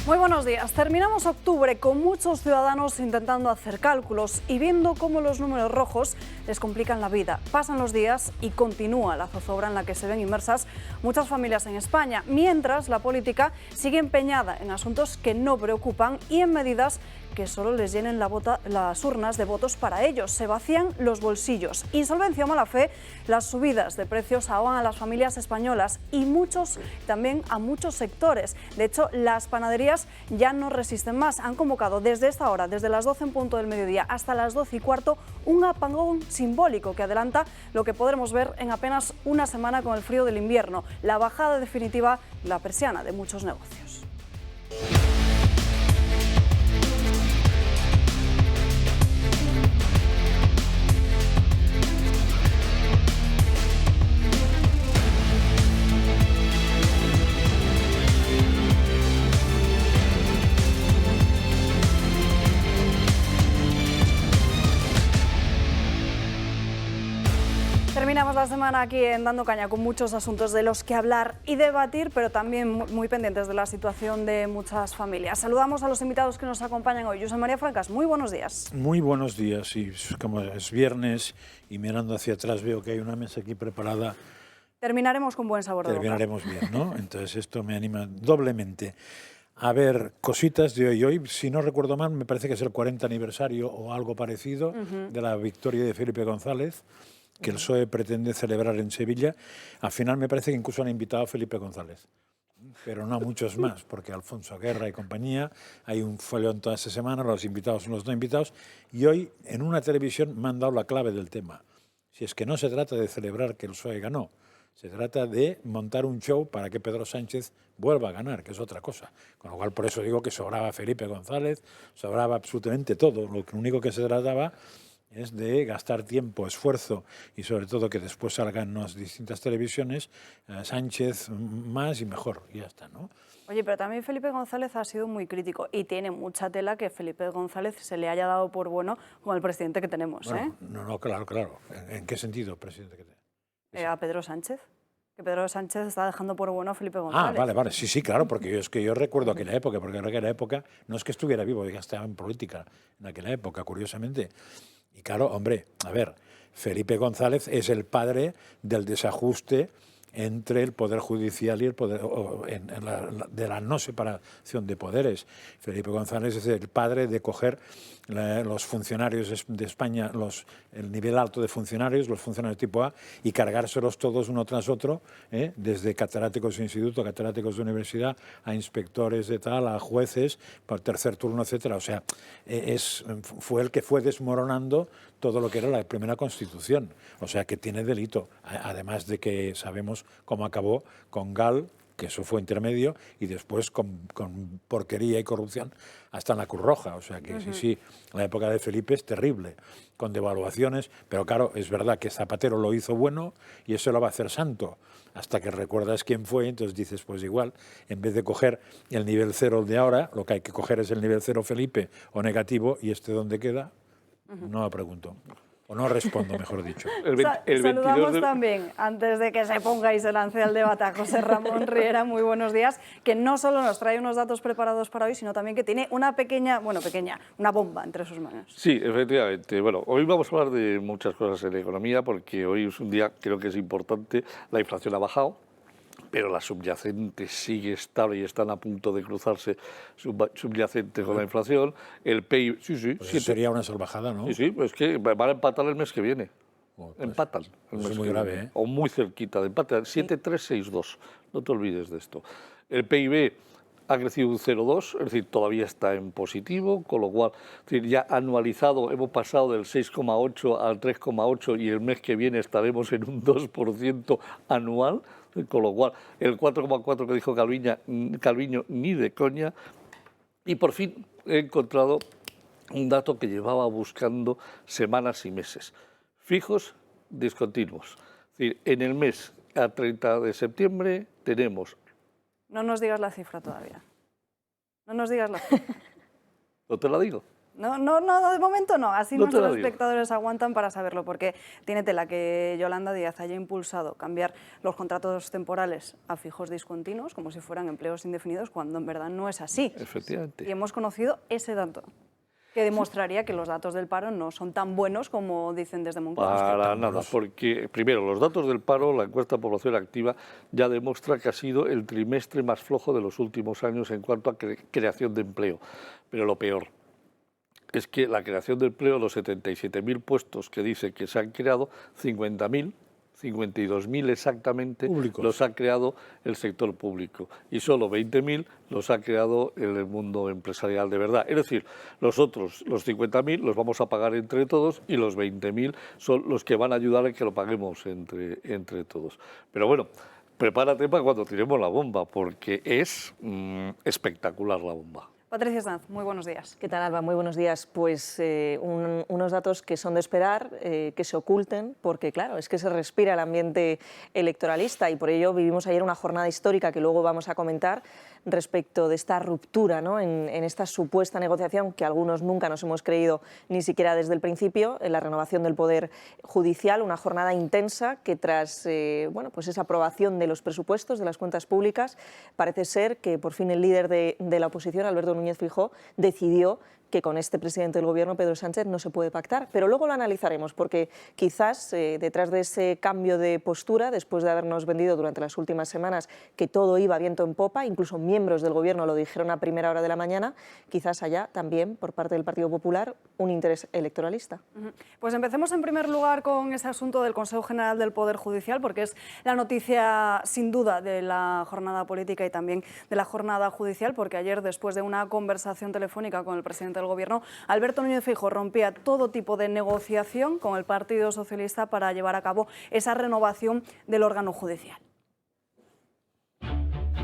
Muy buenos días. Terminamos octubre con muchos ciudadanos intentando hacer cálculos y viendo cómo los números rojos les complican la vida. Pasan los días y continúa la zozobra en la que se ven inmersas muchas familias en España, mientras la política sigue empeñada en asuntos que no preocupan y en medidas que solo les llenen las urnas de votos para ellos. Se vacían los bolsillos. Insolvencia o mala fe, las subidas de precios ahogan a las familias españolas y también a muchos sectores. De hecho, las panaderías ya no resisten más. Han convocado desde esta hora, desde las 12 en punto del mediodía hasta las 12 y cuarto, un apagón simbólico que adelanta lo que podremos ver en apenas una semana con el frío del invierno, la bajada definitiva, la persiana de muchos negocios. Terminamos la semana aquí en Dando Caña con muchos asuntos de los que hablar y debatir, pero también muy pendientes de la situación de muchas familias. Saludamos a los invitados que nos acompañan hoy. José María Francas, muy buenos días. Muy buenos días, y como es viernes y mirando hacia atrás veo que hay una mesa aquí preparada. Terminaremos con buen sabor de boca. Terminaremos bien, ¿no? Entonces esto me anima doblemente. A ver, cositas de hoy. Hoy, si no recuerdo mal, me parece que es el 40 aniversario o algo parecido de la victoria de Felipe González, que el PSOE pretende celebrar en Sevilla. Al final me parece que incluso han invitado a Felipe González, pero no a muchos más, porque Alfonso Guerra y compañía, hay un follón toda esta semana, los invitados son los no invitados, y hoy en una televisión me han dado la clave del tema. Si es que no se trata de celebrar que el PSOE ganó, se trata de montar un show para que Pedro Sánchez vuelva a ganar, que es otra cosa. Con lo cual, por eso digo que sobraba Felipe González, sobraba absolutamente todo. Lo único que se trataba es de gastar tiempo, esfuerzo y sobre todo que después salgan las distintas televisiones, Sánchez más y mejor, y ya está, ¿no? Oye, pero también Felipe González ha sido muy crítico y tiene mucha tela que Felipe González se le haya dado por bueno con el presidente que tenemos, bueno, No, claro. ¿En qué sentido, presidente que tenemos? A Pedro Sánchez. Que Pedro Sánchez está dejando por bueno a Felipe González. Ah, vale, sí, claro, porque yo recuerdo aquella época, porque en aquella época no es que estuviera vivo, ya estaba en política en aquella época, curiosamente. Y claro, hombre, a ver, Felipe González es el padre del desajuste entre el Poder Judicial y el Poder, de la no separación de poderes. Felipe González es el padre de coger los funcionarios de España, el nivel alto de funcionarios, los funcionarios tipo A, y cargárselos todos uno tras otro, desde catedráticos de instituto, catedráticos de universidad, a inspectores de tal, a jueces, por tercer turno, etcétera. O sea, fue el que fue desmoronando todo lo que era la primera Constitución. O sea, que tiene delito. Además de que sabemos cómo acabó con Gal, que eso fue intermedio, y después con porquería y corrupción hasta en la Cruz Roja. O sea que sí, la época de Felipe es terrible, con devaluaciones, pero claro, es verdad que Zapatero lo hizo bueno y eso lo va a hacer santo, hasta que recuerdas quién fue, entonces dices, pues igual, en vez de coger el nivel cero de ahora, lo que hay que coger es el nivel cero Felipe o negativo, y ¿dónde queda? No me pregunto. O no respondo, mejor dicho. Saludamos también, antes de que se ponga y se lance al debate, a José Ramón Riera. Muy buenos días, que no solo nos trae unos datos preparados para hoy, sino también que tiene una una bomba entre sus manos. Sí, efectivamente. Bueno, hoy vamos a hablar de muchas cosas en la economía, porque hoy es un día, creo que es importante. La inflación ha bajado, pero la subyacente sigue estable y están a punto de cruzarse subyacente con la inflación. El PIB, sí. Pues sería una salvajada, ¿no? Sí, pues que van a empatar el mes que viene. Pues, empatan. Es muy grave, ¿eh? O muy cerquita de empate. 7,362. No te olvides de esto. El PIB ha crecido un 0,2, es decir, todavía está en positivo, con lo cual, es decir, ya anualizado hemos pasado del 6,8 al 3,8 y el mes que viene estaremos en un 2% anual, con lo cual el 4,4 que dijo Calviño ni de coña. Y por fin he encontrado un dato que llevaba buscando semanas y meses. Fijos discontinuos. Es decir, en el mes a 30 de septiembre tenemos... No nos digas la cifra todavía. No nos digas la cifra. ¿No te la digo? No, de momento no. Así No te lo nuestros digo. espectadores aguantan para saberlo, porque tiene tela que Yolanda Díaz haya impulsado cambiar los contratos temporales a fijos discontinuos, como si fueran empleos indefinidos, cuando en verdad no es así. Efectivamente. Y hemos conocido ese dato, que demostraría que los datos del paro no son tan buenos como dicen desde Moncloa. Para nada, porque primero los datos del paro, la encuesta de población activa ya demuestra que ha sido el trimestre más flojo de los últimos años en cuanto a creación de empleo. Pero lo peor es que la creación de empleo, los 77.000 puestos que dice que se han creado, 50.000, 52.000 exactamente, Públicos. los ha creado el sector público y solo 20.000 los ha creado el mundo empresarial de verdad. Es decir, los otros, los 50.000, los vamos a pagar entre todos y los 20.000 son los que van a ayudar a que lo paguemos entre todos. Pero bueno, prepárate para cuando tiremos la bomba, porque es espectacular la bomba. Patricia Sanz, muy buenos días. ¿Qué tal, Alba? Muy buenos días. Pues unos datos que son de esperar, que se oculten, porque claro, es que se respira el ambiente electoralista y por ello vivimos ayer una jornada histórica que luego vamos a comentar respecto de esta ruptura, ¿no? en esta supuesta negociación que algunos nunca nos hemos creído ni siquiera desde el principio, en la renovación del Poder Judicial, una jornada intensa que tras pues esa aprobación de los presupuestos, de las cuentas públicas, parece ser que por fin el líder de la oposición, Alberto Núñez Feijóo, decidió que con este presidente del Gobierno, Pedro Sánchez, no se puede pactar. Pero luego lo analizaremos, porque quizás detrás de ese cambio de postura, después de habernos vendido durante las últimas semanas que todo iba viento en popa, incluso miembros del Gobierno lo dijeron a primera hora de la mañana, quizás haya también, por parte del Partido Popular, un interés electoralista. Pues empecemos en primer lugar con ese asunto del Consejo General del Poder Judicial, porque es la noticia sin duda de la jornada política y también de la jornada judicial, porque ayer, después de una conversación telefónica con el presidente del Gobierno, Alberto Núñez Feijóo rompía todo tipo de negociación con el Partido Socialista para llevar a cabo esa renovación del órgano judicial.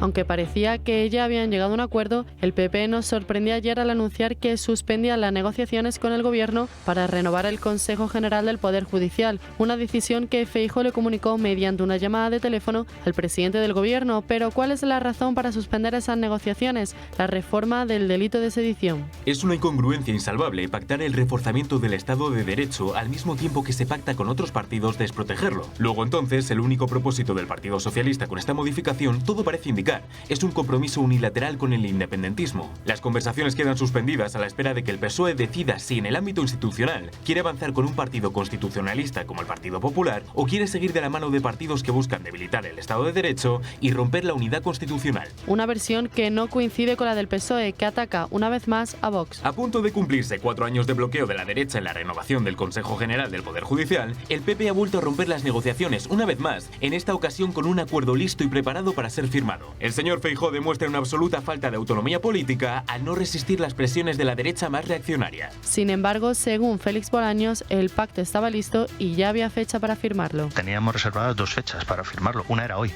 Aunque parecía que ya habían llegado a un acuerdo, el PP nos sorprendió ayer al anunciar que suspendía las negociaciones con el Gobierno para renovar el Consejo General del Poder Judicial, una decisión que Feijóo le comunicó mediante una llamada de teléfono al presidente del Gobierno. Pero ¿cuál es la razón para suspender esas negociaciones? La reforma del delito de sedición. Es una incongruencia insalvable pactar el reforzamiento del Estado de Derecho al mismo tiempo que se pacta con otros partidos desprotegerlo. Luego entonces, el único propósito del Partido Socialista con esta modificación, todo parece indicar, es un compromiso unilateral con el independentismo. Las conversaciones quedan suspendidas a la espera de que el PSOE decida si en el ámbito institucional quiere avanzar con un partido constitucionalista como el Partido Popular o quiere seguir de la mano de partidos que buscan debilitar el Estado de Derecho y romper la unidad constitucional. Una versión que no coincide con la del PSOE, que ataca una vez más a Vox. A punto de cumplirse 4 años de bloqueo de la derecha en la renovación del Consejo General del Poder Judicial, el PP ha vuelto a romper las negociaciones una vez más, en esta ocasión con un acuerdo listo y preparado para ser firmado. El señor Feijóo demuestra una absoluta falta de autonomía política al no resistir las presiones de la derecha más reaccionaria. Sin embargo, según Félix Bolaños, el pacto estaba listo y ya había fecha para firmarlo. Teníamos reservadas 2 fechas para firmarlo. Una era hoy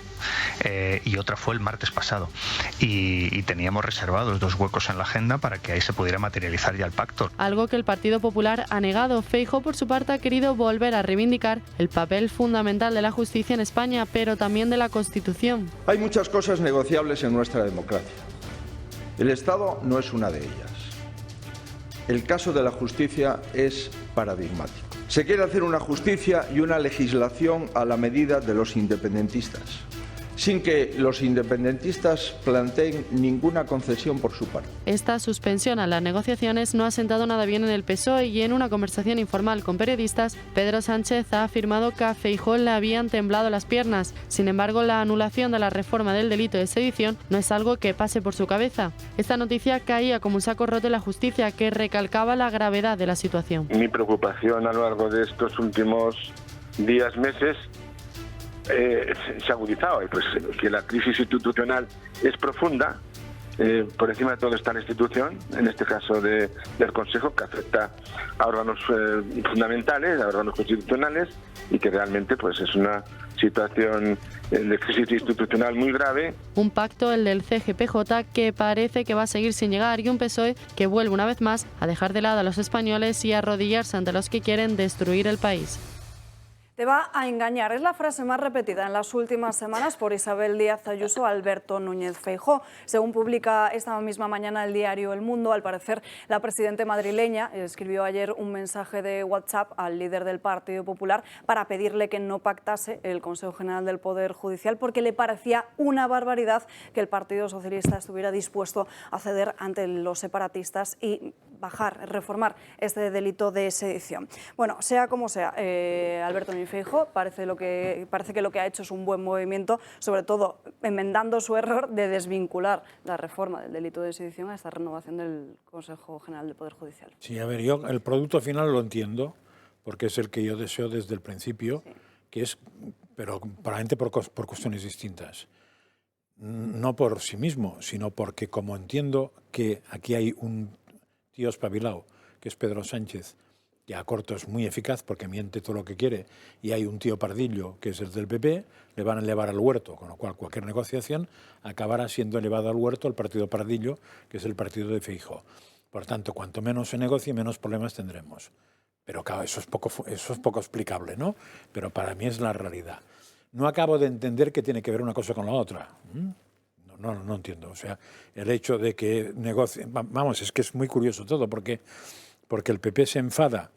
y otra fue el martes pasado. Y teníamos reservados 2 huecos en la agenda para que ahí se pudiera materializar ya el pacto. Algo que el Partido Popular ha negado. Feijóo, por su parte, ha querido volver a reivindicar el papel fundamental de la justicia en España, pero también de la Constitución. Hay muchas cosas negociables en nuestra democracia. El Estado no es una de ellas. El caso de la justicia es paradigmático. Se quiere hacer una justicia y una legislación a la medida de los independentistas, sin que los independentistas planteen ninguna concesión por su parte. Esta suspensión a las negociaciones no ha sentado nada bien en el PSOE y en una conversación informal con periodistas, Pedro Sánchez ha afirmado que a Feijóo le habían temblado las piernas. Sin embargo, la anulación de la reforma del delito de sedición no es algo que pase por su cabeza. Esta noticia caía como un saco roto en la justicia, que recalcaba la gravedad de la situación. Mi preocupación a lo largo de estos últimos días, meses, se ha agudizado, pues que la crisis institucional es profunda. Por encima de todo está la institución, en este caso del Consejo, que afecta a órganos fundamentales, a órganos constitucionales, y que realmente pues es una situación de crisis institucional muy grave. Un pacto, el del CGPJ, que parece que va a seguir sin llegar, y un PSOE que vuelve una vez más a dejar de lado a los españoles y a arrodillarse ante los que quieren destruir el país. Te va a engañar. Es la frase más repetida en las últimas semanas por Isabel Díaz Ayuso a Alberto Núñez Feijóo. Según publica esta misma mañana el diario El Mundo, al parecer la presidenta madrileña escribió ayer un mensaje de WhatsApp al líder del Partido Popular para pedirle que no pactase el Consejo General del Poder Judicial porque le parecía una barbaridad que el Partido Socialista estuviera dispuesto a ceder ante los separatistas y reformar este delito de sedición. Bueno, sea como sea, Alberto Núñez Feijóo parece que lo que ha hecho es un buen movimiento, sobre todo enmendando su error de desvincular la reforma del delito de sedición a esta renovación del Consejo General del Poder Judicial. Sí, a ver, yo el producto final lo entiendo, porque es el que yo deseo desde el principio, sí, que es, pero probablemente por cuestiones distintas. No por sí mismo, sino porque como entiendo que aquí hay un tío espabilado, que es Pedro Sánchez, que a corto es muy eficaz porque miente todo lo que quiere, y hay un tío pardillo, que es el del PP, le van a elevar al huerto, con lo cual cualquier negociación acabará siendo elevada al huerto al partido pardillo, que es el partido de Feijóo. Por tanto, cuanto menos se negocie, menos problemas tendremos. Pero claro, eso es poco explicable, ¿no? Pero para mí es la realidad. No acabo de entender que tiene que ver una cosa con la otra. No entiendo. O sea, el hecho de que negocie... Vamos, es que es muy curioso todo, porque el PP se enfada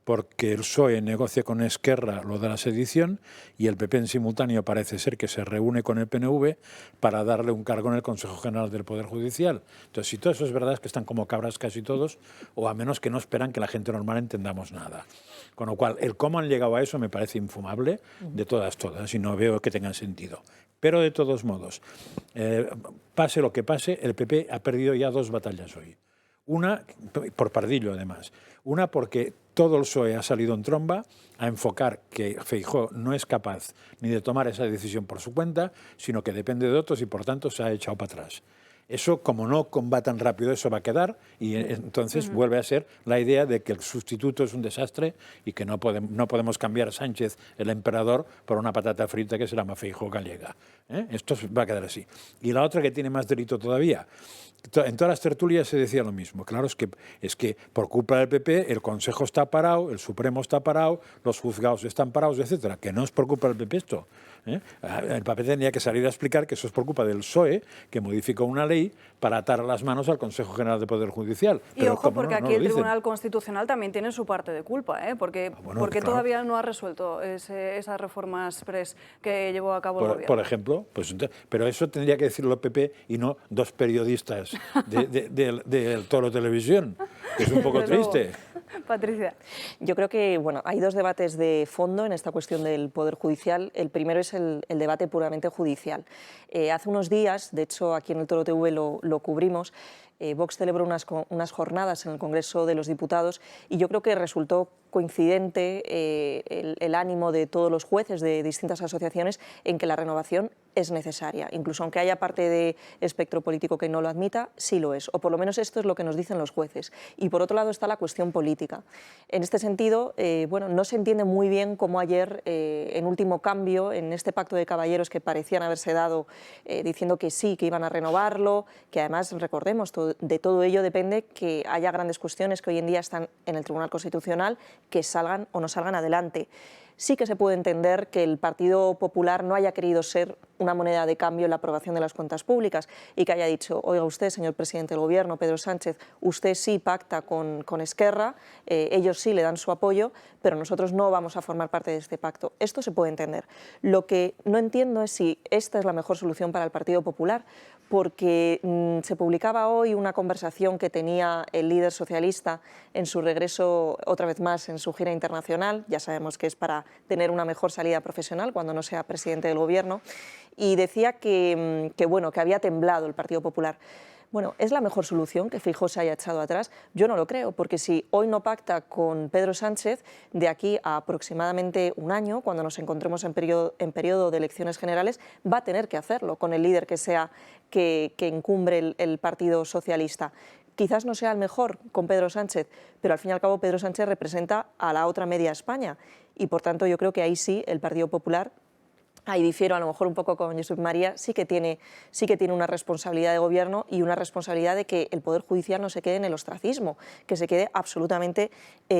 porque el PSOE negocia con Esquerra lo de la sedición y el PP en simultáneo parece ser que se reúne con el PNV para darle un cargo en el Consejo General del Poder Judicial. Entonces, si todo eso es verdad, es que están como cabras casi todos, o a menos que no esperan que la gente normal entendamos nada. Con lo cual, el cómo han llegado a eso me parece infumable de todas, y no veo que tengan sentido. Pero de todos modos, pase lo que pase, el PP ha perdido ya 2 batallas hoy. Una, por pardillo además, una porque todo el PSOE ha salido en tromba a enfocar que Feijóo no es capaz ni de tomar esa decisión por su cuenta, sino que depende de otros y por tanto se ha echado para atrás. Eso, como no combatan rápido, eso va a quedar y entonces vuelve a ser la idea de que el sustituto es un desastre y que no podemos cambiar Sánchez, el emperador, por una patata frita que se llama Feijóo gallega. Esto va a quedar así. Y la otra que tiene más delito todavía. En todas las tertulias se decía lo mismo. Claro, es que por culpa del PP el Consejo está parado, el Supremo está parado, los juzgados están parados, etcétera. Que no es por culpa del PP esto. El PP tendría que salir a explicar que eso es por culpa del PSOE, que modificó una ley para atar las manos al Consejo General del Poder Judicial. Y ojo, porque aquí el Tribunal Constitucional también tiene su parte de culpa, porque claro, todavía no ha resuelto esas reformas express que llevó a cabo el Gobierno. Por ejemplo, pero eso tendría que decirlo el PP y no 2 periodistas de Toro Televisión, que es un poco triste. Patricia. Yo creo que hay 2 debates de fondo en esta cuestión del Poder Judicial. El primero es el debate puramente judicial. Hace unos días, de hecho aquí en el Toro TV lo cubrimos, Vox celebró unas jornadas en el Congreso de los Diputados y yo creo que resultó coincidente el ánimo de todos los jueces de distintas asociaciones en que la renovación es necesaria. Incluso aunque haya parte de espectro político que no lo admita, sí lo es, o por lo menos esto es lo que nos dicen los jueces. Y por otro lado está la cuestión política. En este sentido, no se entiende muy bien cómo ayer, en último cambio, en este pacto de caballeros que parecían haberse dado diciendo que sí, que iban a renovarlo, que además, recordemos, de todo ello depende que haya grandes cuestiones que hoy en día están en el Tribunal Constitucional, que salgan o no salgan adelante. Sí que se puede entender que el Partido Popular no haya querido ser una moneda de cambio en la aprobación de las cuentas públicas y que haya dicho, oiga usted, señor presidente del Gobierno, Pedro Sánchez, usted sí pacta con Esquerra, ellos sí le dan su apoyo, pero nosotros no vamos a formar parte de este pacto. Esto se puede entender. Lo que no entiendo es si esta es la mejor solución para el Partido Popular, porque se publicaba hoy una conversación que tenía el líder socialista en su regreso, otra vez más, en su gira internacional. Ya sabemos que es para tener una mejor salida profesional cuando no sea presidente del Gobierno, y decía que había temblado el Partido Popular. Bueno, ¿es la mejor solución que Feijóo se haya echado atrás? Yo no lo creo, porque si hoy no pacta con Pedro Sánchez, de aquí a aproximadamente un año, cuando nos encontremos en periodo de elecciones generales, va a tener que hacerlo con el líder que sea que encumbre el Partido Socialista. Quizás no sea el mejor con Pedro Sánchez, pero al fin y al cabo Pedro Sánchez representa a la otra media España y por tanto yo creo que ahí sí el Partido Popular ahí difiero a lo mejor un poco con Josep María, sí que tiene una responsabilidad de gobierno y una responsabilidad de que el Poder Judicial no se quede en el ostracismo, que se quede absolutamente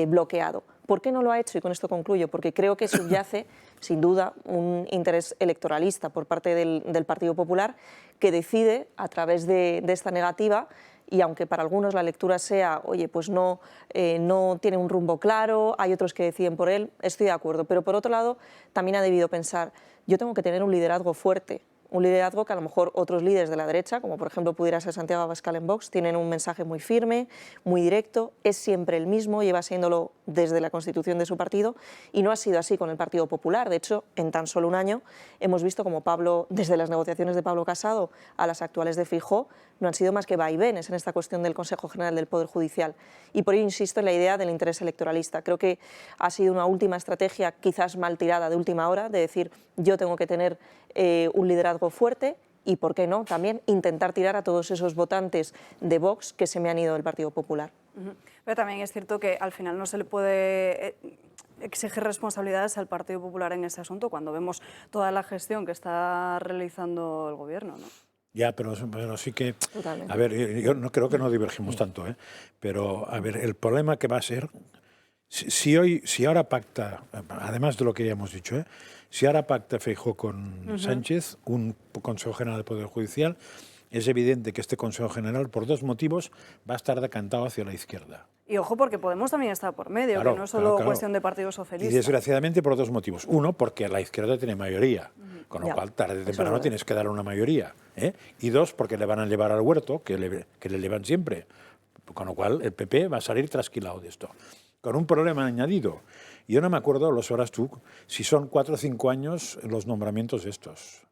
bloqueado. ¿Por qué no lo ha hecho? Y con esto concluyo, porque creo que subyace, sin duda, un interés electoralista por parte del Partido Popular, que decide, a través de esta negativa, y aunque para algunos la lectura sea, oye, pues no tiene un rumbo claro, hay otros que deciden por él, estoy de acuerdo, pero por otro lado también ha debido pensar, yo tengo que tener un liderazgo fuerte, un liderazgo que a lo mejor otros líderes de la derecha, como por ejemplo pudiera ser Santiago Abascal en Vox, tienen un mensaje muy firme, muy directo, es siempre el mismo, lleva siéndolo desde la constitución de su partido y no ha sido así con el Partido Popular. De hecho, en tan solo un año hemos visto como desde las negociaciones de Pablo Casado a las actuales de Feijóo, no han sido más que vaivenes en esta cuestión del Consejo General del Poder Judicial. Y por ello insisto en la idea del interés electoralista. Creo que ha sido una última estrategia, quizás mal tirada de última hora, de decir yo tengo que tener un liderazgo fuerte y, ¿por qué no?, también intentar tirar a todos esos votantes de Vox que se me han ido del Partido Popular. Pero también es cierto que al final no se le puede exigir responsabilidades al Partido Popular en ese asunto cuando vemos toda la gestión que está realizando el Gobierno, ¿no? Ya, pero sí que... Totalmente. A ver, yo no creo que no divergimos tanto, ¿eh? Pero, a ver, el problema que va a ser... Si ahora pacta, además de lo que ya hemos dicho, si ahora pacta Feijóo con Sánchez, un Consejo General del Poder Judicial, es evidente que este Consejo General, por dos motivos, va a estar decantado hacia la izquierda. Y ojo, porque Podemos también está por medio, claro, que no es solo cuestión de Partido Socialista. Y desgraciadamente por dos motivos. Uno, porque la izquierda tiene mayoría, con lo cual tarde o temprano tienes que dar una mayoría. Y dos, porque le van a llevar al huerto, que le llevan siempre. Con lo cual el PP va a salir trasquilado de esto. Con un problema añadido. Yo no me acuerdo, lo sabrás tú, si son 4 o 5 años los nombramientos estos.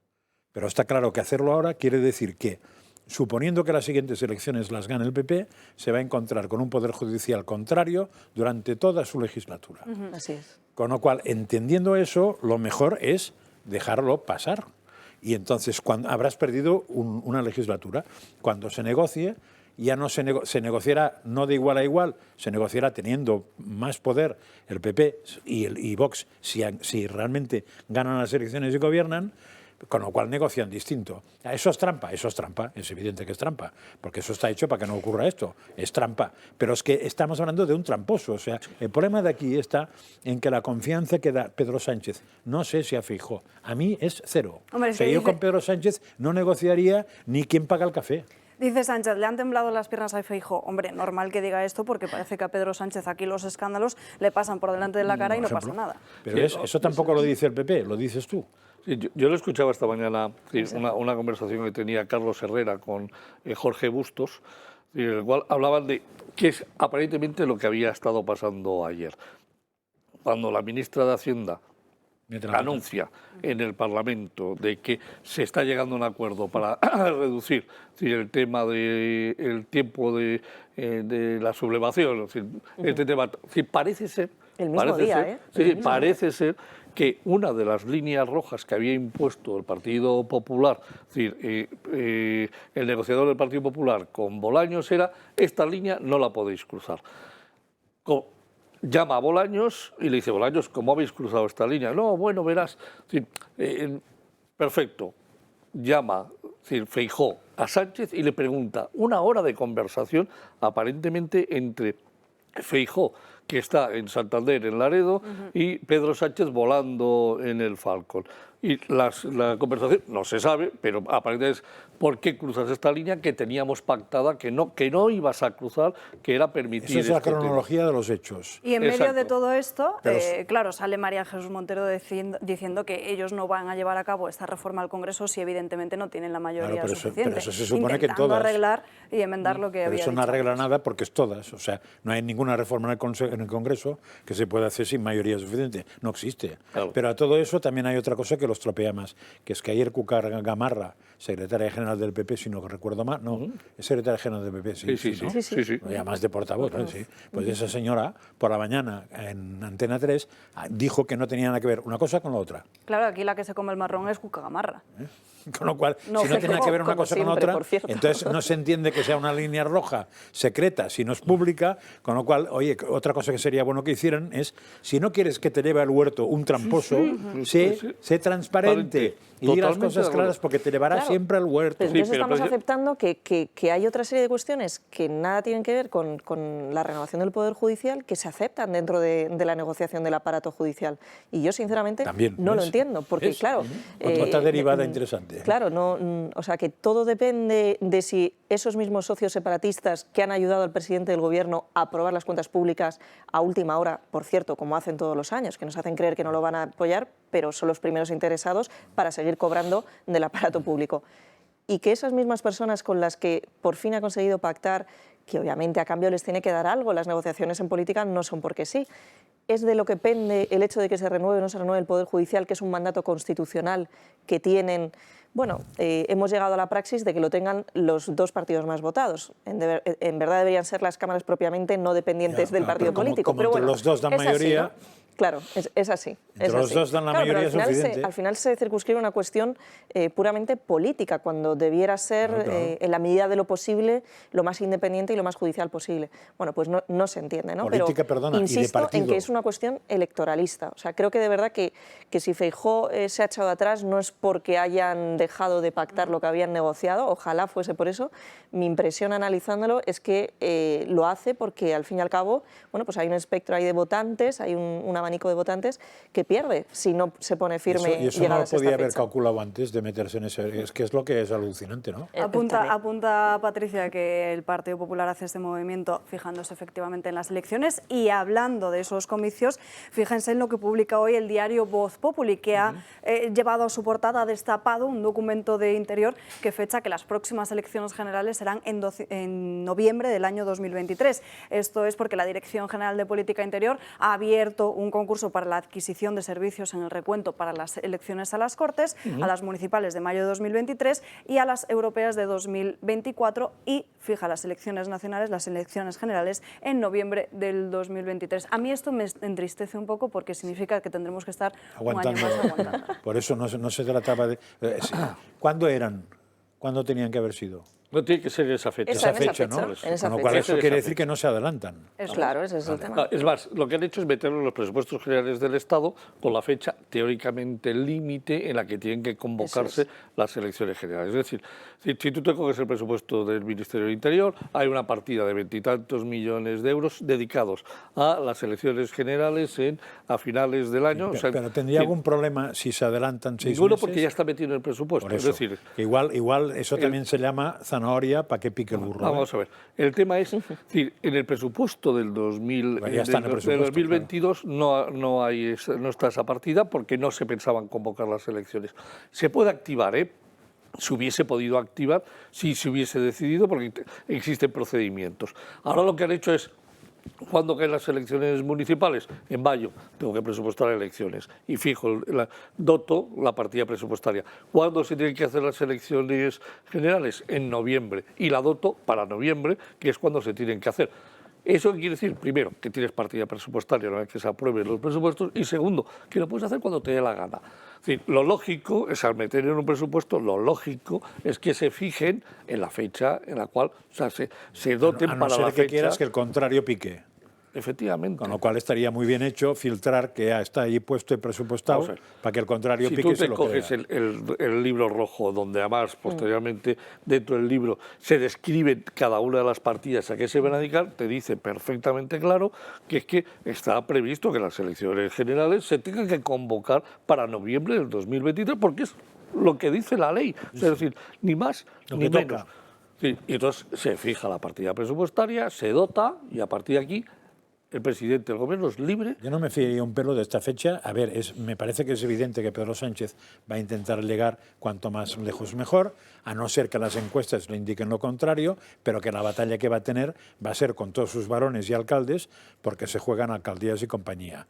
Pero está claro que hacerlo ahora quiere decir que, suponiendo que las siguientes elecciones las gane el PP, se va a encontrar con un Poder Judicial contrario durante toda su legislatura. Así es. Con lo cual, entendiendo eso, lo mejor es dejarlo pasar. Y entonces habrás perdido una legislatura. Cuando se negocie, ya no se negociará no de igual a igual, se negociará teniendo más poder el PP y Vox si realmente ganan las elecciones y gobiernan, con lo cual negocian distinto. Eso es trampa, es evidente que es trampa, porque eso está hecho para que no ocurra esto, es trampa. Pero es que estamos hablando de un tramposo, o sea, el problema de aquí está en que la confianza que da Pedro Sánchez, no sé si a Feijóo, a mí es cero. Hombre, o sea, yo con Pedro Sánchez no negociaría ni quién paga el café. Dice Sánchez, le han temblado las piernas a Feijóo. Hombre, normal que diga esto porque parece que a Pedro Sánchez aquí los escándalos le pasan por delante de la cara y no pasa nada. Pero eso tampoco lo dice el PP, lo dices tú. Sí, yo lo escuchaba esta mañana, una conversación que tenía Carlos Herrera con Jorge Bustos, en el cual hablaban de qué es aparentemente lo que había estado pasando ayer. Cuando la ministra de Hacienda anuncia en el Parlamento de que se está llegando a un acuerdo para reducir el tema del tiempo de la sublevación, este tema, parece ser... El mismo día, parece ser que una de las líneas rojas que había impuesto el Partido Popular, es decir, el negociador del Partido Popular con Bolaños era, esta línea no la podéis cruzar. Llama a Bolaños y le dice, Bolaños, ¿cómo habéis cruzado esta línea? No, bueno, verás. Perfecto. Llama Feijóo a Sánchez y le pregunta, una hora de conversación aparentemente entre Feijóo, que está en Santander, en Laredo, y Pedro Sánchez volando en el Falcon. Y la conversación no se sabe, pero aparentemente es ¿por qué cruzas esta línea que teníamos pactada, que no ibas a cruzar, que era permitir? Esa es la cronología de los hechos. Y en medio de todo esto, claro, sale María Jesús Montero diciendo que ellos no van a llevar a cabo esta reforma al Congreso si evidentemente no tienen la mayoría suficiente. Pero eso se supone que intentando todas. Arreglar y enmendar lo que pero había eso no dicho arregla antes. nada porque es todas. O sea, no hay ninguna reforma en el Congreso que se pueda hacer sin mayoría suficiente. No existe. Claro. Pero a todo eso también hay otra cosa que los tropea más, que es que ayer Cucar Gamarra, secretaria general del PP, si no recuerdo mal, no, es secretaria general del PP, Sí. Ya más de portavoz, ¿sí? Pues esa señora, por la mañana, en Antena 3, dijo que no tenía nada que ver una cosa con la otra. Claro, aquí la que se come el marrón es Cuca Gamarra. Con lo cual, No, si no tiene que ver una como cosa con siempre, otra, por cierto. entonces no se entiende que sea una línea roja secreta si no es pública, con lo cual, oye, otra cosa que sería bueno que hicieran es, si no quieres que te lleve al huerto un tramposo, sé transparente y di las Totalmente cosas de acuerdo. claras porque te llevará Claro. siempre al huerto. Pero Sí, entonces pero estamos pues- aceptando que hay otra serie de cuestiones que nada tienen que ver con la renovación del Poder Judicial que se aceptan dentro de la negociación del aparato judicial. Y yo, sinceramente, También, no lo ¿ves? entiendo, porque, ¿Ves? claro... Otra derivada interesante. Claro, o sea, que todo depende de si esos mismos socios separatistas que han ayudado al presidente del Gobierno a aprobar las cuentas públicas a última hora, por cierto, como hacen todos los años, que nos hacen creer que no lo van a apoyar, pero son los primeros interesados para seguir cobrando del aparato público. Y que esas mismas personas con las que por fin ha conseguido pactar, que obviamente a cambio les tiene que dar algo, las negociaciones en política no son porque sí, es de lo que pende el hecho de que se renueve o no se renueve el Poder Judicial, que es un mandato constitucional que tienen... Bueno, hemos llegado a la praxis de que lo tengan los dos partidos más votados. En verdad deberían ser las cámaras propiamente no dependientes del partido político. Como pero entre bueno, los dos dan es así, mayoría... ¿no? Claro, es así. Entre es los así. dos dan la Claro, pero mayoría suficiente. al final se circunscribe una cuestión puramente política, cuando debiera ser, Claro. en la medida de lo posible, lo más independiente y lo más judicial posible. Bueno, pues no se entiende, ¿no? Política, pero perdona, y de insisto en partido. que es una cuestión electoralista. O sea, creo que de verdad que si Feijóo se ha echado atrás no es porque hayan dejado de pactar lo que habían negociado, ojalá fuese por eso. Mi impresión analizándolo es que lo hace porque al fin y al cabo, bueno, pues hay un espectro ahí de votantes, hay un abanico de votantes que pierde si no se pone firme. Y eso no lo llegadas a esta podía haber fecha. calculado antes de meterse en ese... Es que es lo que es alucinante, ¿no? Apunta Patricia que el Partido Popular hace este movimiento fijándose efectivamente en las elecciones y hablando de esos comicios, fíjense en lo que publica hoy el diario Voz Populi, que ha llevado a su portada destapado un documento de Interior que fecha que las próximas elecciones generales serán en noviembre del año 2023. Esto es porque la Dirección General de Política Interior ha abierto un concurso para la adquisición de servicios en el recuento para las elecciones a las Cortes, a las municipales de mayo de 2023 y a las europeas de 2024 y fija las elecciones nacionales, las elecciones generales en noviembre del 2023. A mí esto me entristece un poco porque significa que tendremos que estar Aguantando. un año más aguantando. Por eso no se trataba de... ¿Cuándo eran? ¿Cuándo tenían que haber sido? No tiene que ser esa fecha. Esa fecha, ¿no? en esa Con lo cual fecha. eso quiere decir que no se adelantan. Claro, ese es el tema. Es más, lo que han hecho es meterlo en los presupuestos generales del Estado con la fecha teóricamente límite en la que tienen que convocarse las elecciones generales. Es decir, si tú te coges el presupuesto del Ministerio del Interior, hay una partida de 20 y tantos millones de euros dedicados a las elecciones generales a finales del año. Pero ¿tendría algún problema si se adelantan 6 Ninguno, meses? porque ya está metido en el presupuesto. Por eso, Es decir, que igual eso también se llama zanoria para que pique el burro. vamos a ver. El tema es, decir, en el presupuesto del 2000, Bueno, ya está en el presupuesto, 2022 no está esa partida porque no se pensaban convocar las elecciones. Se puede activar, se hubiese podido activar si se hubiese decidido porque existen procedimientos. Ahora lo que han hecho es, ¿cuándo caen las elecciones municipales? En mayo tengo que presupuestar elecciones y fijo, doto la partida presupuestaria. ¿Cuándo se tienen que hacer las elecciones generales? En noviembre. Y la doto para noviembre, que es cuando se tienen que hacer. ¿Eso quiere decir? Primero, que tienes partida presupuestaria una vez que se aprueben los presupuestos y segundo, que lo puedes hacer cuando te dé la gana. Es decir, lo lógico es, al meter en un presupuesto, lo lógico es que se fijen en la fecha en la cual se doten a no para ser la que fecha. quieras que el contrario pique. Efectivamente. Con lo cual estaría muy bien hecho filtrar que ya está ahí puesto y presupuestado Vamos a ver. para que el contrario Si pique tú y se te lo coges crea. el libro rojo, donde además posteriormente dentro del libro se describen cada una de las partidas a qué se van a dedicar, te dice perfectamente claro que es que está previsto que las elecciones generales se tengan que convocar para noviembre del 2023, porque es lo que dice la ley. Es decir, ni más Lo ni que menos. toca. Sí, y entonces se fija la partida presupuestaria, se dota y a partir de aquí el presidente del gobierno es libre. Yo no me fiaría un pelo de esta fecha. A ver, me parece que es evidente que Pedro Sánchez va a intentar llegar cuanto más lejos mejor, a no ser que las encuestas le indiquen lo contrario, pero que la batalla que va a tener va a ser con todos sus varones y alcaldes, porque se juegan alcaldías y compañía.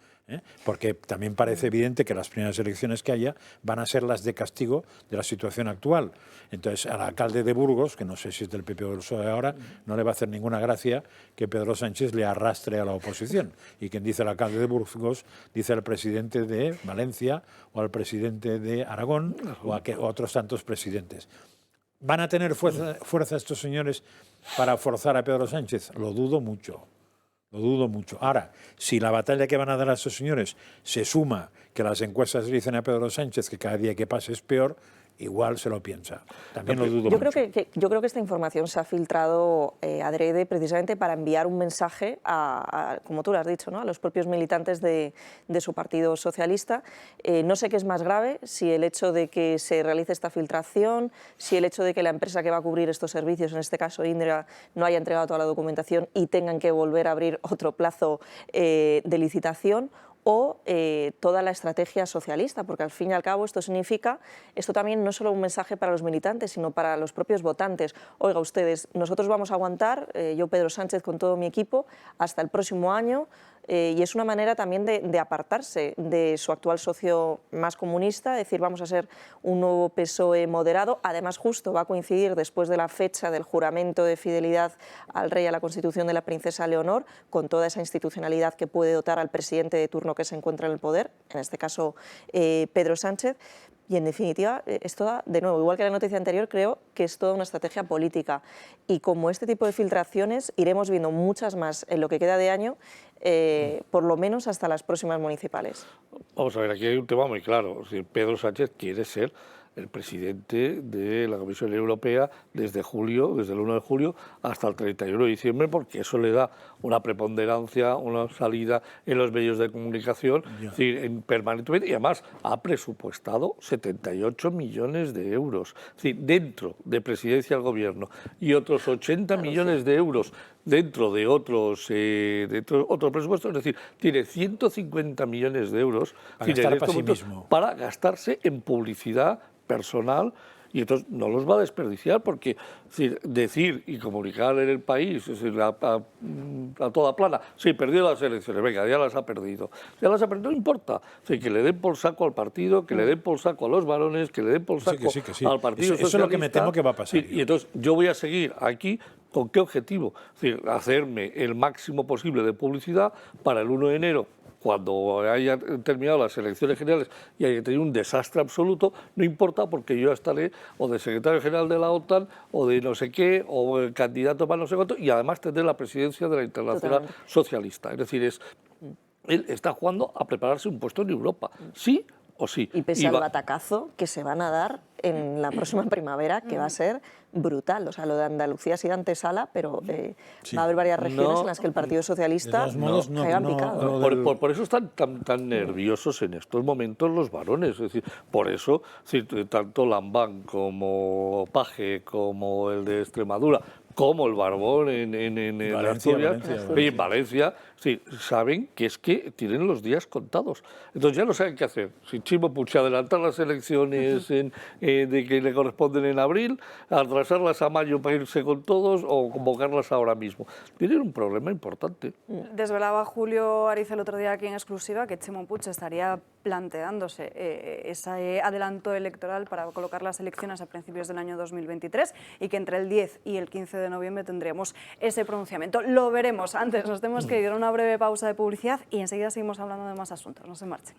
Porque también parece evidente que las primeras elecciones que haya van a ser las de castigo de la situación actual. Entonces, al alcalde de Burgos, que no sé si es del PP o del PSOE ahora, no le va a hacer ninguna gracia que Pedro Sánchez le arrastre a la oposición. Y quien dice el alcalde de Burgos, dice al presidente de Valencia o al presidente de Aragón o a otros tantos presidentes. ¿Van a tener fuerza estos señores para forzar a Pedro Sánchez? Lo dudo mucho. Lo dudo mucho. Ahora, si la batalla que van a dar a estos señores se suma que las encuestas le dicen a Pedro Sánchez que cada día que pase es peor, igual se lo piensa. También lo dudo mucho. Yo creo que esta información se ha filtrado adrede precisamente para enviar un mensaje como tú lo has dicho, ¿no? A los propios militantes de su partido socialista. No sé qué es más grave, si el hecho de que se realice esta filtración, si el hecho de que la empresa que va a cubrir estos servicios, en este caso Indra, no haya entregado toda la documentación y tengan que volver a abrir otro plazo de licitación, o toda la estrategia socialista, porque al fin y al cabo esto también no es solo un mensaje para los militantes, sino para los propios votantes. Oiga ustedes, nosotros vamos a aguantar, yo Pedro Sánchez con todo mi equipo, hasta el próximo año, y es una manera también de apartarse de su actual socio más comunista, decir vamos a ser un nuevo PSOE moderado. Además justo va a coincidir después de la fecha del juramento de fidelidad al rey, a la Constitución de la princesa Leonor, con toda esa institucionalidad que puede dotar al presidente de turno que se encuentra en el poder, en este caso Pedro Sánchez. Y en definitiva, es toda, de nuevo, igual que la noticia anterior, creo que es toda una estrategia política. Y como este tipo de filtraciones, iremos viendo muchas más en lo que queda de año, por lo menos hasta las próximas municipales. Vamos a ver, aquí hay un tema muy claro. Pedro Sánchez quiere ser el presidente de la Comisión Europea desde el 1 de julio hasta el 31 de diciembre, porque eso le da una preponderancia, una salida en los medios de comunicación, es decir, permanentemente, y además ha presupuestado 78 millones de euros, es decir, dentro de presidencia del gobierno, y otros 80 millones de euros dentro de otro presupuesto, es decir, tiene 150 millones de euros para gastarse en publicidad personal, y entonces no los va a desperdiciar, porque decir y comunicar en el país, es decir, a toda plana, sí, perdió las elecciones, venga, ya las ha perdido, no importa, es decir, que le den por saco al partido, que le den por saco a los varones, que le den por saco al partido socialista. Eso es lo que me temo que va a pasar. Y entonces yo voy a seguir aquí, ¿con qué objetivo? Es decir, hacerme el máximo posible de publicidad para el 1 de enero, cuando hayan terminado las elecciones generales y haya tenido un desastre absoluto, no importa, porque yo estaré o de secretario general de la OTAN o de no sé qué, o el candidato para no sé cuánto, y además tendré la presidencia de la Internacional Socialista. Es decir, él está jugando a prepararse un puesto en Europa, sí o sí. Y pese al batacazo que se van a dar en la próxima primavera, que va a ser brutal. O sea, lo de Andalucía ha sido antesala, pero va a haber varias regiones en las que el Partido Socialista caiga en picado. Por eso están tan nerviosos en estos momentos los varones. Es decir, por eso tanto Lambán como Paje, como el de Extremadura, como el Barbón en Asturias y en Valencia, sí, saben que es que tienen los días contados. Entonces ya no saben qué hacer. Si Chimo Puig adelantar las elecciones de que le corresponden en abril, atrasarlas a mayo para irse con todos o convocarlas ahora mismo. Tienen un problema importante. Desvelaba Julio Ariz el otro día aquí en exclusiva que Chimo Puig estaría planteándose ese adelanto electoral para colocar las elecciones a principios del año 2023 y que entre el 10 y el 15 de noviembre tendremos ese pronunciamiento. Lo veremos. Antes nos tenemos que ir a una breve pausa de publicidad y enseguida seguimos hablando de más asuntos. No se marchen.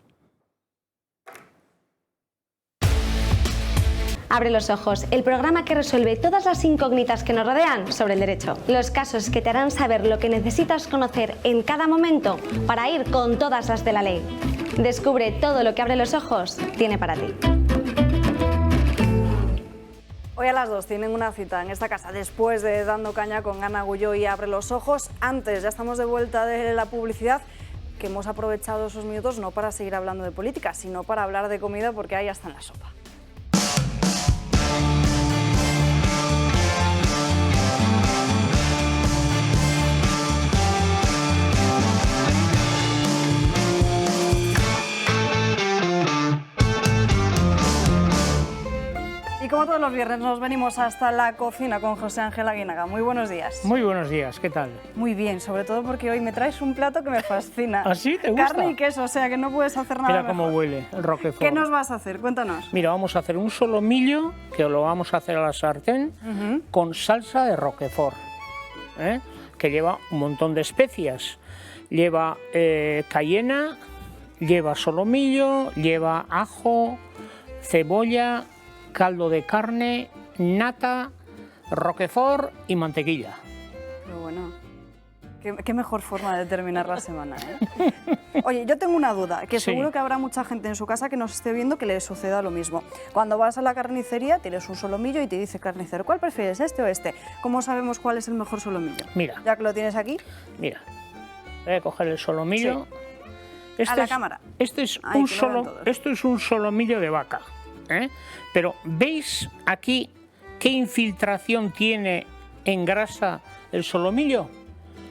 Abre los ojos, el programa que resuelve todas las incógnitas que nos rodean sobre el derecho. Los casos que te harán saber lo que necesitas conocer en cada momento para ir con todas las de la ley. Descubre todo lo que Abre los Ojos tiene para ti. Hoy a las 2 tienen una cita en esta casa después de Dando Caña con Ana Agulló y Abre los Ojos. Antes, ya estamos de vuelta de la publicidad, que hemos aprovechado esos minutos no para seguir hablando de política, sino para hablar de comida, porque ahí está en la sopa. Y como todas todos los viernes nos venimos hasta la cocina con José Ángel Aguinaga. Muy buenos días. Muy buenos días, ¿qué tal? Muy bien, sobre todo porque hoy me traes un plato que me fascina. ¿Ah, sí? ¿Te gusta? Carne y queso, o sea que no puedes hacer nada Mira mejor. cómo huele el roquefort. ¿Qué nos vas a hacer? Cuéntanos. Mira, vamos a hacer un solomillo, que lo vamos a hacer a la sartén, con salsa de roquefort, que lleva un montón de especias. Lleva cayena, lleva solomillo, lleva ajo, cebolla, caldo de carne, nata, roquefort y mantequilla. Pero bueno, qué mejor forma de terminar la semana, ¿eh? Oye, yo tengo una duda, que seguro que habrá mucha gente en su casa que nos esté viendo que le suceda lo mismo. Cuando vas a la carnicería, tienes un solomillo y te dice el carnicero, ¿cuál prefieres, este o este? ¿Cómo sabemos cuál es el mejor solomillo? Mira. Ya que lo tienes aquí. Mira, voy a coger el solomillo. Sí. A la cámara. Esto es un solomillo de vaca, ¿eh? Pero ¿veis aquí qué infiltración tiene en grasa el solomillo?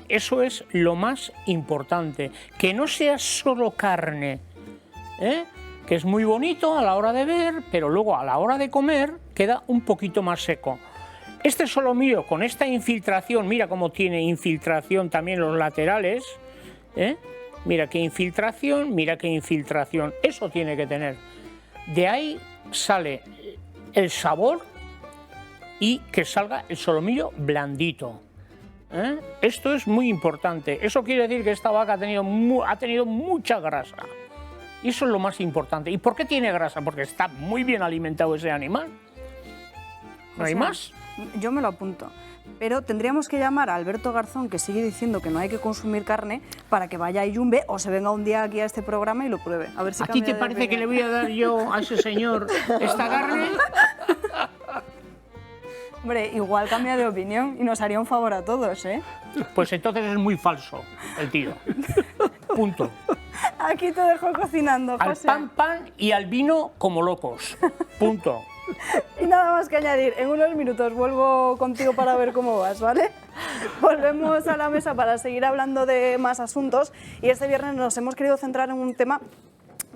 Eso es lo más importante, que no sea solo carne, que es muy bonito a la hora de ver, pero luego a la hora de comer queda un poquito más seco. Este solomillo con esta infiltración, mira cómo tiene infiltración también los laterales, mira qué infiltración, eso tiene que tener. De ahí sale el sabor y que salga el solomillo blandito. Esto es muy importante. Eso quiere decir que esta vaca ha tenido mucha grasa. Y eso es lo más importante. ¿Y por qué tiene grasa? Porque está muy bien alimentado ese animal. ¿No hay más? Yo me lo apunto. Pero tendríamos que llamar a Alberto Garzón, que sigue diciendo que no hay que consumir carne, para que vaya a Yumbe o se venga un día aquí a este programa y lo pruebe. A ver si ¿A ti te parece que le voy a dar yo a ese señor esta carne? Hombre, igual cambia de opinión y nos haría un favor a todos, ¿eh? Pues entonces es muy falso el tío. Punto. Aquí te dejo cocinando, José. Al pan y al vino como locos. Punto. Y nada más que añadir, en unos minutos vuelvo contigo para ver cómo vas, ¿vale? Volvemos a la mesa para seguir hablando de más asuntos y este viernes nos hemos querido centrar en un tema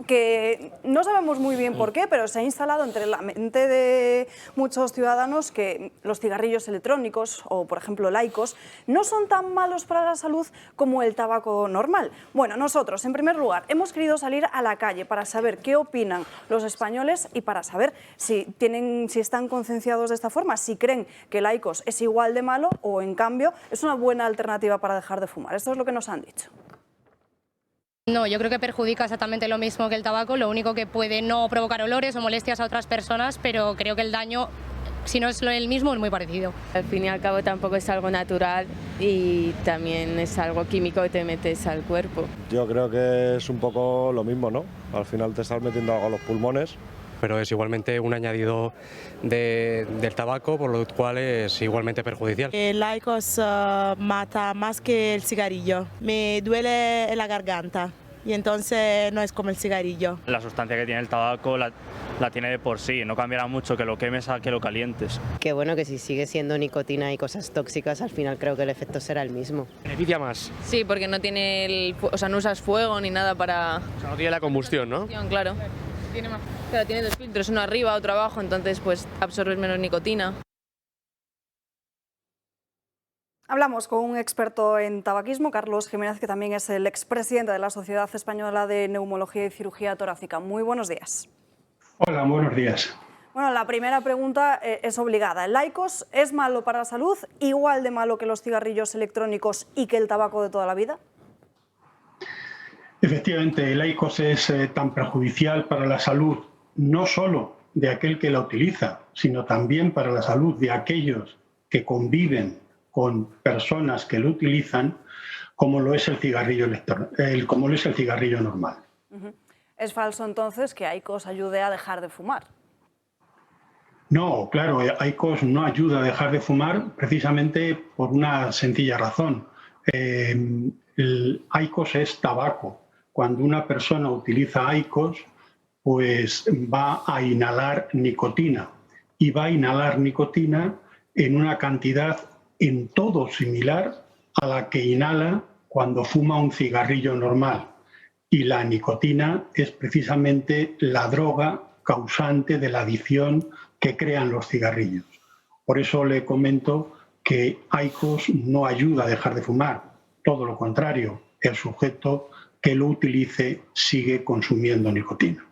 que no sabemos muy bien por qué, pero se ha instalado entre la mente de muchos ciudadanos que los cigarrillos electrónicos o, por ejemplo, laicos, no son tan malos para la salud como el tabaco normal. Bueno, nosotros, en primer lugar, hemos querido salir a la calle para saber qué opinan los españoles y para saber si están concienciados de esta forma, si creen que laicos es igual de malo o, en cambio, es una buena alternativa para dejar de fumar. Esto es lo que nos han dicho. No, yo creo que perjudica exactamente lo mismo que el tabaco, lo único que puede no provocar olores o molestias a otras personas, pero creo que el daño, si no es el mismo, es muy parecido. Al fin y al cabo tampoco es algo natural y también es algo químico que te metes al cuerpo. Yo creo que es un poco lo mismo, ¿no? Al final te estás metiendo algo a los pulmones. Pero es igualmente un añadido del tabaco, por lo cual es igualmente perjudicial. El IQOS mata más que el cigarrillo. Me duele la garganta y entonces no es como el cigarrillo. La sustancia que tiene el tabaco la tiene de por sí, no cambiará mucho que lo quemes a que lo calientes. Que bueno, que si sigue siendo nicotina y cosas tóxicas, al final creo que el efecto será el mismo. ¿Beneficia más? Sí, porque no tiene no usas fuego ni nada para... O sea, no tiene la combustión, ¿no? Claro. Tiene dos filtros, uno arriba, otro abajo, entonces pues absorbes menos nicotina. Hablamos con un experto en tabaquismo, Carlos Jiménez, que también es el expresidente de la Sociedad Española de Neumología y Cirugía Torácica. Muy buenos días. Hola, buenos días. Bueno, la primera pregunta es obligada. ¿El IQOS es malo para la salud, igual de malo que los cigarrillos electrónicos y que el tabaco de toda la vida? Efectivamente, el IQOS es tan perjudicial para la salud, no solo de aquel que la utiliza, sino también para la salud de aquellos que conviven con personas que lo utilizan, como lo es el cigarrillo normal. ¿Es falso entonces que IQOS ayude a dejar de fumar? No, claro, IQOS no ayuda a dejar de fumar precisamente por una sencilla razón. El IQOS es tabaco. Cuando una persona utiliza IQOS, pues va a inhalar nicotina y va a inhalar nicotina en una cantidad en todo similar a la que inhala cuando fuma un cigarrillo normal. Y la nicotina es precisamente la droga causante de la adicción que crean los cigarrillos. Por eso le comento que IQOS no ayuda a dejar de fumar, todo lo contrario, el sujeto que lo utilice sigue consumiendo nicotina.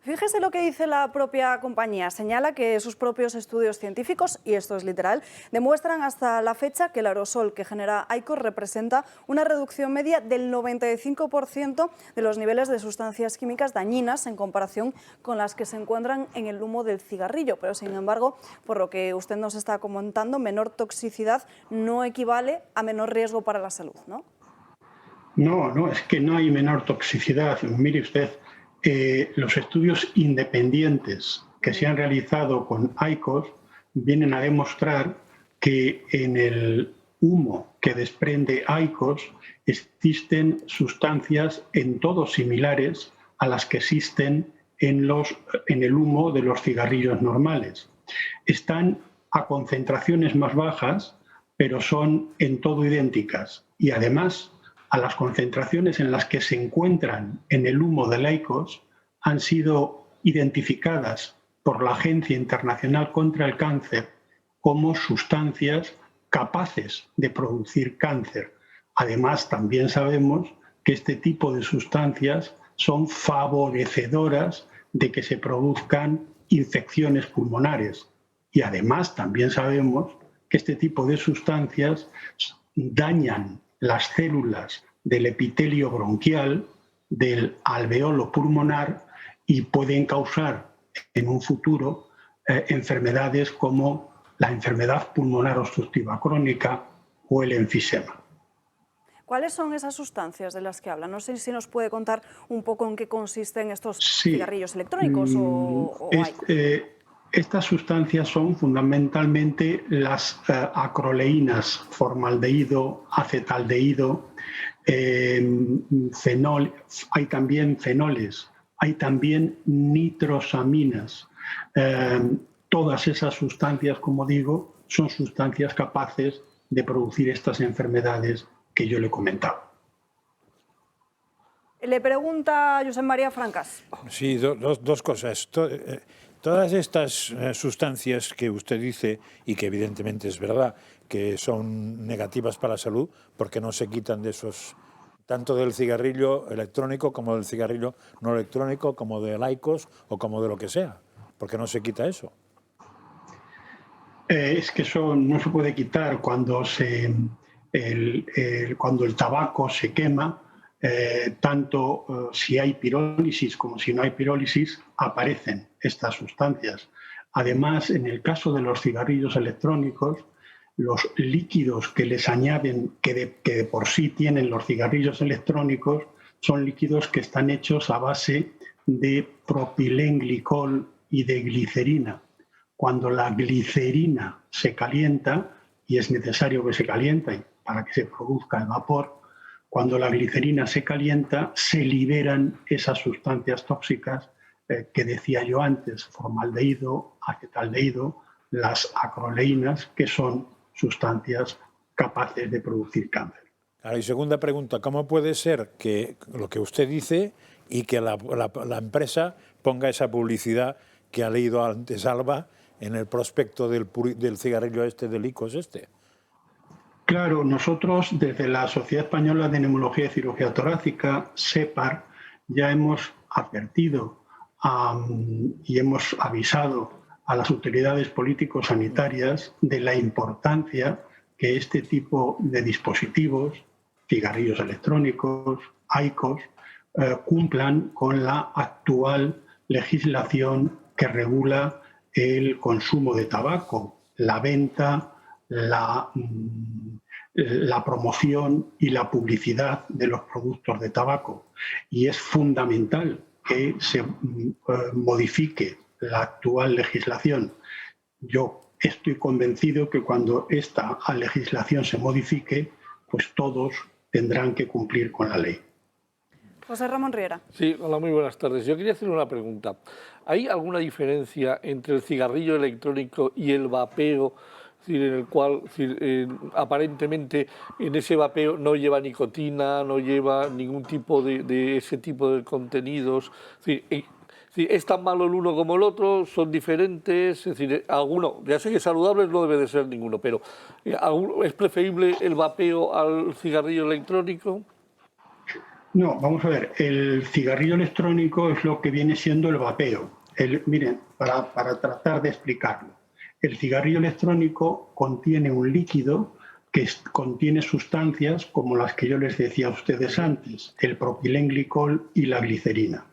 Fíjese lo que dice la propia compañía. Señala que sus propios estudios científicos, y esto es literal, demuestran hasta la fecha que el aerosol que genera IQOS representa una reducción media del 95% de los niveles de sustancias químicas dañinas en comparación con las que se encuentran en el humo del cigarrillo. Pero, sin embargo, por lo que usted nos está comentando, menor toxicidad no equivale a menor riesgo para la salud, ¿no? No, es que no hay menor toxicidad. Mire usted, los estudios independientes que se han realizado con IQOS vienen a demostrar que en el humo que desprende IQOS existen sustancias en todo similares a las que existen en el humo de los cigarrillos normales. Están a concentraciones más bajas, pero son en todo idénticas. Y además, a las concentraciones en las que se encuentran en el humo del IQOS han sido identificadas por la Agencia Internacional contra el Cáncer como sustancias capaces de producir cáncer. Además, también sabemos que este tipo de sustancias son favorecedoras de que se produzcan infecciones pulmonares. Y además, también sabemos que este tipo de sustancias dañan las células del epitelio bronquial, del alveolo pulmonar y pueden causar en un futuro enfermedades como la enfermedad pulmonar obstructiva crónica o el enfisema. ¿Cuáles son esas sustancias de las que habla? No sé si nos puede contar un poco en qué consisten estos cigarrillos electrónicos o Estas sustancias son fundamentalmente las acroleínas, formaldehído, acetaldehído, fenol, hay también fenoles, hay también nitrosaminas. Todas esas sustancias, como digo, son sustancias capaces de producir estas enfermedades que yo le he comentado. Le pregunta Josep María Francas. Sí, dos cosas. Todas estas sustancias que usted dice, y que evidentemente es verdad, que son negativas para la salud, porque no se quitan de esos, tanto del cigarrillo electrónico como del cigarrillo no electrónico, como del IQOS o como de lo que sea, porque no se quita eso. Es que eso no se puede quitar cuando el tabaco se quema. Tanto si hay pirólisis como si no hay pirólisis, aparecen estas sustancias. Además, en el caso de los cigarrillos electrónicos, los líquidos que les añaden, que de por sí tienen los cigarrillos electrónicos, son líquidos que están hechos a base de propilenglicol y de glicerina. Cuando la glicerina se calienta, y es necesario que se caliente para que se produzca el vapor, cuando la glicerina se calienta, se liberan esas sustancias tóxicas que decía yo antes, formaldehído, acetaldehído, las acroleínas, que son sustancias capaces de producir cáncer. Ahora, y segunda pregunta, ¿cómo puede ser que lo que usted dice y que la empresa ponga esa publicidad que ha leído antes Alba en el prospecto del cigarrillo del IQOS ? Claro, nosotros desde la Sociedad Española de Neumología y Cirugía Torácica, SEPAR, ya hemos advertido y hemos avisado a las autoridades político-sanitarias de la importancia que este tipo de dispositivos, cigarrillos electrónicos, IQOS, cumplan con la actual legislación que regula el consumo de tabaco, la venta, la promoción y la publicidad de los productos de tabaco. Y es fundamental que se modifique la actual legislación. Yo estoy convencido que cuando esta legislación se modifique, pues todos tendrán que cumplir con la ley. José Ramón Riera. Sí, hola, muy buenas tardes. Yo quería hacer una pregunta. ¿Hay alguna diferencia entre el cigarrillo electrónico y el vapeo? Es decir, en el cual aparentemente en ese vapeo no lleva nicotina, no lleva ningún tipo de ese tipo de contenidos. Es decir, Sí, ¿es tan malo el uno como el otro? ¿Son diferentes? Es decir, alguno, ya sé que saludables no debe de ser ninguno, pero ¿es preferible el vapeo al cigarrillo electrónico? No, vamos a ver, el cigarrillo electrónico es lo que viene siendo el vapeo. Miren, para tratar de explicarlo, el cigarrillo electrónico contiene un líquido que contiene sustancias como las que yo les decía a ustedes antes, el propilenglicol y la glicerina.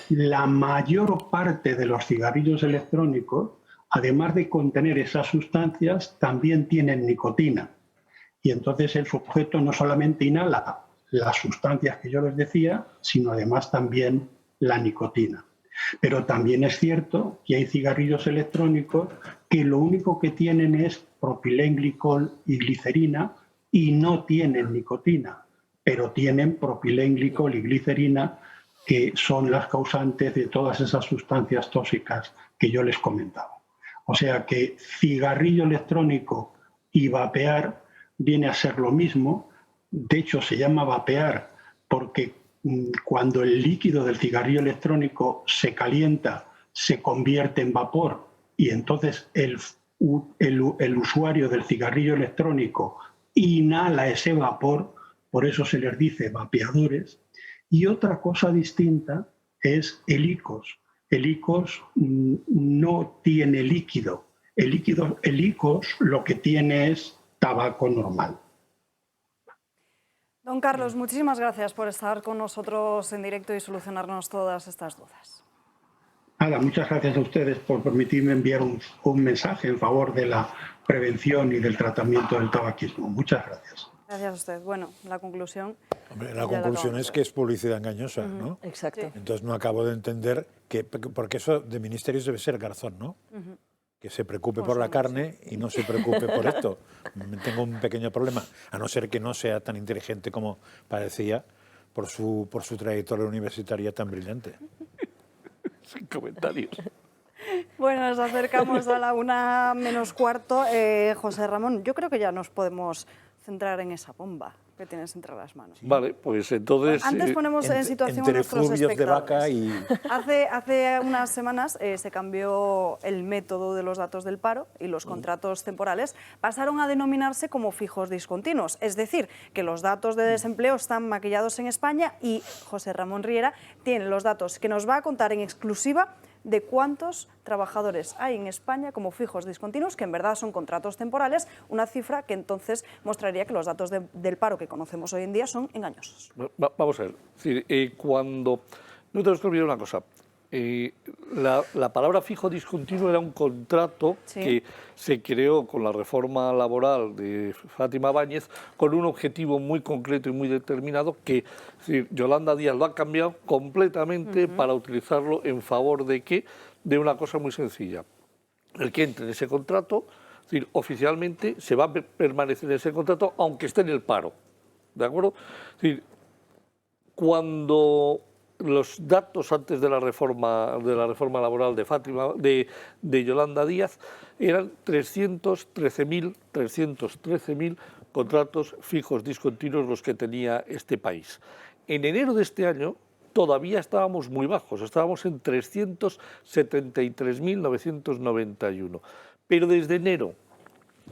La mayor parte de los cigarrillos electrónicos, además de contener esas sustancias, también tienen nicotina. Y entonces el sujeto no solamente inhala las sustancias que yo les decía, sino además también la nicotina. Pero también es cierto que hay cigarrillos electrónicos que lo único que tienen es propilenglicol y glicerina y no tienen nicotina, pero tienen propilenglicol y glicerina, que son las causantes de todas esas sustancias tóxicas que yo les comentaba. O sea que cigarrillo electrónico y vapear viene a ser lo mismo. De hecho, se llama vapear porque cuando el líquido del cigarrillo electrónico se calienta, se convierte en vapor y entonces el usuario del cigarrillo electrónico inhala ese vapor, por eso se les dice vapeadores. Y otra cosa distinta es el IQOS. El IQOS no tiene líquido. El IQOS lo que tiene es tabaco normal. Don Carlos, muchísimas gracias por estar con nosotros en directo y solucionarnos todas estas dudas. Nada, muchas gracias a ustedes por permitirme enviar un mensaje en favor de la prevención y del tratamiento del tabaquismo. Muchas gracias. Gracias a usted. Bueno, la conclusión... Hombre, la conclusión es que es publicidad engañosa, ¿no? Exacto. Sí. Entonces no acabo de entender que... Porque eso de ministerios debe ser Garzón, ¿no? Que se preocupe por la carne y no se preocupe por esto. Tengo un pequeño problema, a no ser que no sea tan inteligente como parecía por su trayectoria universitaria tan brillante. Sin comentarios. Bueno, nos acercamos a la 1:15. José Ramón, yo creo que ya nos podemos centrar en esa bomba que tienes entre las manos. Vale, pues entonces... Antes ponemos en situación a nuestros espectadores. De vaca y... Hace unas semanas se cambió el método de los datos del paro y los contratos temporales pasaron a denominarse como fijos discontinuos. Es decir, que los datos de desempleo están maquillados en España y José Ramón Riera tiene los datos que nos va a contar en exclusiva de cuántos trabajadores hay en España como fijos discontinuos, que en verdad son contratos temporales, una cifra que entonces mostraría que los datos del paro que conocemos hoy en día son engañosos. Vamos a ver, es decir, cuando... No tenemos que olvidar una cosa. La palabra fijo discontinuo era un contrato que se creó con la reforma laboral de Fátima Báñez con un objetivo muy concreto y muy determinado que Yolanda Díaz lo ha cambiado completamente para utilizarlo en favor de ¿qué? De una cosa muy sencilla. El que entre en ese contrato, es decir, oficialmente se va a permanecer en ese contrato aunque esté en el paro. ¿De acuerdo? Es decir, cuando los datos antes de la reforma laboral de Fátima, de Yolanda Díaz, eran 313.000 contratos fijos discontinuos los que tenía este país. En enero de este año todavía estábamos muy bajos, estábamos en 373.991, pero desde enero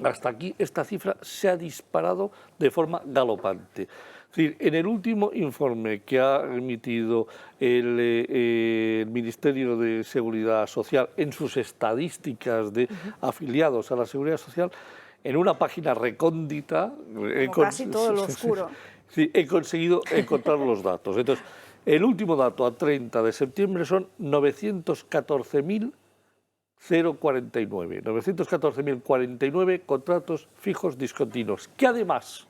hasta aquí esta cifra se ha disparado de forma galopante. Es decir, en el último informe que ha emitido el Ministerio de Seguridad Social en sus estadísticas de afiliados a la Seguridad Social, en una página recóndita, casi todo lo oscuro. Sí, he conseguido encontrar los datos. Entonces, el último dato a 30 de septiembre son 914.049 contratos fijos discontinuos, que además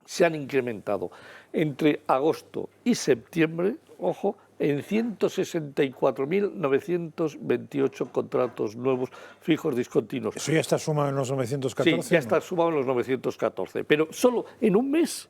se han incrementado entre agosto y septiembre, ojo, en 164.928 contratos nuevos fijos discontinuos. ¿Eso ya está sumado en los 914? Sí, ya está sumado en los 914, pero solo en un mes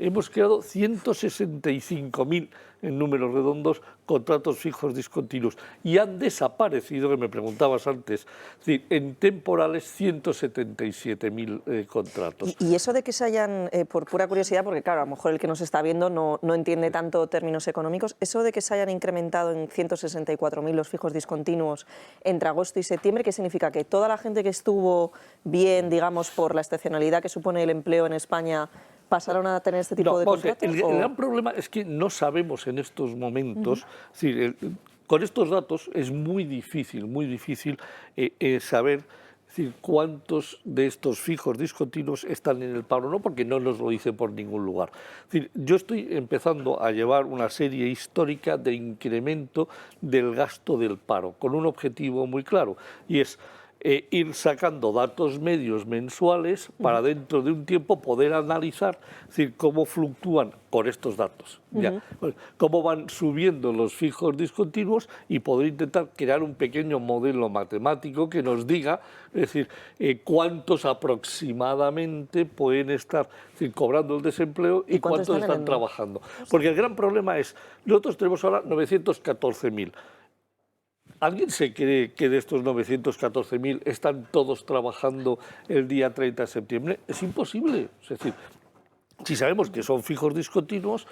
hemos creado 165.000 en números redondos contratos fijos discontinuos y han desaparecido, que me preguntabas antes, es decir, en temporales 177.000 contratos. Y eso de que se hayan, por pura curiosidad, porque claro, a lo mejor el que nos está viendo no entiende tanto términos económicos, eso de que se hayan incrementado en 164.000 los fijos discontinuos entre agosto y septiembre, ¿qué significa? ¿Que toda la gente que estuvo bien, digamos, por la estacionalidad que supone el empleo en España, pasaron a tener este tipo de contratos? El gran problema es que no sabemos en estos momentos, es decir, con estos datos es muy difícil saber, es decir, cuántos de estos fijos discontinuos están en el paro, no porque no nos lo dice por ningún lugar. Es decir, yo estoy empezando a llevar una serie histórica de incremento del gasto del paro, con un objetivo muy claro, y es ir sacando datos medios mensuales para dentro de un tiempo poder analizar, es decir, cómo fluctúan con estos datos, cómo van subiendo los fijos discontinuos y poder intentar crear un pequeño modelo matemático que nos diga, es decir, cuántos aproximadamente pueden estar, es decir, cobrando el desempleo y cuántos están trabajando. Porque el gran problema es, nosotros tenemos ahora 914.000. ¿Alguien se cree que de estos 914.000 están todos trabajando el día 30 de septiembre? Es imposible. Es decir, si sabemos que son fijos discontinuos,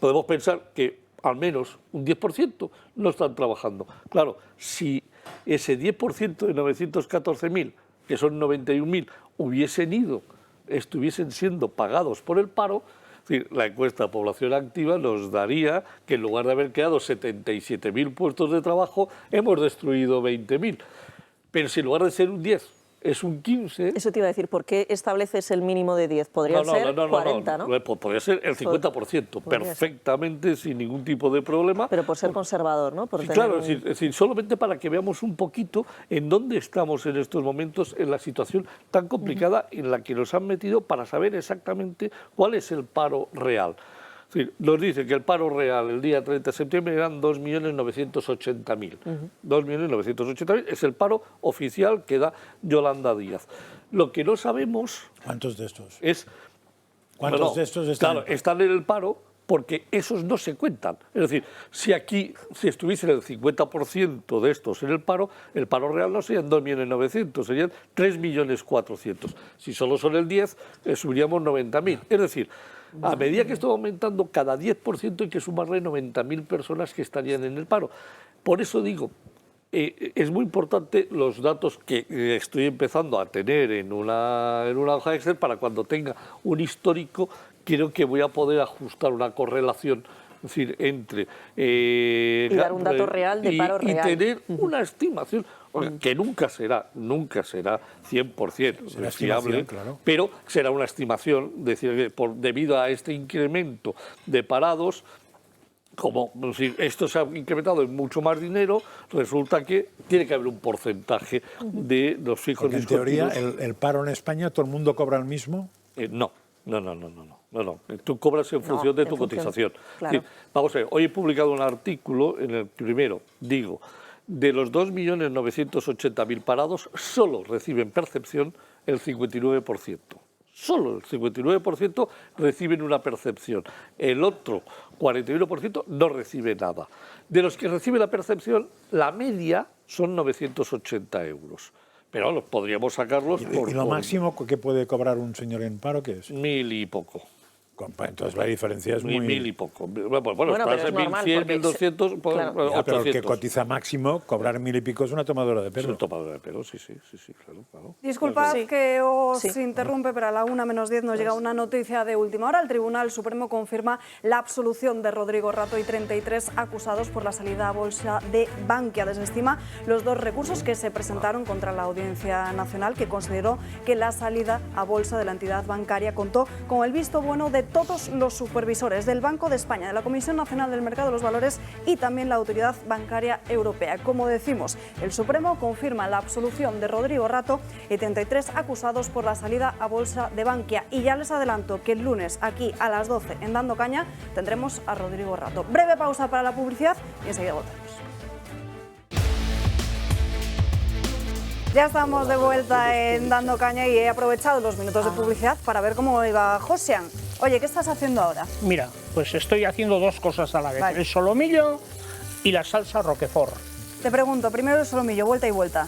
podemos pensar que al menos un 10% no están trabajando. Claro, si ese 10% de 914.000, que son 91.000, estuviesen siendo pagados por el paro, es decir, la encuesta población activa nos daría que en lugar de haber creado 77.000 puestos de trabajo, hemos destruido 20.000. Pero si en lugar de ser un 10, es un 15... Eso te iba a decir, ¿por qué estableces el mínimo de 10? Podría ser 40, ¿no? Podría ser el 50%, perfectamente, sin ningún tipo de problema. Pero por ser conservador, ¿no? Por claro, es decir, solamente para que veamos un poquito en dónde estamos en estos momentos, en la situación tan complicada en la que nos han metido para saber exactamente cuál es el paro real. Es decir, nos dice que el paro real el día 30 de septiembre eran 2.980.000. 2.980.000 es el paro oficial que da Yolanda Díaz. Lo que no sabemos... ¿Cuántos de estos? ¿Cuántos de estos están? Claro, están en el paro porque esos no se cuentan. Es decir, si estuviesen el 50% de estos en el paro real no serían 2.900.000, serían 3.400.000. Si solo son el 10, subiríamos 90.000. Es decir, a medida que esto va aumentando, cada 10% hay que sumarle 90.000 personas que estarían en el paro. Por eso digo, es muy importante los datos que estoy empezando a tener en una hoja de Excel para cuando tenga un histórico, creo que voy a poder ajustar una correlación, es decir, entre... y dar un dato real de paro real. Y tener una estimación, que nunca será 100% fiable, claro, pero será una estimación, decir que debido a este incremento de parados, como si esto se ha incrementado en mucho más dinero, resulta que tiene que haber un porcentaje de los fijos discontinuos. En teoría, el paro en España, ¿todo el mundo cobra el mismo? No. Tú cobras en función de tu cotización. Claro. Vamos a ver, hoy he publicado un artículo en el primero, digo, de los 2.980.000 parados, solo reciben percepción el 59%. Solo el 59% reciben una percepción. El otro 41% no recibe nada. De los que reciben la percepción, la media son 980 euros. Pero los podríamos sacarlos ¿Y lo máximo que puede cobrar un señor en paro qué es? 1.000 y poco. Entonces la diferencia es muy... 1.000 y poco. Bueno, estás en 1.100, 1.200, claro. 800. Pero el que cotiza máximo, cobrar 1.000 y pico es una tomadora de pelo. Es una tomadora de pelo, sí, claro. Disculpad que os interrumpe, pero a la 1:10 nos llega una noticia de última hora. El Tribunal Supremo confirma la absolución de Rodrigo Rato y 33 acusados por la salida a bolsa de Bankia. Desestima los 2 recursos que se presentaron contra la Audiencia Nacional, que consideró que la salida a bolsa de la entidad bancaria contó con el visto bueno de todos los supervisores del Banco de España, de la Comisión Nacional del Mercado de los Valores y también la Autoridad Bancaria Europea. Como decimos, el Supremo confirma la absolución de Rodrigo Rato y 33 acusados por la salida a bolsa de Bankia. Y ya les adelanto que el lunes, aquí a las 12, en Dando Caña, tendremos a Rodrigo Rato. Breve pausa para la publicidad y enseguida volvemos. Ya estamos de vuelta en Dando Caña y he aprovechado los minutos de publicidad para ver cómo iba Josian. Oye, ¿qué estás haciendo ahora? Mira, pues estoy haciendo dos cosas a la vez. Vale. El solomillo y la salsa roquefort. Te pregunto, primero el solomillo, vuelta y vuelta.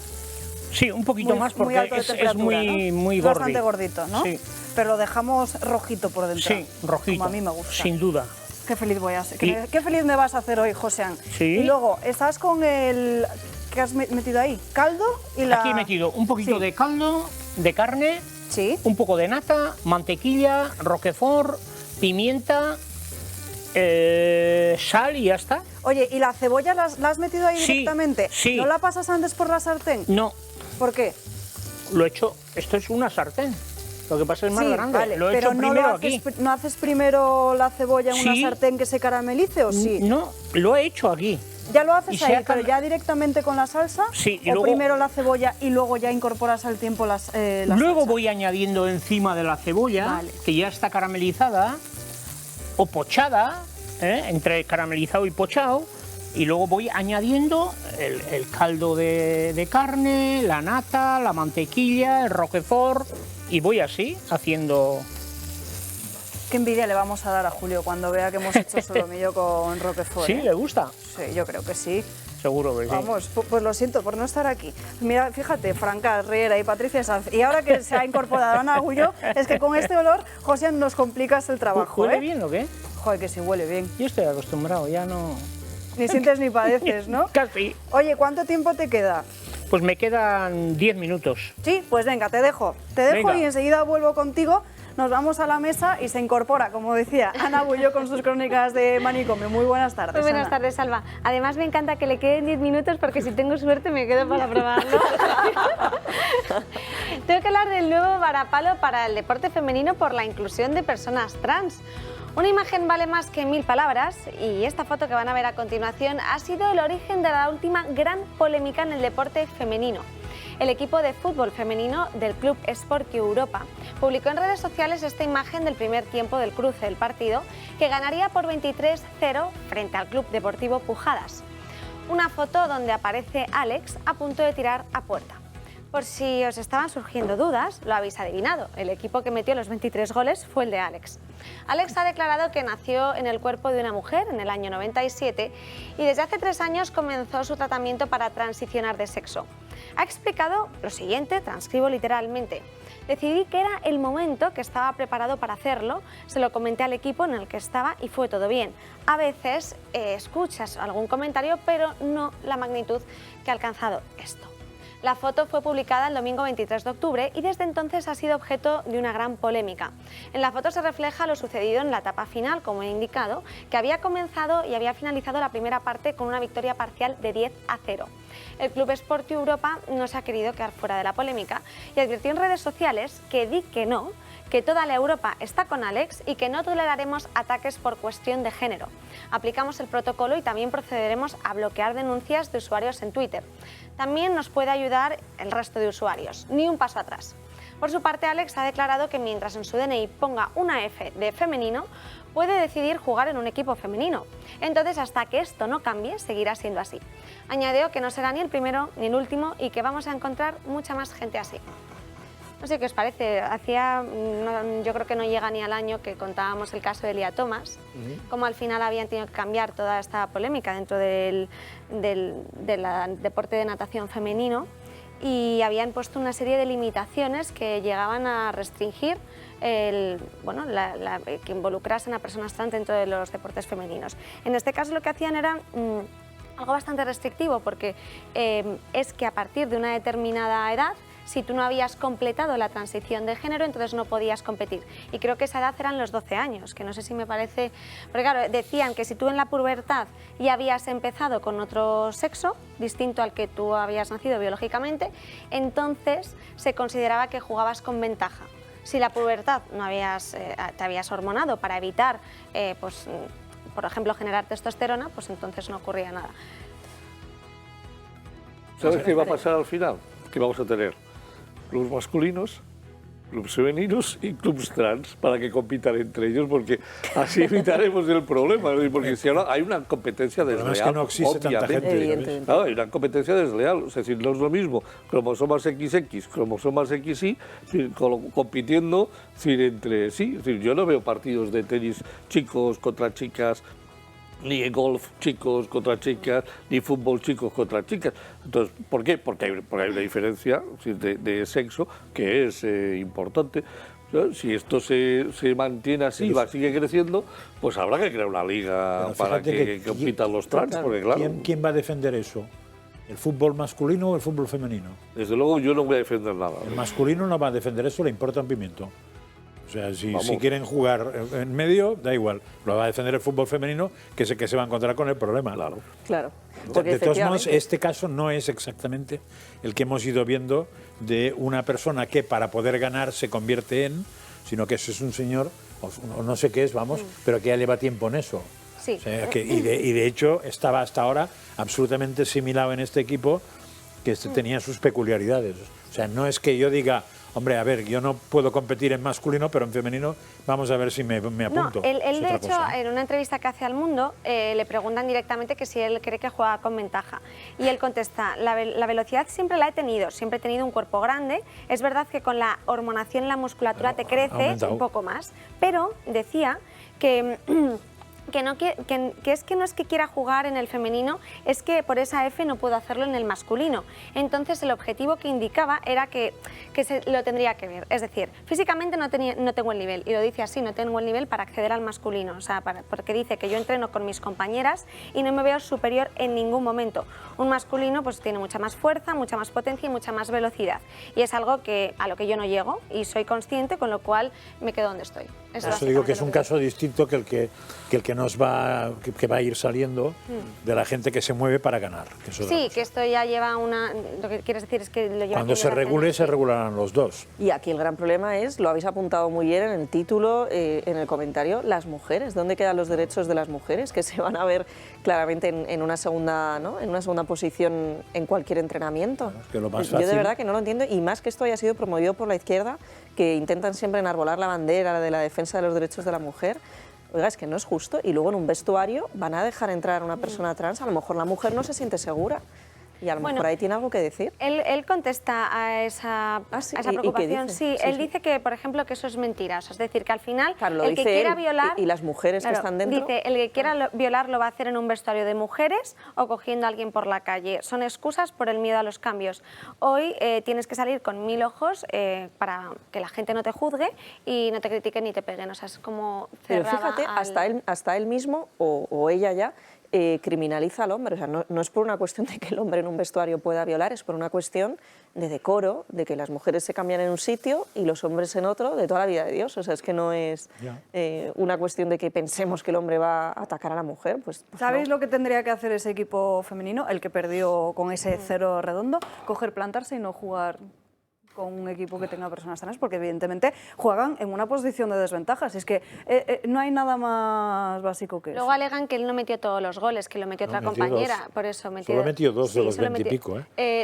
Sí, un poquito más porque alto de es temperatura, muy, ¿no? muy Bastante gordi. gordito, ¿no? Sí. Pero lo dejamos rojito por dentro. Sí, rojito. Como a mí me gusta. Sin duda. Qué feliz voy a ser. Y- Qué feliz me vas a hacer hoy, Josean. Sí. Y luego, estás con el... ¿Qué has metido ahí? ¿Caldo? Y la... Aquí he metido un poquito Sí. de caldo, de carne, sí. un poco de nata, mantequilla, roquefort, pimienta, sal y ya está. Oye, ¿y la cebolla la has metido ahí Sí, directamente? sí. ¿No la pasas antes por la sartén? No, ¿Por qué? lo he hecho, esto es una sartén. Lo que pasa es más Sí, grande. vale, Lo he pero hecho no primero lo haces, aquí. ¿no haces primero la cebolla en una Sí. sartén que se caramelice o sí? No, lo he hecho aquí. Ya lo haces Y se ahí, ha pero ya directamente con la salsa. Sí, y o luego- primero la cebolla y luego ya incorporas al tiempo la Luego salsa. voy añadiendo encima de la cebolla, Vale. que ya está caramelizada o pochada, entre caramelizado y pochado, y luego voy añadiendo el caldo de carne, la nata, la mantequilla, el roquefort, y voy así haciendo... Qué envidia le vamos a dar a Julio cuando vea que hemos hecho solomillo con roquefort. ¿Sí? ¿eh? ¿Le gusta? Sí, yo creo que sí. Seguro que sí. Vamos, pues lo siento por no estar aquí. Mira, fíjate, Franca Riera y Patricia Sanz. Y ahora que se ha incorporado Ana Agullo, es que con este olor, José, nos complicas el trabajo. ¿Huele ¿eh? bien o qué? Joder, que sí huele bien. Yo estoy acostumbrado, ya no... Ni sientes ni padeces, ¿no? Casi. Oye, ¿cuánto tiempo te queda? Pues me quedan 10 minutos. Sí, pues venga, te dejo. Te dejo Venga. y enseguida vuelvo contigo. Nos vamos a la mesa y se incorpora, como decía, Ana Agullo con sus crónicas de manicomio. Muy buenas tardes, Muy buenas Ana. tardes, Salva. Además, me encanta que le queden 10 minutos porque si tengo suerte me quedo para probarlo. Tengo que hablar del nuevo varapalo para el deporte femenino por la inclusión de personas trans. Una imagen vale más que 1000 palabras y esta foto que van a ver a continuación ha sido el origen de la última gran polémica en el deporte femenino. El equipo de fútbol femenino del Club Sport Europa publicó en redes sociales esta imagen del primer tiempo del cruce del partido que ganaría por 23-0 frente al Club Deportivo Pujadas. Una foto donde aparece Alex a punto de tirar a puerta. Por si os estaban surgiendo dudas, lo habéis adivinado. El equipo que metió los 23 goles fue el de Alex. Alex ha declarado que nació en el cuerpo de una mujer en el año 97 y desde hace 3 años comenzó su tratamiento para transicionar de sexo. Ha explicado lo siguiente, transcribo literalmente. Decidí que era el momento, que estaba preparado para hacerlo, se lo comenté al equipo en el que estaba y fue todo bien. A veces escuchas algún comentario, pero no la magnitud que ha alcanzado esto. La foto fue publicada el domingo 23 de octubre y desde entonces ha sido objeto de una gran polémica. En la foto se refleja lo sucedido en la etapa final, como he indicado, que había comenzado y había finalizado la primera parte con una victoria parcial de 10-0. El Club Sport Europa no se ha querido quedar fuera de la polémica y advirtió en redes sociales que di que no, que toda la Europa está con Alex y que no toleraremos ataques por cuestión de género. Aplicamos el protocolo y también procederemos a bloquear denuncias de usuarios en Twitter. También nos puede ayudar el resto de usuarios, ni un paso atrás. Por su parte, Alex ha declarado que mientras en su DNI ponga una F de femenino, puede decidir jugar en un equipo femenino. Entonces, hasta que esto no cambie, seguirá siendo así. Añadió que no será ni el primero ni el último y que vamos a encontrar mucha más gente así. No sé qué os parece, yo creo que no llega ni al año que contábamos el caso de Lia Thomas, como al final habían tenido que cambiar toda esta polémica dentro del deporte de natación femenino y habían puesto una serie de limitaciones que llegaban a restringir que involucrasen a personas trans dentro de los deportes femeninos. En este caso lo que hacían era algo bastante restrictivo porque es que a partir de una determinada edad, si tú no habías completado la transición de género, entonces no podías competir. Y creo que esa edad eran los 12 años, que no sé si me parece... Porque claro, decían que si tú en la pubertad ya habías empezado con otro sexo, distinto al que tú habías nacido biológicamente, entonces se consideraba que jugabas con ventaja. Si la pubertad no te habías hormonado para evitar, por ejemplo, generar testosterona, pues entonces no ocurría nada. ¿Sabes qué va a pasar al final? Que vamos a tener clubes masculinos clubes femeninos y clubes trans para que compitan entre ellos, porque así evitaremos el problema, porque si ahora hay una competencia desleal. Es que no existe tanta gente. Claro, hay una competencia desleal, es decir, no es lo mismo cromosomas XX, cromosomas XY, compitiendo entre sí. Es decir, yo no veo partidos de tenis chicos contra chicas, ni en golf chicos contra chicas, ni fútbol chicos contra chicas. Entonces, ¿por qué? Porque hay una diferencia de sexo que es importante. Si esto se mantiene así, sigue creciendo, pues habrá que crear una liga para que compitan los trans. Porque, claro, ¿Quién va a defender eso? ¿El fútbol masculino o el fútbol femenino? Desde luego yo no voy a defender nada. El masculino no va a defender eso, le importa un pimiento. O sea, si quieren jugar en medio, da igual. Lo va a defender el fútbol femenino, que sé que se va a encontrar con el problema. Claro. De todos modos, este caso no es exactamente el que hemos ido viendo de una persona que para poder ganar se convierte en, sino que ese es un señor, o no sé qué es, pero que ya lleva tiempo en eso. Sí. O sea, y de hecho estaba hasta ahora absolutamente asimilado en este equipo, que tenía sus peculiaridades. O sea, no es que yo diga, hombre, a ver, yo no puedo competir en masculino, pero en femenino vamos a ver si me apunto. No, él de hecho, en una entrevista que hace al Mundo, le preguntan directamente que si él cree que juega con ventaja. Y él contesta, la velocidad siempre la he tenido, siempre he tenido un cuerpo grande. Es verdad que con la hormonación en la musculatura te crece un poco más, pero decía que... Que no es que quiera jugar en el femenino, es que por esa F no puedo hacerlo en el masculino. Entonces el objetivo que indicaba era que lo tendría que ver. Es decir, físicamente no tengo el nivel, y lo dice así, no tengo el nivel para acceder al masculino. O sea, porque dice que yo entreno con mis compañeras y no me veo superior en ningún momento. Un masculino pues tiene mucha más fuerza, mucha más potencia y mucha más velocidad. Y es algo a lo que yo no llego y soy consciente, con lo cual me quedo donde estoy. Por eso digo que es un caso distinto que el que va a ir saliendo de la gente que se mueve para ganar. Que esto ya lleva lo que quieres decir es que lo lleva... Cuando se regule, se regularán los dos. Y aquí el gran problema es, lo habéis apuntado muy bien en el título, en el comentario, las mujeres. ¿Dónde quedan los derechos de las mujeres? Que se van a ver claramente en una segunda, ¿no? En una segunda posición en cualquier entrenamiento. Es que lo más fácil... Yo de verdad que no lo entiendo, y más que esto haya sido promovido por la izquierda, que intentan siempre enarbolar la bandera de la defensa de los derechos de la mujer. Oiga, es que no es justo, y luego en un vestuario van a dejar entrar a una persona trans, a lo mejor la mujer no se siente segura. Y a lo mejor ahí tiene algo que decir. Él contesta a esa preocupación. Sí, él dice que, por ejemplo, que eso es mentira. O sea, es decir, que al final el que quiera violar... Y las mujeres que están dentro... Dice, el que quiera violar lo va a hacer en un vestuario de mujeres o cogiendo a alguien por la calle. Son excusas por el miedo a los cambios. Hoy tienes que salir con 1000 ojos para que la gente no te juzgue y no te critiquen ni te peguen. O sea, es como cerrada. Pero fíjate, hasta él mismo o ella ya... criminaliza al hombre. O sea, no es por una cuestión de que el hombre en un vestuario pueda violar, es por una cuestión de decoro, de que las mujeres se cambian en un sitio y los hombres en otro, de toda la vida de Dios. O sea, es que no es una cuestión de que pensemos que el hombre va a atacar a la mujer. Pues ¿Sabéis lo que tendría que hacer ese equipo femenino, el que perdió con ese 0 redondo? Coger, plantarse y no jugar con un equipo que tenga personas trans, porque evidentemente juegan en una posición de desventaja. Es que no hay nada más básico que eso. Luego alegan que él no metió todos los goles, que lo metió otra compañera. Dos. Por eso solo metió 2 de los 20 y pico.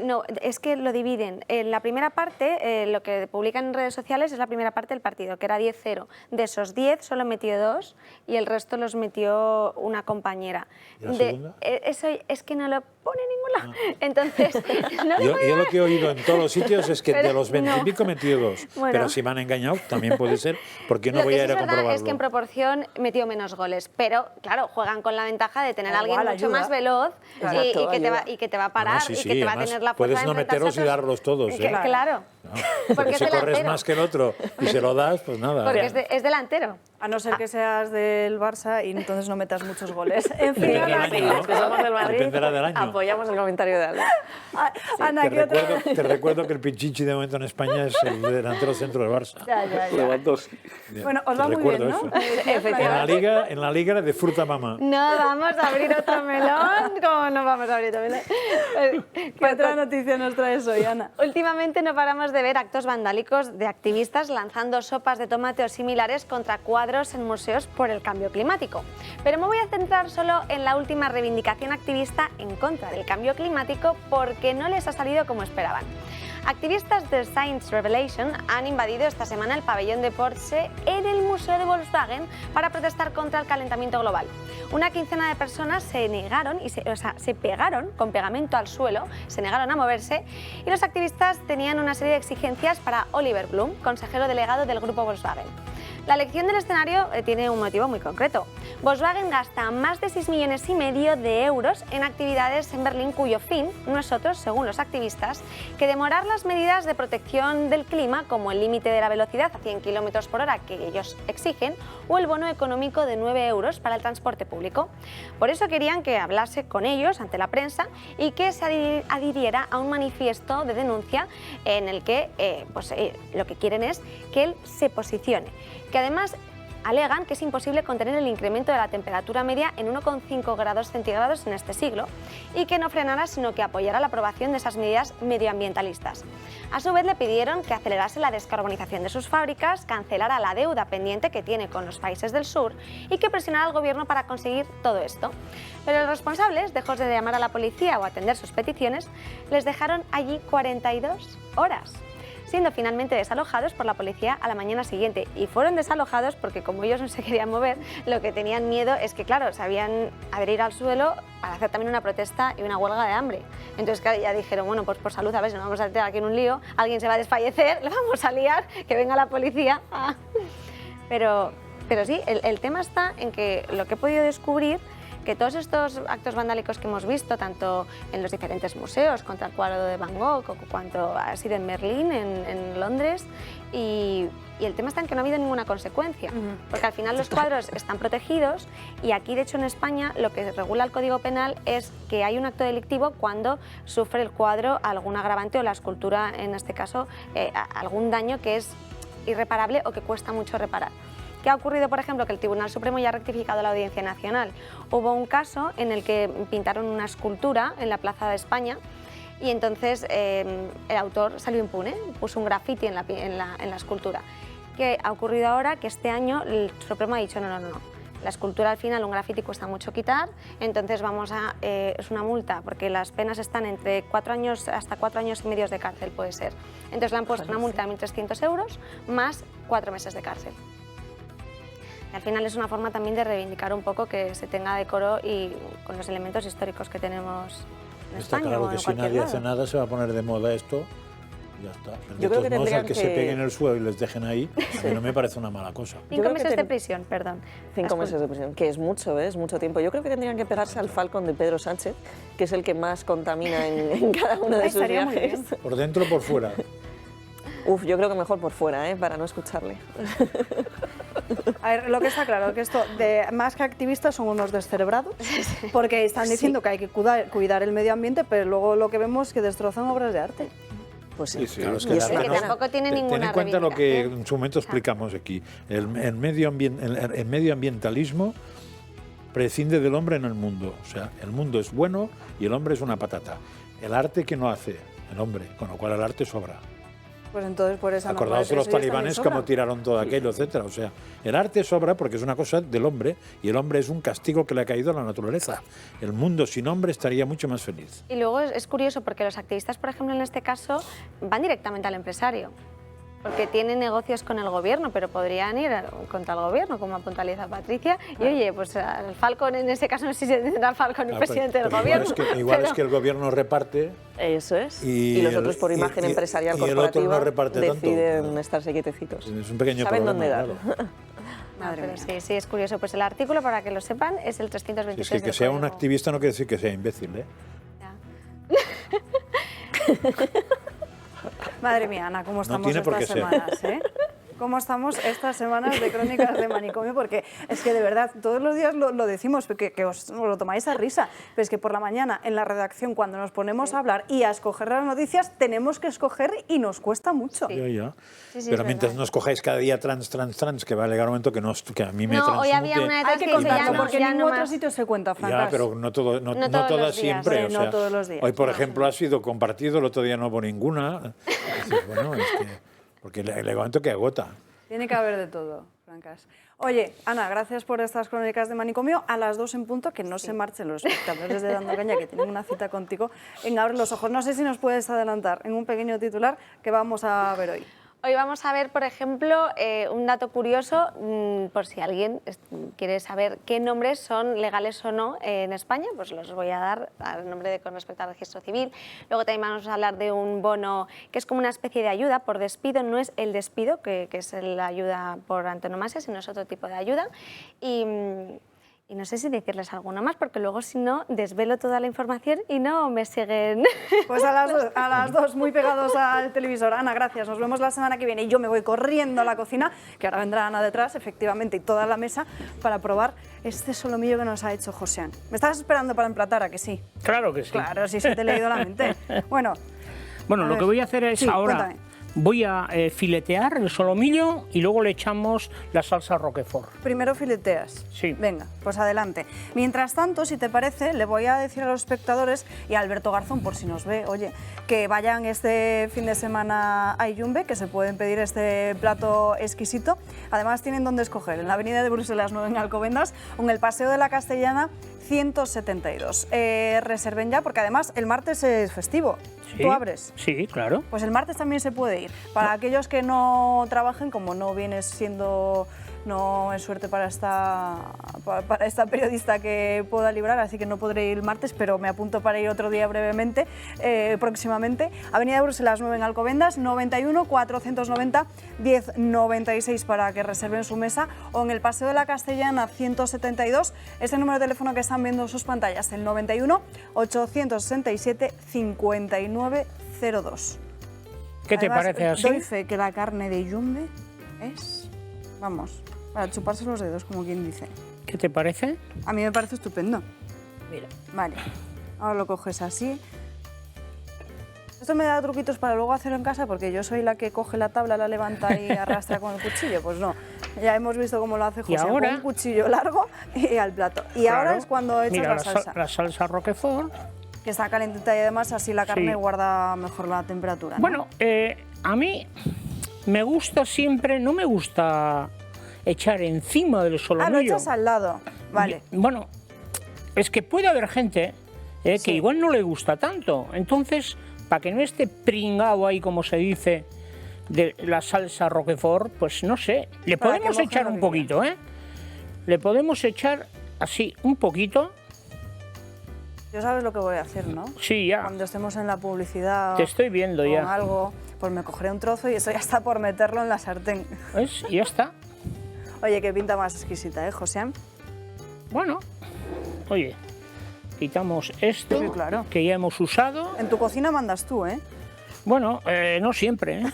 No, es que lo dividen. En la primera parte, lo que publican en redes sociales es la primera parte del partido, que era 10-0. De esos 10 solo metió 2 y el resto los metió una compañera. ¿Y la segunda? Eso es que no lo pone en ningún lado. Entonces, yo lo que he oído en todos los sitios es que de los 20 y pico metió 2. Bueno. Pero si me han engañado, también puede ser, porque no voy a ir a comprobarlo. Es que en proporción metió menos goles, pero claro, juegan con la ventaja de tener a alguien mucho más veloz y que te va a parar y que te va a tener la fuerza puedes no meteros y darlos todos. Claro. Porque si corres más que el otro y se lo das, pues nada. Porque es delantero. A no ser que seas del Barça y entonces no metas muchos goles. En fin, los que somos del Madrid, dependerá del año. Apoyamos el comentario de Ana. Ana, te recuerdo que el Pichichi de momento en España es el delantero centro del Barça. Ya. Bueno, os va muy bien, ¿no? En la liga de fruta mamá. No vamos a abrir otro melón. ¿Cómo no vamos a abrir otro melón? ¿Qué otra noticia nos traes hoy, Ana? Últimamente no paramos de ver actos vandálicos de activistas lanzando sopas de tomate o similares contra cuadros en museos por el cambio climático. Pero me voy a centrar solo en la última reivindicación activista en contra del cambio climático porque no les ha salido como esperaban. Activistas de Science Revelation han invadido esta semana el pabellón de Porsche en el Museo de Volkswagen para protestar contra el calentamiento global. Una quincena de personas se negaron y se pegaron con pegamento al suelo, se negaron a moverse, y los activistas tenían una serie de exigencias para Oliver Blume, consejero delegado del grupo Volkswagen. La elección del escenario tiene un motivo muy concreto. Volkswagen gasta más de 6,5 millones de euros en actividades en Berlín cuyo fin no es otro, según los activistas, que demorar las medidas de protección del clima como el límite de la velocidad a 100 km por hora que ellos exigen o el bono económico de 9 euros para el transporte público. Por eso querían que hablase con ellos ante la prensa y que se adhiriera a un manifiesto de denuncia en el que lo que quieren es que él se posicione, que además alegan que es imposible contener el incremento de la temperatura media en 1,5 grados centígrados en este siglo y que no frenara sino que apoyara la aprobación de esas medidas medioambientalistas. A su vez le pidieron que acelerase la descarbonización de sus fábricas, cancelara la deuda pendiente que tiene con los países del sur y que presionara al gobierno para conseguir todo esto. Pero los responsables, lejos de llamar a la policía o atender sus peticiones, les dejaron allí 42 horas. Siendo finalmente desalojados por la policía a la mañana siguiente. Y fueron desalojados porque como ellos no se querían mover, lo que tenían miedo es que, claro, se habían adherir al suelo para hacer también una protesta y una huelga de hambre. Entonces, claro, ya dijeron, bueno, pues por salud, a ver si nos vamos a meter aquí en un lío, alguien se va a desfallecer, le vamos a liar, que venga la policía. Pero sí, el tema está en que lo que he podido descubrir, que todos estos actos vandálicos que hemos visto, tanto en los diferentes museos, contra el cuadro de Van Gogh, o cuanto ha sido en Berlín, en Londres, y el tema está en que no ha habido ninguna consecuencia, porque al final los cuadros están protegidos y aquí, de hecho, en España, lo que regula el Código Penal es que hay un acto delictivo cuando sufre el cuadro algún agravante o la escultura, en este caso, algún daño que es irreparable o que cuesta mucho reparar. ¿Qué ha ocurrido, por ejemplo? Que el Tribunal Supremo ya ha rectificado la Audiencia Nacional. Hubo un caso en el que pintaron una escultura en la Plaza de España y entonces el autor salió impune, puso un graffiti en la escultura. ¿Qué ha ocurrido ahora? Que este año el Supremo ha dicho no. La escultura al final, un graffiti cuesta mucho quitar, entonces es una multa, porque las penas están entre 4 años hasta 4 años y medio de cárcel, puede ser. Entonces le han puesto una multa de 1.300 euros más 4 meses de cárcel. Al final es una forma también de reivindicar un poco que se tenga decoro y con los elementos históricos que tenemos en Está España. Claro o que en si cualquier nadie lado. hace nada se va a poner de moda esto y ya está. Pero Yo creo que tendrían que se peguen en el suelo y les dejen ahí, a mí no me parece una mala cosa. 5 meses de prisión, perdón. 5 meses de prisión, que es mucho, es mucho tiempo. Yo creo que tendrían que pegarse al Falcon de Pedro Sánchez, que es el que más contamina en cada uno de sus viajes. ¿Por dentro o por fuera? Uf, yo creo que mejor por fuera, para no escucharle. A ver, lo que está claro, que esto, más que activistas, son unos descerebrados, porque están diciendo que hay que cuidar el medio ambiente, pero luego lo que vemos es que destrozan obras de arte. Pues sí, claro, es que tampoco tiene ninguna ten en cuenta lo que en su momento explicamos aquí. El medioambientalismo prescinde del hombre en el mundo. O sea, el mundo es bueno y el hombre es una patata. El arte, ¿qué no hace? El hombre, con lo cual el arte sobra. Pues entonces por esa Acordaos de los talibanes cómo tiraron todo aquello, etcétera. O sea, el arte sobra porque es una cosa del hombre y el hombre es un castigo que le ha caído a la naturaleza. El mundo sin hombre estaría mucho más feliz. Y luego es curioso porque los activistas, por ejemplo, en este caso, van directamente al empresario. Porque tienen negocios con el gobierno, pero podrían ir contra el gobierno, como puntualiza Patricia. Y oye, pues al Falcon, en ese caso no sé si tendrá Falcon el presidente del gobierno. Igual es que el gobierno reparte. Eso es. Y los otros por imagen empresarial corporativa deciden estarse quietecitos. Es un pequeño Saben problema, dónde dar. Madre mía. Sí, es curioso. Pues el artículo, para que lo sepan, es el 326. Es que sea un activista no quiere decir que sea imbécil, ¿eh? Madre mía, Ana, ¿cómo estamos estas semanas? ¿Cómo estamos estas semanas de Crónicas de Manicomio? Porque es que de verdad, todos los días lo decimos, que os lo tomáis a risa, pero es que por la mañana en la redacción, cuando nos ponemos a hablar y a escoger las noticias, tenemos que escoger y nos cuesta mucho. Ya. Pero mientras no escojáis cada día trans, que va a llegar un momento que a mí me hoy había una de hay que contarlo, porque en ningún otro sitio se cuenta, Francas. Ya, pero no todas siempre. No todos los días. Hoy, por ejemplo, ha sido compartido, el otro día no hubo ninguna. Bueno, porque el momento que agota. Tiene que haber de todo, Francas. Oye, Ana, gracias por estas crónicas de manicomio. A las 2 en punto, que no se marchen los espectadores de Dando Caña, que tienen una cita contigo en Abre los Ojos. No sé si nos puedes adelantar en un pequeño titular que vamos a ver hoy. Hoy vamos a ver, por ejemplo, un dato curioso, por si alguien quiere saber qué nombres son legales o no en España, pues los voy a dar al nombre con respecto al registro civil. Luego también vamos a hablar de un bono que es como una especie de ayuda por despido, no es el despido, que es la ayuda por antonomasia, sino es otro tipo de ayuda. Y no sé si decirles alguna más, porque luego si no desvelo toda la información y no me siguen. Pues a las 2, muy pegados al televisor. Ana, gracias, nos vemos la semana que viene. Y yo me voy corriendo a la cocina, que ahora vendrá Ana detrás, efectivamente, y toda la mesa, para probar este solomillo que nos ha hecho Josean. ¿Me estabas esperando para emplatar, a que sí? Claro que sí. Claro, sí, se te he leído la mente. Bueno, lo que voy a hacer es ahora... Cuéntame. Voy a filetear el solomillo y luego le echamos la salsa Roquefort. Primero fileteas. Sí. Venga, pues adelante. Mientras tanto, si te parece, le voy a decir a los espectadores y a Alberto Garzón, por si nos ve, oye, que vayan este fin de semana a Iyumbe, que se pueden pedir este plato exquisito. Además, tienen donde escoger, en la avenida de Bruselas 9 en Alcobendas o en el Paseo de la Castellana 172. Reserven ya, porque además el martes es festivo. Sí, ¿Tú abres? Sí, claro. Pues el martes también se puede ir. Para aquellos que no trabajen, como no vienes siendo... No es suerte para esta periodista que pueda librar, así que no podré ir el martes, pero me apunto para ir otro día brevemente, próximamente. Avenida de Bruselas 9 en Alcobendas, 91 490 1096 para que reserven su mesa, o en el Paseo de la Castellana 172, ese número de teléfono que están viendo en sus pantallas, el 91 867 5902. ¿Qué te parece así? Doy fe que la carne de Iyumbe es, vamos, para chuparse los dedos, como quien dice. ¿Qué te parece? A mí me parece estupendo. Mira. Vale, ahora lo coges así. Esto me da truquitos para luego hacerlo en casa, porque yo soy la que coge la tabla, la levanta y arrastra con el cuchillo. Pues no, ya hemos visto cómo lo hace José, ahora, con un cuchillo largo y al plato. Y claro, ahora es cuando echas la salsa. La salsa Roquefort. Que está calentita y además así la carne guarda mejor la temperatura, ¿no? Bueno, a mí me gusta siempre, no me gusta echar encima del solomillo. Ah, lo echas al lado, vale. Bueno, es que puede haber gente que igual no le gusta tanto, entonces, para que no esté pringado ahí, como se dice, de la salsa Roquefort, pues no sé, le podemos echar un poquito, Le podemos echar así un poquito. Ya sabes lo que voy a hacer, ¿no? Sí, ya. Cuando estemos en la publicidad... Te estoy viendo ya. Con algo, pues me cogeré un trozo y eso ya está por meterlo en la sartén. ¿Ves? Y ya está. Oye, qué pinta más exquisita, ¿eh, José? Bueno, oye, quitamos esto, sí, claro, que ya hemos usado. En tu cocina mandas tú, ¿eh? Bueno, no siempre, ¿eh?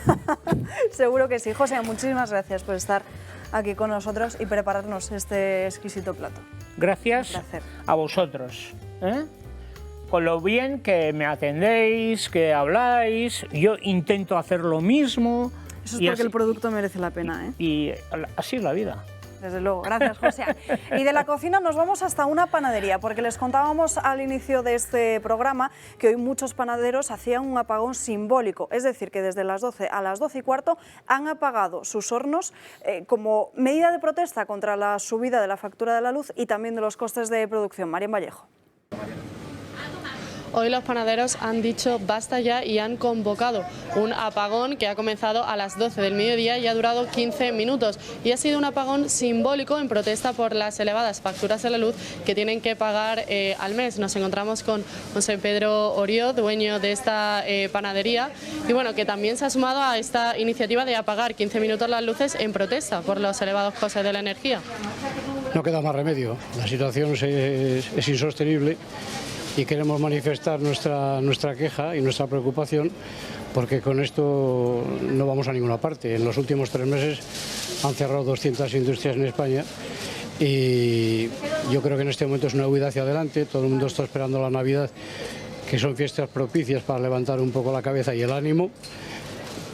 Seguro que sí. José, muchísimas gracias por estar aquí con nosotros y prepararnos este exquisito plato. Gracias a vosotros, con lo bien que me atendéis, que habláis, yo intento hacer lo mismo. Eso es porque el producto merece la pena, ¿eh? Y así es la vida. Desde luego, gracias, José. Y de la cocina nos vamos hasta una panadería, porque les contábamos al inicio de este programa que hoy muchos panaderos hacían un apagón simbólico, es decir, que desde las 12 a las 12 y cuarto han apagado sus hornos como medida de protesta contra la subida de la factura de la luz y también de los costes de producción. Marian Vallejo. Hoy los panaderos han dicho basta ya y han convocado un apagón que ha comenzado a las 12 del mediodía y ha durado 15 minutos. Y ha sido un apagón simbólico en protesta por las elevadas facturas de la luz que tienen que pagar al mes. Nos encontramos con José Pedro Orió, dueño de esta panadería, y bueno, que también se ha sumado a esta iniciativa de apagar 15 minutos las luces en protesta por los elevados costes de la energía. No queda más remedio, la situación es insostenible. Y queremos manifestar nuestra queja y nuestra preocupación porque con esto no vamos a ninguna parte. En los últimos 3 meses han cerrado 200 industrias en España y yo creo que en este momento es una huida hacia adelante. Todo el mundo está esperando la Navidad, que son fiestas propicias para levantar un poco la cabeza y el ánimo,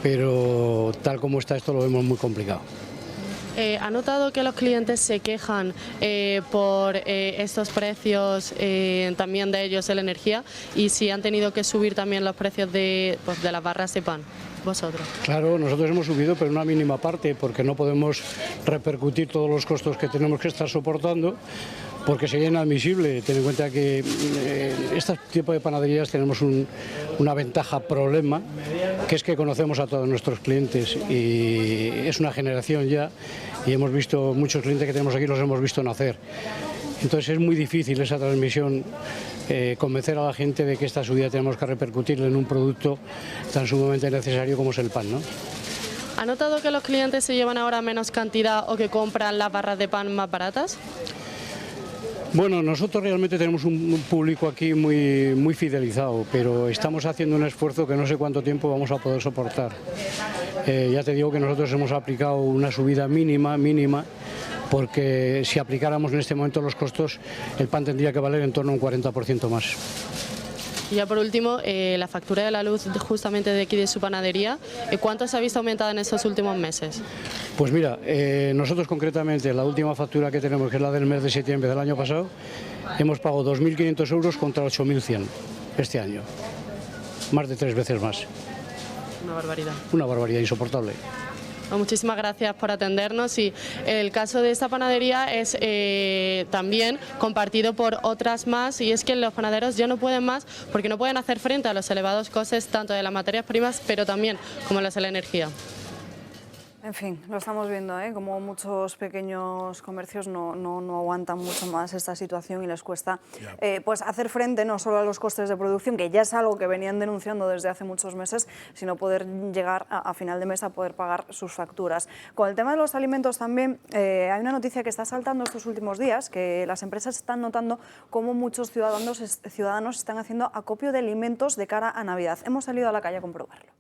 pero tal como está esto lo vemos muy complicado. ¿Ha notado que los clientes se quejan por estos precios, también de ellos de la energía, y si han tenido que subir también los precios de las barras de pan? vosotros? Claro, nosotros hemos subido, pero una mínima parte, porque no podemos repercutir todos los costos que tenemos que estar soportando, porque sería inadmisible. Ten en cuenta que este tipo de panaderías tenemos una ventaja, problema, que es que conocemos a todos nuestros clientes y es una generación ya, y hemos visto muchos clientes que tenemos aquí, los hemos visto nacer. Entonces es muy difícil esa transmisión, convencer a la gente de que esta subida tenemos que repercutirle en un producto tan sumamente necesario como es el pan, ¿no? ¿Ha notado que los clientes se llevan ahora menos cantidad o que compran las barras de pan más baratas? Bueno, nosotros realmente tenemos un público aquí muy fidelizado, pero estamos haciendo un esfuerzo que no sé cuánto tiempo vamos a poder soportar. Ya te digo que nosotros hemos aplicado una subida mínima, porque si aplicáramos en este momento los costos, el pan tendría que valer en torno a un 40% más. Y ya por último, la factura de la luz justamente de aquí de su panadería, ¿cuánto se ha visto aumentada en estos últimos meses? Pues mira, nosotros concretamente la última factura que tenemos, que es la del mes de septiembre del año pasado, hemos pagado 2.500 euros contra 8.100 este año. Más de 3 veces más. Una barbaridad. Una barbaridad insoportable. Pues muchísimas gracias por atendernos y el caso de esta panadería es también compartido por otras más, y es que los panaderos ya no pueden más porque no pueden hacer frente a los elevados costes tanto de las materias primas pero también como las de la energía. En fin, lo estamos viendo, como muchos pequeños comercios no aguantan mucho más esta situación y les cuesta pues hacer frente no solo a los costes de producción, que ya es algo que venían denunciando desde hace muchos meses, sino poder llegar a final de mes a poder pagar sus facturas. Con el tema de los alimentos también hay una noticia que está saltando estos últimos días, que las empresas están notando cómo muchos ciudadanos están haciendo acopio de alimentos de cara a Navidad. Hemos salido a la calle a comprobarlo.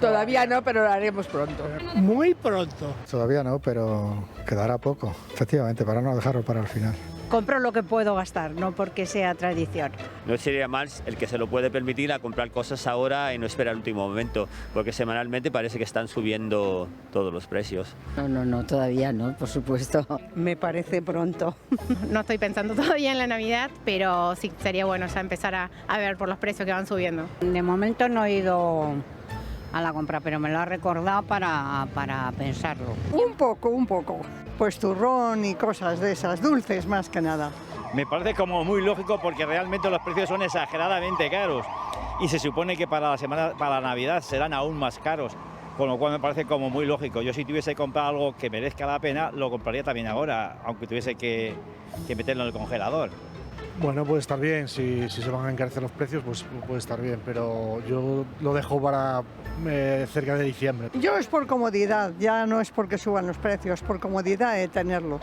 Todavía no, pero lo haremos pronto. Muy pronto. Todavía no, pero quedará poco, efectivamente, para no dejarlo para el final. Compro lo que puedo gastar, no porque sea tradición. No sería mal el que se lo puede permitir a comprar cosas ahora y no esperar el último momento, porque semanalmente parece que están subiendo todos los precios. No, todavía no, por supuesto. Me parece pronto. No estoy pensando todavía en la Navidad, pero sí sería bueno ya empezar a ver por los precios que van subiendo. De momento no he ido a la compra, pero me lo ha recordado para pensarlo. Un poco. Pues turrón y cosas de esas, dulces más que nada. Me parece como muy lógico porque realmente los precios son exageradamente caros y se supone que para la Navidad serán aún más caros, con lo cual me parece como muy lógico. Yo si tuviese que comprar algo que merezca la pena, lo compraría también ahora, aunque tuviese que meterlo en el congelador. Bueno, puede estar bien, si se van a encarecer los precios, pues puede estar bien, pero yo lo dejo para cerca de diciembre. Yo es por comodidad, ya no es porque suban los precios, por comodidad de tenerlo.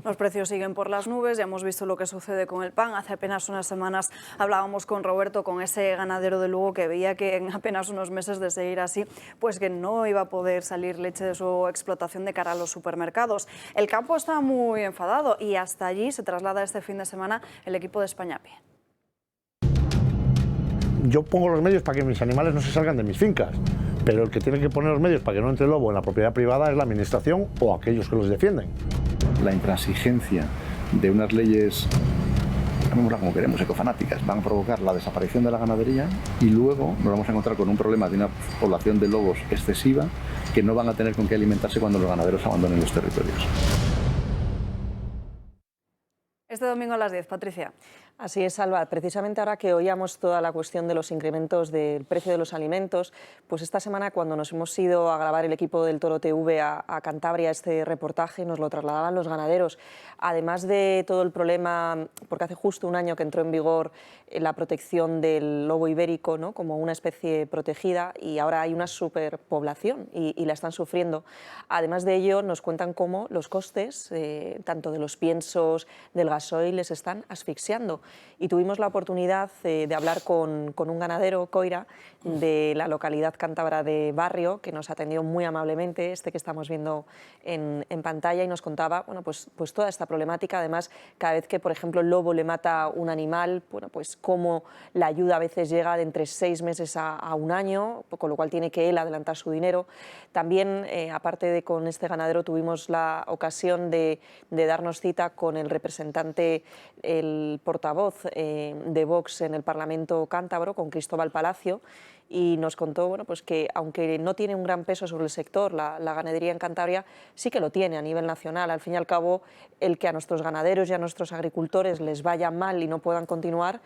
Los precios siguen por las nubes, ya hemos visto lo que sucede con el pan. Hace apenas unas semanas hablábamos con Roberto, con ese ganadero de Lugo, que veía que en apenas unos meses de seguir así, pues que no iba a poder salir leche de su explotación de cara a los supermercados. El campo está muy enfadado y hasta allí se traslada este fin de semana el equipo de España a pie. Yo pongo los medios para que mis animales no se salgan de mis fincas, pero el que tiene que poner los medios para que no entre el lobo en la propiedad privada es la administración o aquellos que los defienden. La intransigencia de unas leyes, llamémoslas como queremos, ecofanáticas, van a provocar la desaparición de la ganadería y luego nos vamos a encontrar con un problema de una población de lobos excesiva que no van a tener con qué alimentarse cuando los ganaderos abandonen los territorios. Este domingo a las 10, Patricia. Así es, Alba. Precisamente ahora que oíamos toda la cuestión de los incrementos del precio de los alimentos, pues esta semana cuando nos hemos ido a grabar el equipo del Toro TV a Cantabria este reportaje, nos lo trasladaban los ganaderos. Además de todo el problema, porque hace justo un año que entró en vigor la protección del lobo ibérico, ¿no?, como una especie protegida, y ahora hay una superpoblación y la están sufriendo. Además de ello, nos cuentan cómo los costes, tanto de los piensos, del gasoil, les están asfixiando. Y tuvimos la oportunidad de hablar con un ganadero, Coira, de la localidad cántabra de Barrio, que nos atendió muy amablemente, que estamos viendo en pantalla, y nos contaba pues toda esta problemática. Además, cada vez que, por ejemplo, el lobo le mata un animal, pues cómo la ayuda a veces llega de entre 6 meses a un año, con lo cual tiene que él adelantar su dinero. También, aparte de con este ganadero, tuvimos la ocasión de darnos cita con el representante, el portavoz de Vox en el Parlamento cántabro, con Cristóbal Palacio, y nos contó bueno, pues que aunque no tiene un gran peso sobre el sector, la ganadería en Cantabria sí que lo tiene a nivel nacional. Al fin y al cabo, el que a nuestros ganaderos y a nuestros agricultores les vaya mal y no puedan continuar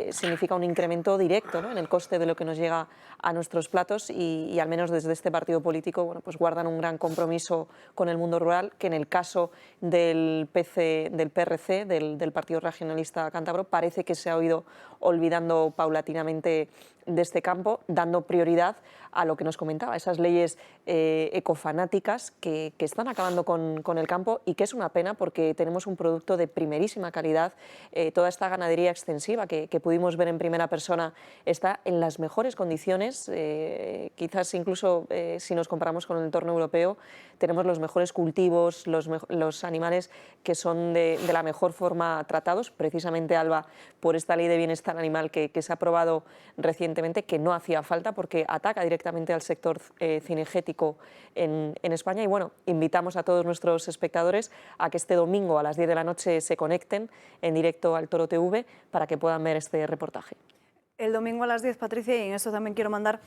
significa un incremento directo, ¿no?, en el coste de lo que nos llega a nuestros platos y al menos desde este partido político bueno, pues guardan un gran compromiso con el mundo rural, que en el caso del PRC, del Partido Regionalista Cántabro, parece que se ha ido olvidando paulatinamente de este campo, dando prioridad a lo que nos comentaba, esas leyes ecofanáticas que están acabando con el campo, y que es una pena porque tenemos un producto de primerísima calidad. Toda esta ganadería extensiva que pudimos ver en primera persona está en las mejores condiciones, quizás incluso si nos comparamos con el entorno europeo, tenemos los mejores cultivos, los animales que son de la mejor forma tratados, precisamente, Alba, por esta ley de bienestar animal que se ha aprobado recientemente, que no hacía falta porque ataca directamente al sector cinegético en España. Y bueno, invitamos a todos nuestros espectadores a que este domingo a las 10 de la noche se conecten en directo al Toro TV para que puedan ver este reportaje. El domingo a las 10, Patricia, y en esto también quiero mandar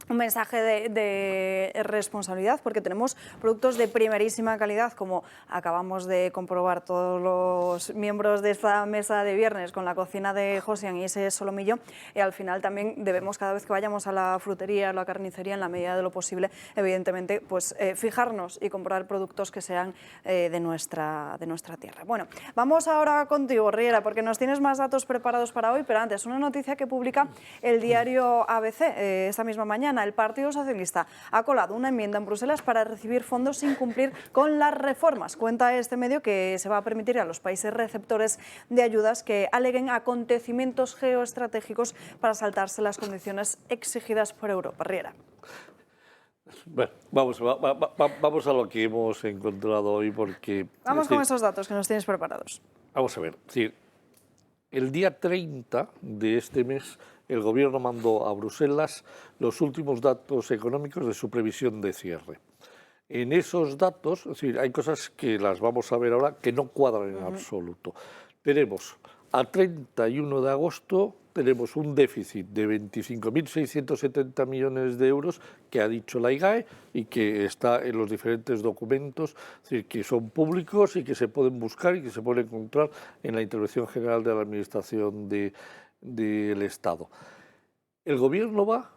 un mensaje de responsabilidad, porque tenemos productos de primerísima calidad, como acabamos de comprobar todos los miembros de esta mesa de viernes con la cocina de Josian y ese solomillo, y al final también debemos, cada vez que vayamos a la frutería, a la carnicería, en la medida de lo posible, evidentemente, pues fijarnos y comprar productos que sean de nuestra tierra. Bueno, vamos ahora contigo, Riera, porque nos tienes más datos preparados para hoy, pero antes, una noticia que publica el diario ABC esta misma mañana. El Partido Socialista ha colado una enmienda en Bruselas para recibir fondos sin cumplir con las reformas. Cuenta este medio que se va a permitir a los países receptores de ayudas que aleguen acontecimientos geoestratégicos para saltarse las condiciones exigidas por Europa. Riera. Bueno, vamos a lo que hemos encontrado hoy, porque... Vamos con esos datos que nos tienes preparados. Vamos a ver, es decir, el día 30 de este mes el Gobierno mandó a Bruselas los últimos datos económicos de su previsión de cierre. En esos datos, es decir, hay cosas que las vamos a ver ahora que no cuadran en absoluto. Tenemos a 31 de agosto tenemos un déficit de 25.670 millones de euros que ha dicho la IGAE y que está en los diferentes documentos, es decir, que son públicos y que se pueden buscar y que se pueden encontrar en la Intervención General de la Administración del Estado. El Gobierno va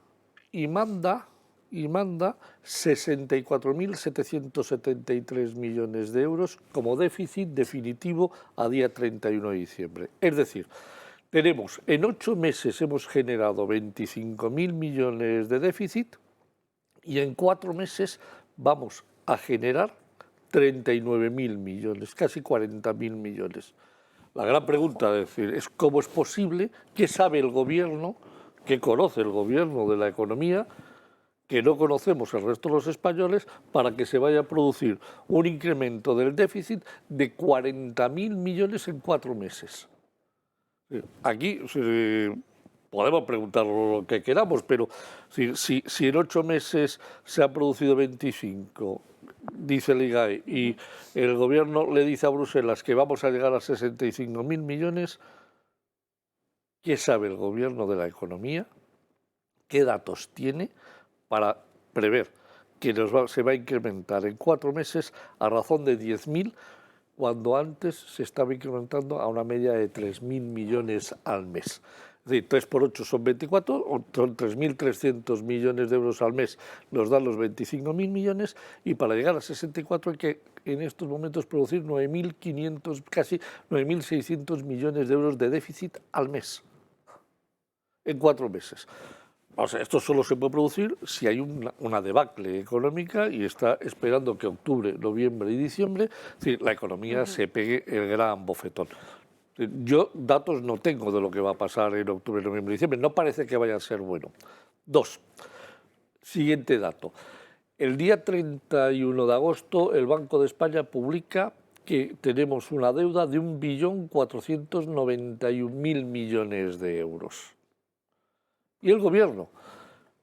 y manda 64.773 millones de euros como déficit definitivo a día 31 de diciembre. Es decir, tenemos en 8 meses hemos generado 25.000 millones de déficit y en 4 meses vamos a generar 39.000 millones, casi 40.000 millones. La gran pregunta es cómo es posible, qué sabe el Gobierno, qué conoce el Gobierno de la economía, que no conocemos el resto de los españoles, para que se vaya a producir un incremento del déficit de 40.000 millones en 4 meses. Aquí podemos preguntar lo que queramos, pero si en 8 meses se ha producido 25, dice el IGAE, y el Gobierno le dice a Bruselas que vamos a llegar a 65.000 millones, ¿qué sabe el Gobierno de la economía? ¿Qué datos tiene para prever que se va a incrementar en 4 meses a razón de 10.000, cuando antes se estaba incrementando a una media de 3.000 millones al mes? Es decir, 3 por 8 son 24, son 3.300 millones de euros al mes, nos dan los 25.000 millones, y para llegar a 64 hay que en estos momentos producir 9.500, casi 9.600 millones de euros de déficit al mes, en 4 meses. O sea, esto solo se puede producir si hay una debacle económica y está esperando que octubre, noviembre y diciembre, es decir, la economía se pegue el gran bofetón. Yo datos no tengo de lo que va a pasar en octubre, noviembre y diciembre. No parece que vaya a ser bueno. 2. Siguiente dato. El día 31 de agosto el Banco de España publica que tenemos una deuda de 1.491.000 millones de euros. Y el Gobierno,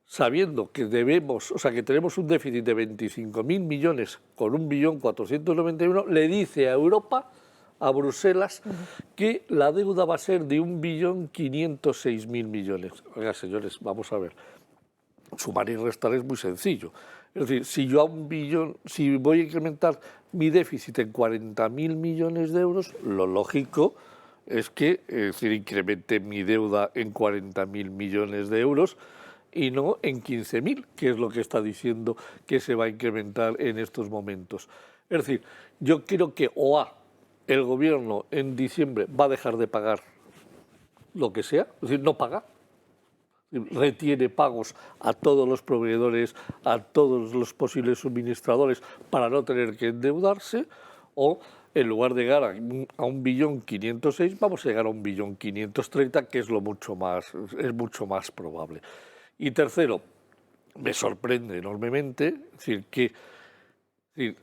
sabiendo que que tenemos un déficit de 25.000 millones con 1.491.000, le dice a Europa, a Bruselas, que la deuda va a ser de 1.506.000 millones. Oiga, señores, vamos a ver. sumar y restar es muy sencillo. Es decir, si yo a 1 billón, si voy a incrementar mi déficit en 40.000 millones de euros, lo lógico es que incremente mi deuda en 40.000 millones de euros y no en 15.000, que es lo que está diciendo que se va a incrementar en estos momentos. Es decir, yo creo que el gobierno en diciembre va a dejar de pagar lo que sea, es decir, no paga, retiene pagos a todos los proveedores, a todos los posibles suministradores para no tener que endeudarse, o en lugar de llegar a 1.506.000.000, vamos a llegar a 1.530.000.000, que es mucho más probable. Y tercero, me sorprende enormemente que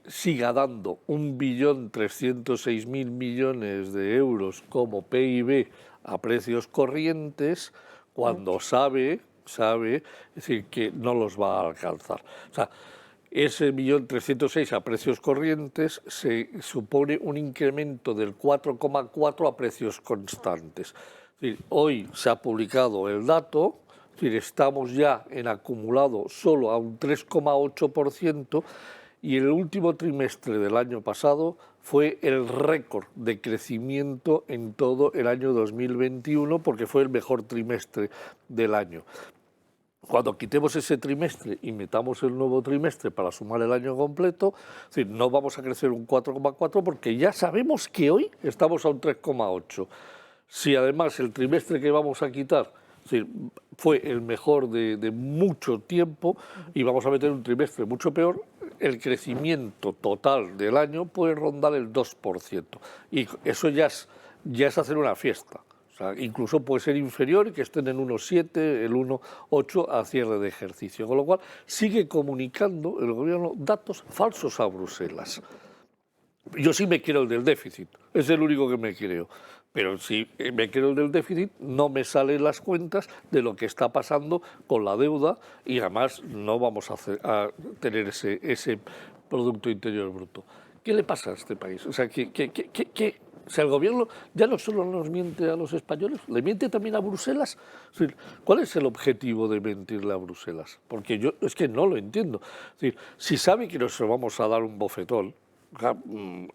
siga dando 1.306.000.000.000 de euros como PIB a precios corrientes cuando sabe que no los va a alcanzar. O sea, ese 1.306.000 a precios corrientes se supone un incremento del 4,4 a precios constantes. Es decir, hoy se ha publicado el dato, es decir, estamos ya en acumulado solo a un 3,8%, y el último trimestre del año pasado fue el récord de crecimiento en todo el año 2021, porque fue el mejor trimestre del año. Cuando quitemos ese trimestre y metamos el nuevo trimestre para sumar el año completo, es decir, no vamos a crecer un 4,4 porque ya sabemos que hoy estamos a un 3,8. Si además el trimestre que vamos a quitar fue el mejor de mucho tiempo y vamos a meter un trimestre mucho peor, el crecimiento total del año puede rondar el 2%. Y eso ya es hacer una fiesta. O sea, incluso puede ser inferior y que estén en 1,7, el 1,8 a cierre de ejercicio. Con lo cual sigue comunicando el gobierno datos falsos a Bruselas. Yo sí me creo el del déficit, es el único que me creo. Pero si me creo el del déficit, no me salen las cuentas de lo que está pasando con la deuda y además no vamos a tener ese Producto Interior Bruto. ¿Qué le pasa a este país? O sea, o sea, el gobierno ya no solo nos miente a los españoles, le miente también a Bruselas. Es decir, ¿cuál es el objetivo de mentirle a Bruselas? Porque yo es que no lo entiendo. Es decir, si sabe que nos vamos a dar un bofetón,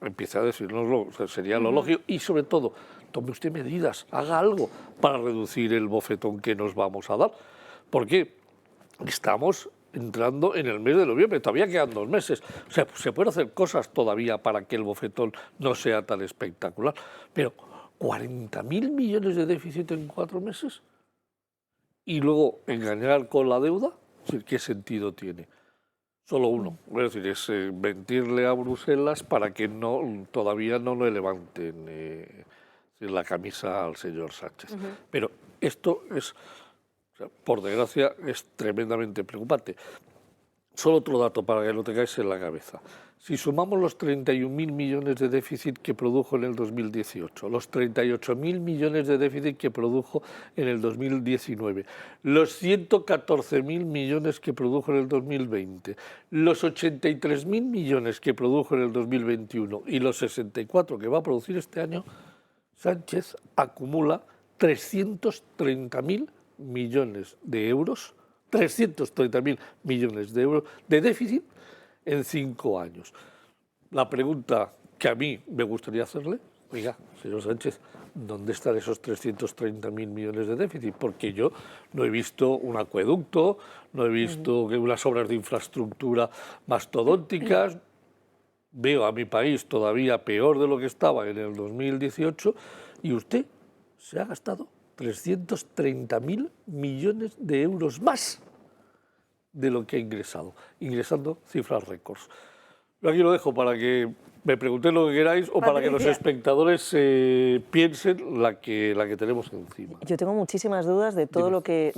empiece a decirnoslo, o sea, sería lo lógico, y sobre todo, tome usted medidas, haga algo para reducir el bofetón que nos vamos a dar. Porque estamos entrando en el mes de noviembre, todavía quedan 2 meses. O sea, se pueden hacer cosas todavía para que el bofetón no sea tan espectacular. Pero 40.000 millones de déficit en 4 meses y luego engañar con la deuda, ¿qué sentido tiene? Solo uno, es decir, es mentirle a Bruselas para que todavía no le levanten la camisa al señor Sánchez. Pero esto es, o sea, por desgracia, es tremendamente preocupante. Solo otro dato para que lo tengáis en la cabeza. Si sumamos los 31.000 millones de déficit que produjo en el 2018, los 38.000 millones de déficit que produjo en el 2019, los 114.000 millones que produjo en el 2020, los 83.000 millones que produjo en el 2021 y los 64 que va a producir este año, Sánchez acumula 330.000 millones de euros, 330.000 millones de euros de déficit en 5 años. La pregunta que a mí me gustaría hacerle, oiga, señor Sánchez, ¿dónde están esos 330.000 millones de déficit? Porque yo no he visto un acueducto, no he visto unas obras de infraestructura mastodónticas, veo a mi país todavía peor de lo que estaba en el 2018 y usted se ha gastado 330.000 millones de euros más de lo que ha ingresando cifras récords. Yo aquí lo dejo para que me preguntéis lo que queráis o para que los espectadores piensen la que tenemos encima. Yo tengo muchísimas dudas de todo lo que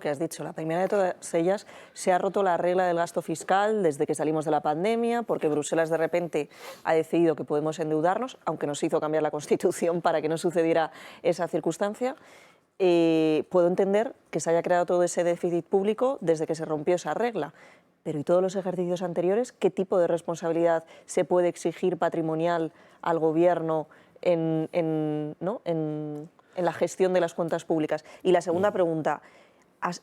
has dicho. La primera de todas ellas, se ha roto la regla del gasto fiscal desde que salimos de la pandemia, porque Bruselas de repente ha decidido que podemos endeudarnos, aunque nos hizo cambiar la Constitución para que no sucediera esa circunstancia. Puedo entender que se haya creado todo ese déficit público desde que se rompió esa regla, pero ¿y todos los ejercicios anteriores? ¿Qué tipo de responsabilidad se puede exigir patrimonial al gobierno en la gestión de las cuentas públicas? Y la segunda pregunta,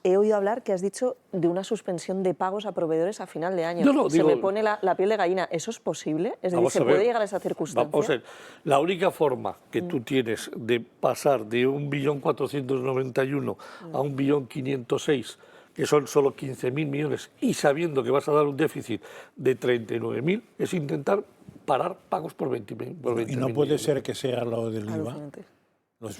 he oído hablar que has dicho de una suspensión de pagos a proveedores a final de año. No, Se me pone la piel de gallina. ¿Eso es posible? Es decir, ¿se puede llegar a esa circunstancia? Vamos a ver. La única forma que tú tienes de pasar de 1.491.000.000 a 1.506.000.000, que son solo 15.000 millones, y sabiendo que vas a dar un déficit de 39.000, es intentar parar pagos por 20.000. ¿Y no puede ser que sea lo del IVA?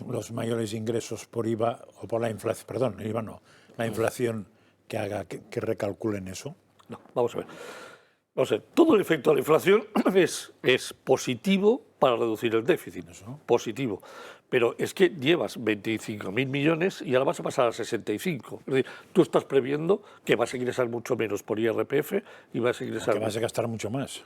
Los mayores ingresos por IVA o por la inflación, perdón, IVA no, la inflación que haga que recalculen eso. No, vamos a ver. Vamos a ver, todo el efecto de la inflación es positivo para reducir el déficit, positivo. Pero es que llevas 25.000 millones y ahora vas a pasar a 65. Es decir, tú estás previendo que vas a ingresar mucho menos por IRPF y vas a ingresar... Que vas a gastar mucho más.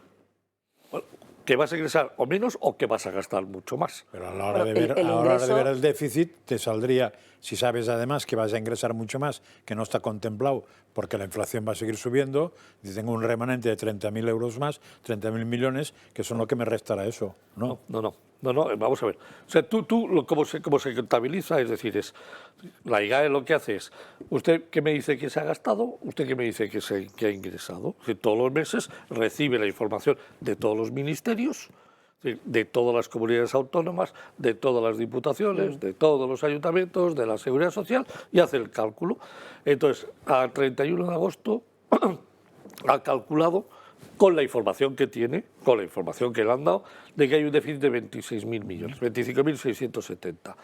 Bueno, que vas a ingresar o menos o que vas a gastar mucho más. Pero a la hora de ver el déficit te saldría, si sabes además que vas a ingresar mucho más, que no está contemplado porque la inflación va a seguir subiendo, y tengo un remanente de 30.000 euros más, 30.000 millones, que son lo que me restará eso. No, vamos a ver. O sea, tú ¿cómo se contabiliza? Es decir, la IGAE lo que hace es, ¿usted qué me dice que se ha gastado? ¿Usted qué me dice que ha ingresado? Es decir, todos los meses recibe la información de todos los ministerios, de todas las comunidades autónomas, de todas las diputaciones, de todos los ayuntamientos, de la Seguridad Social, y hace el cálculo. Entonces, a 31 de agosto ha calculado, con la información que tiene, con la información que le han dado, de que hay un déficit de 26.000 millones, 25.670.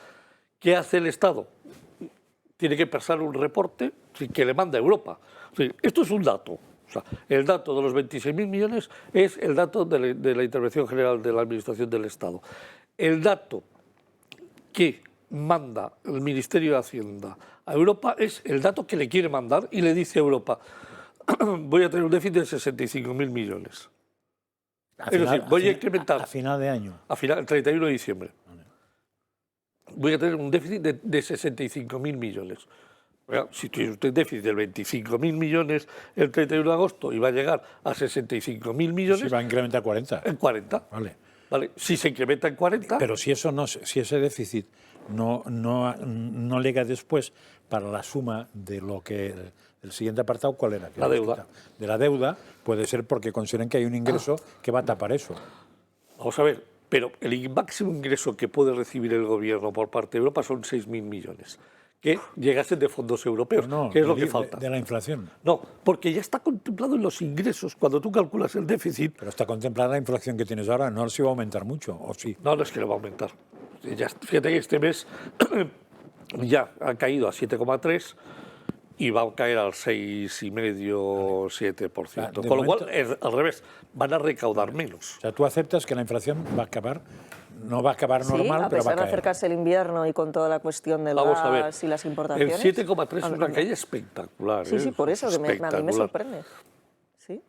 ¿Qué hace el Estado? Tiene que pasar un reporte que le manda a Europa. Esto es un dato. O sea, el dato de los 26.000 millones es el dato de la Intervención General de la Administración del Estado. El dato que manda el Ministerio de Hacienda a Europa es el dato que le quiere mandar y le dice a Europa: voy a tener un déficit de 65.000 millones. Es decir, voy a incrementar... A final de año. El 31 de diciembre. Voy a tener un déficit de 65.000 millones. Si tiene usted déficit de 25.000 millones el 31 de agosto y va a llegar a 65.000 millones... Si va a incrementar 40. En 40. Vale. Si se incrementa en 40... Pero si ese déficit no llega después para la suma de lo que... El siguiente apartado, ¿cuál era? La deuda. De la deuda, puede ser porque consideran que hay un ingreso que va a tapar eso. Vamos a ver, pero el máximo ingreso que puede recibir el gobierno por parte de Europa son 6.000 millones, que llegasen de fondos europeos, que es lo que falta. De la inflación. No, porque ya está contemplado en los ingresos, cuando tú calculas el déficit. Pero está contemplada la inflación que tienes ahora, no si va a aumentar mucho, ¿o sí? No es que le va a aumentar. Fíjate que este mes ya ha caído a 7,3%, y va a caer al 6,5%, 7%. Con lo cual, al revés, van a recaudar menos. O sea, tú aceptas que la inflación va a acabar, no va a acabar normal, pero va a caer. A pesar de acercarse el invierno y con toda la cuestión del gas y las importaciones. El 7,3 es una caída espectacular. Sí, por eso, que a mí me sorprende. ¿Sí?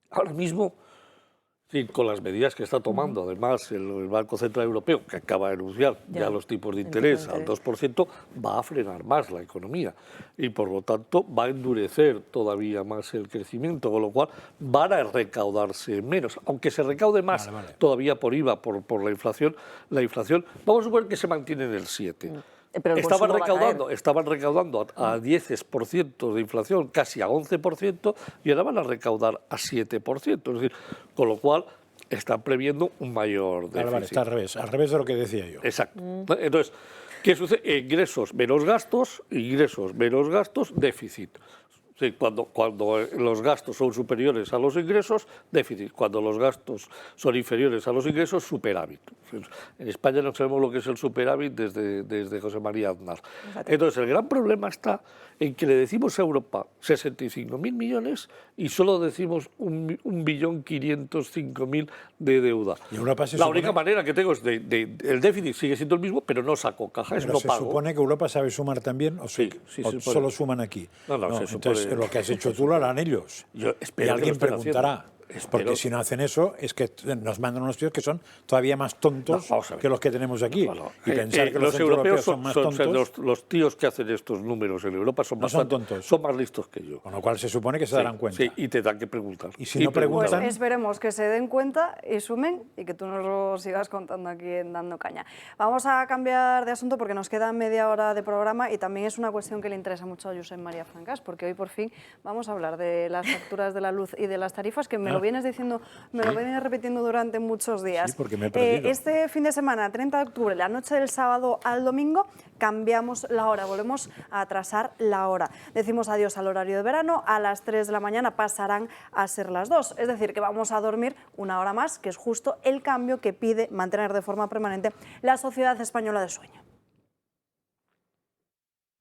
Ahora mismo, con las medidas que está tomando, además, el Banco Central Europeo, que acaba de anunciar ya los tipos de interés al 2%, va a frenar más la economía y, por lo tanto, va a endurecer todavía más el crecimiento, con lo cual van a recaudarse menos. Aunque se recaude más todavía por IVA, por la inflación, vamos a suponer que se mantiene en el 7%. Pero estaban recaudando a 10% de inflación, casi a 11%, y ahora van a recaudar a 7%. Es decir, con lo cual están previendo un mayor déficit. Está al revés de lo que decía yo. Exacto. Entonces, ¿qué sucede? Ingresos menos gastos, déficit. Sí, cuando los gastos son superiores a los ingresos, déficit. Cuando los gastos son inferiores a los ingresos, superávit. En España no sabemos lo que es el superávit desde José María Aznar. Entonces, el gran problema está en que le decimos a Europa 65.000 millones y solo decimos 1.505.000 de deuda. La única manera que tengo es el déficit sigue siendo el mismo, pero no saco caja, no pago. ¿Se supone que Europa sabe sumar también o solo suman aquí? No, entonces, lo que has hecho tú lo harán ellos. Y alguien preguntará. Porque si no hacen eso, es que nos mandan unos tíos que son todavía más tontos que los que tenemos aquí. Y pensar que los europeos son más tontos... Los tíos que hacen estos números en Europa son más listos que yo. Con lo cual se supone que se darán cuenta. Sí, y te dan que preguntar. Y si no preguntan... Pues esperemos que se den cuenta y sumen y que tú nos lo sigas contando aquí en Dando Caña. Vamos a cambiar de asunto porque nos queda media hora de programa y también es una cuestión que le interesa mucho a Josep María Francas, porque hoy por fin vamos a hablar de las facturas de la luz y de las tarifas, que me lo vienes diciendo, me lo vienes repitiendo durante muchos días. Sí, porque me he perdido. Este fin de semana, 30 de octubre, la noche del sábado al domingo, cambiamos la hora, volvemos a atrasar la hora. Decimos adiós al horario de verano, a las 3 de la mañana pasarán a ser las 2, es decir, que vamos a dormir una hora más, que es justo el cambio que pide mantener de forma permanente la Sociedad Española de Sueño.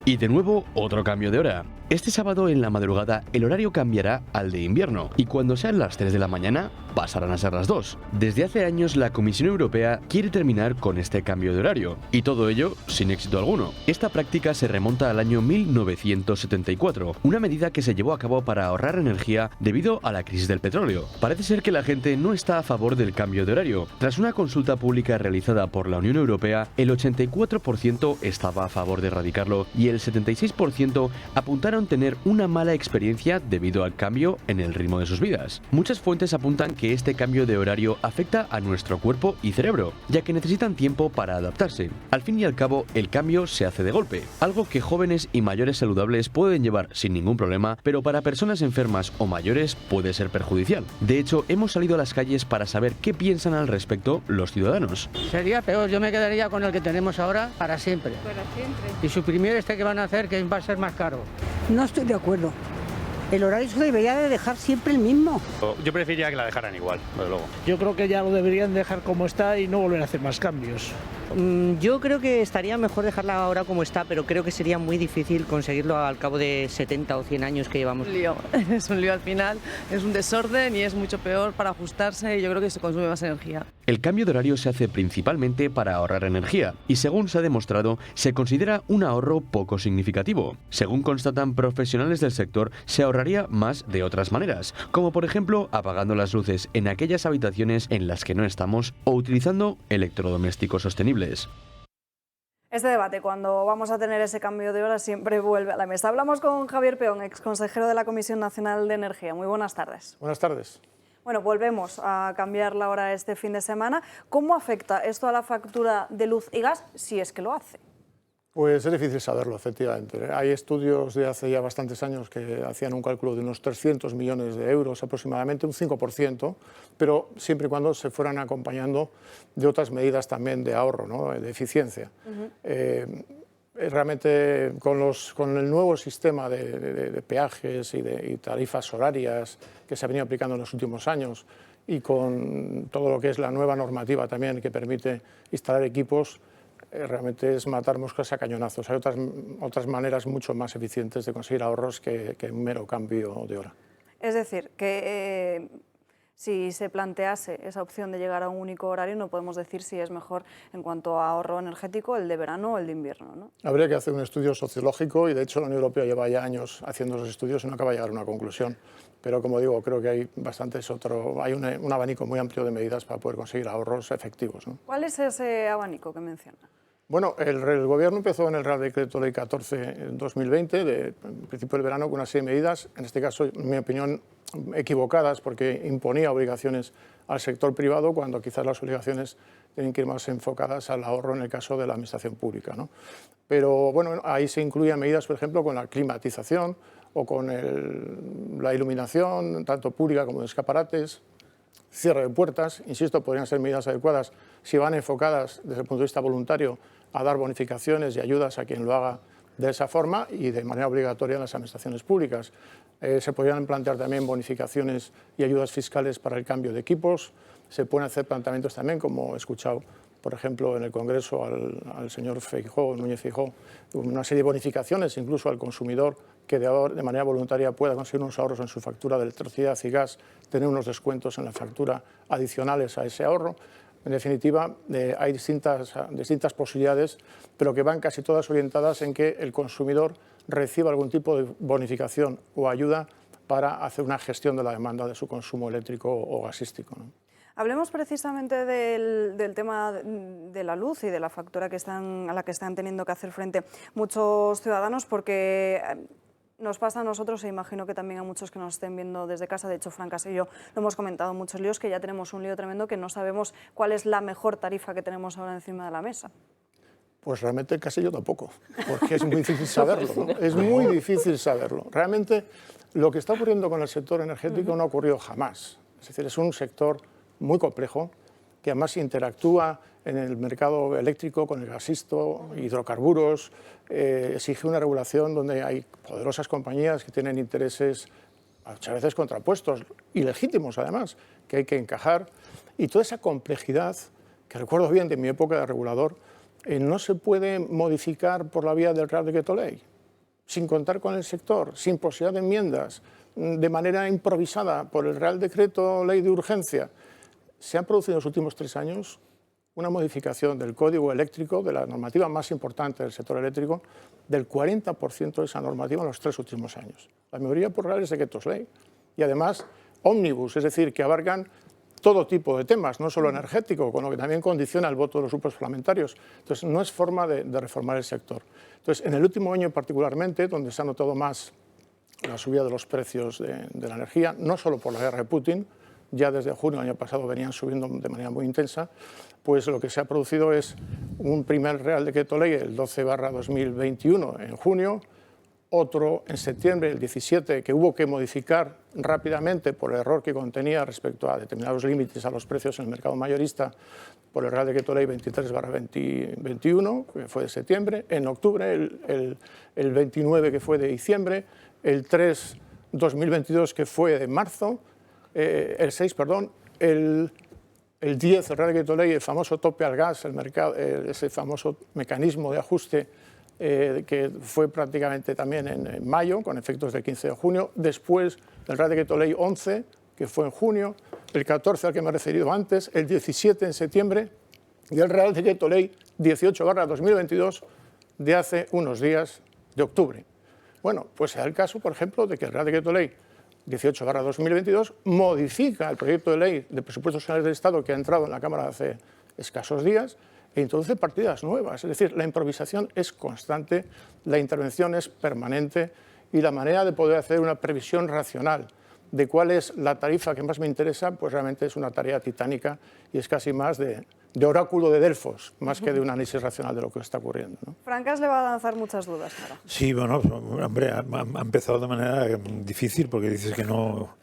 Y de nuevo, otro cambio de hora. Este sábado en la madrugada el horario cambiará al de invierno y cuando sean las 3 de la mañana pasarán a ser las 2. Desde hace años la Comisión Europea quiere terminar con este cambio de horario y todo ello sin éxito alguno. Esta práctica se remonta al año 1974, una medida que se llevó a cabo para ahorrar energía debido a la crisis del petróleo. Parece ser que la gente no está a favor del cambio de horario. Tras una consulta pública realizada por la Unión Europea, el 84% estaba a favor de erradicarlo y el 76% apuntaron tener una mala experiencia debido al cambio en el ritmo de sus vidas. Muchas fuentes apuntan que este cambio de horario afecta a nuestro cuerpo y cerebro, ya que necesitan tiempo para adaptarse. Al fin y al cabo, el cambio se hace de golpe, algo que jóvenes y mayores saludables pueden llevar sin ningún problema, pero para personas enfermas o mayores puede ser perjudicial. De hecho, hemos salido a las calles para saber qué piensan al respecto los ciudadanos. Sería peor, yo me quedaría con el que tenemos ahora para siempre. Para siempre. Y suprimir este que van a hacer, que va a ser más caro. No estoy de acuerdo. El horario se debería de dejar siempre el mismo. Yo preferiría que la dejaran igual, desde luego. Yo creo que ya lo deberían dejar como está y no volver a hacer más cambios. Yo creo que estaría mejor dejarla ahora como está, pero creo que sería muy difícil conseguirlo al cabo de 70 o 100 años que llevamos. Es un lío al final, es un desorden y es mucho peor para ajustarse y yo creo que se consume más energía. El cambio de horario se hace principalmente para ahorrar energía y, según se ha demostrado, se considera un ahorro poco significativo. Según constatan profesionales del sector, se ahorraría más de otras maneras, como por ejemplo apagando las luces en aquellas habitaciones en las que no estamos o utilizando electrodomésticos sostenibles. Este debate, cuando vamos a tener ese cambio de hora, siempre vuelve a la mesa. Hablamos con Javier Peón, exconsejero de la Comisión Nacional de Energía. Muy buenas tardes. Buenas tardes. Bueno, volvemos a cambiar la hora este fin de semana. ¿Cómo afecta esto a la factura de luz y gas, si es que lo hace? Pues es difícil saberlo, efectivamente. Hay estudios de hace ya bastantes años que hacían un cálculo de unos 300 millones de euros, aproximadamente un 5%, pero siempre y cuando se fueran acompañando de otras medidas también de ahorro, ¿no? De eficiencia. Realmente con el nuevo sistema de peajes y tarifas horarias que se ha venido aplicando en los últimos años y con todo lo que es la nueva normativa también que permite instalar equipos, realmente es matar moscas a cañonazos. Hay otras maneras mucho más eficientes de conseguir ahorros que un mero cambio de hora. Es decir, que si se plantease esa opción de llegar a un único horario, no podemos decir si es mejor en cuanto a ahorro energético el de verano o el de invierno, ¿no? Habría que hacer un estudio sociológico y de hecho la Unión Europea lleva ya años haciendo esos estudios y no acaba de llegar a una conclusión. Pero como digo, creo que hay hay un abanico muy amplio de medidas para poder conseguir ahorros efectivos, ¿no? ¿Cuál es ese abanico que menciona? Bueno, el Gobierno empezó en el Real Decreto Ley 14 en 2020, de principio del verano, con una serie de medidas, en este caso, en mi opinión, equivocadas, porque imponía obligaciones al sector privado cuando quizás las obligaciones tienen que ir más enfocadas al ahorro en el caso de la administración pública, ¿no? Pero bueno, ahí se incluían medidas, por ejemplo, con la climatización o con la iluminación, tanto pública como de escaparates, cierre de puertas. Insisto, podrían ser medidas adecuadas si van enfocadas desde el punto de vista voluntario a dar bonificaciones y ayudas a quien lo haga de esa forma y de manera obligatoria en las administraciones públicas. Se podrían plantear también bonificaciones y ayudas fiscales para el cambio de equipos. Se pueden hacer planteamientos también, como he escuchado, por ejemplo, en el Congreso al señor Feijóo, Núñez Feijóo, una serie de bonificaciones incluso al consumidor que de manera voluntaria pueda conseguir unos ahorros en su factura de electricidad y gas, tener unos descuentos en la factura adicionales a ese ahorro. En definitiva, hay distintas posibilidades, pero que van casi todas orientadas en que el consumidor reciba algún tipo de bonificación o ayuda para hacer una gestión de la demanda de su consumo eléctrico o gasístico, ¿no? Hablemos precisamente del tema de la luz y de la factura a la que están teniendo que hacer frente muchos ciudadanos, porque nos pasa a nosotros e imagino que también a muchos que nos estén viendo desde casa. De hecho, Fran Casas y yo lo hemos comentado en muchos líos, que ya tenemos un lío tremendo, que no sabemos cuál es la mejor tarifa que tenemos ahora encima de la mesa. Pues realmente casi yo tampoco, porque es muy difícil saberlo, ¿no? Es muy difícil saberlo. Realmente lo que está ocurriendo con el sector energético no ha ocurrido jamás. Es decir, es un sector muy complejo, que además interactúa en el mercado eléctrico con el gasisto, hidrocarburos, exige una regulación donde hay poderosas compañías que tienen intereses muchas veces contrapuestos, ilegítimos además, que hay que encajar. Y toda esa complejidad, que recuerdo bien de mi época de regulador, no se puede modificar por la vía del Real Decreto Ley, sin contar con el sector, sin posibilidad de enmiendas, de manera improvisada por el Real Decreto Ley de Urgencia. Se ha producido en los últimos 3 años una modificación del código eléctrico, de la normativa más importante del sector eléctrico, del 40% de esa normativa en los 3 últimos años. La mayoría por reales decretos ley. Y además, ómnibus, es decir, que abarcan todo tipo de temas, no solo energético, con lo que también condiciona el voto de los grupos parlamentarios. Entonces, no es forma de reformar el sector. Entonces, en el último año particularmente, donde se ha notado más la subida de los precios de la energía, no solo por la guerra de Putin, ya desde junio del año pasado venían subiendo de manera muy intensa, pues lo que se ha producido es un primer Real Decreto Ley, el 12/2021, en junio, otro en septiembre, el 17, que hubo que modificar rápidamente por el error que contenía respecto a determinados límites a los precios en el mercado mayorista, por el Real Decreto Ley 23/2021, que fue de septiembre, en octubre, el 29, que fue de diciembre, el 3/2022, que fue de marzo, el 6, perdón, el 10, el Real Decreto Ley, el famoso tope al gas, el mercado, ese famoso mecanismo de ajuste que fue prácticamente también en mayo, con efectos del 15 de junio, después el Real Decreto Ley 11, que fue en junio, el 14 al que me he referido antes, el 17 en septiembre y el Real Decreto Ley 18/2022 de hace unos días, de octubre. Bueno, pues se da el caso, por ejemplo, de que el Real Decreto Ley 18/2022 modifica el proyecto de ley de presupuestos generales del Estado que ha entrado en la Cámara hace escasos días e introduce partidas nuevas. Es decir, la improvisación es constante, la intervención es permanente y la manera de poder hacer una previsión racional de cuál es la tarifa que más me interesa, pues realmente es una tarea titánica y es casi más de oráculo de Delfos, más que de un análisis racional de lo que está ocurriendo, ¿no? Fran Casas le va a lanzar muchas dudas ahora. Sí, bueno, hombre, ha empezado de manera difícil porque dices que no...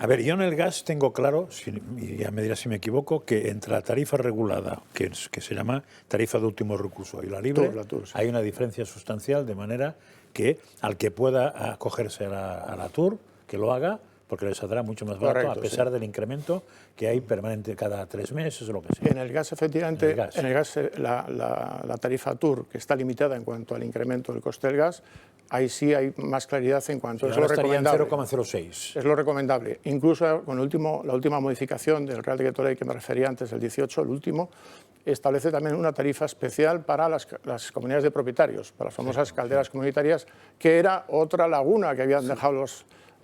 A ver, yo en el gas tengo claro, y ya me dirás si me equivoco, que entre la tarifa regulada, que se llama tarifa de último recurso, y la libre, la TUR, sí. Hay una diferencia sustancial, de manera que al que pueda acogerse a la TUR, que lo haga, porque le saldrá mucho más barato, correcto, a pesar sí, del incremento que hay permanente cada 3 meses o lo que sea. En el gas, efectivamente, en el gas la tarifa TUR, que está limitada en cuanto al incremento del coste del gas, ahí sí hay más claridad en cuanto a eso. Es lo recomendable. 0,06. Es lo recomendable. Incluso con la última modificación del Real Decreto Ley que me refería antes, el 18, el último, establece también una tarifa especial para las comunidades de propietarios, para las famosas calderas comunitarias, que era otra laguna que habían dejado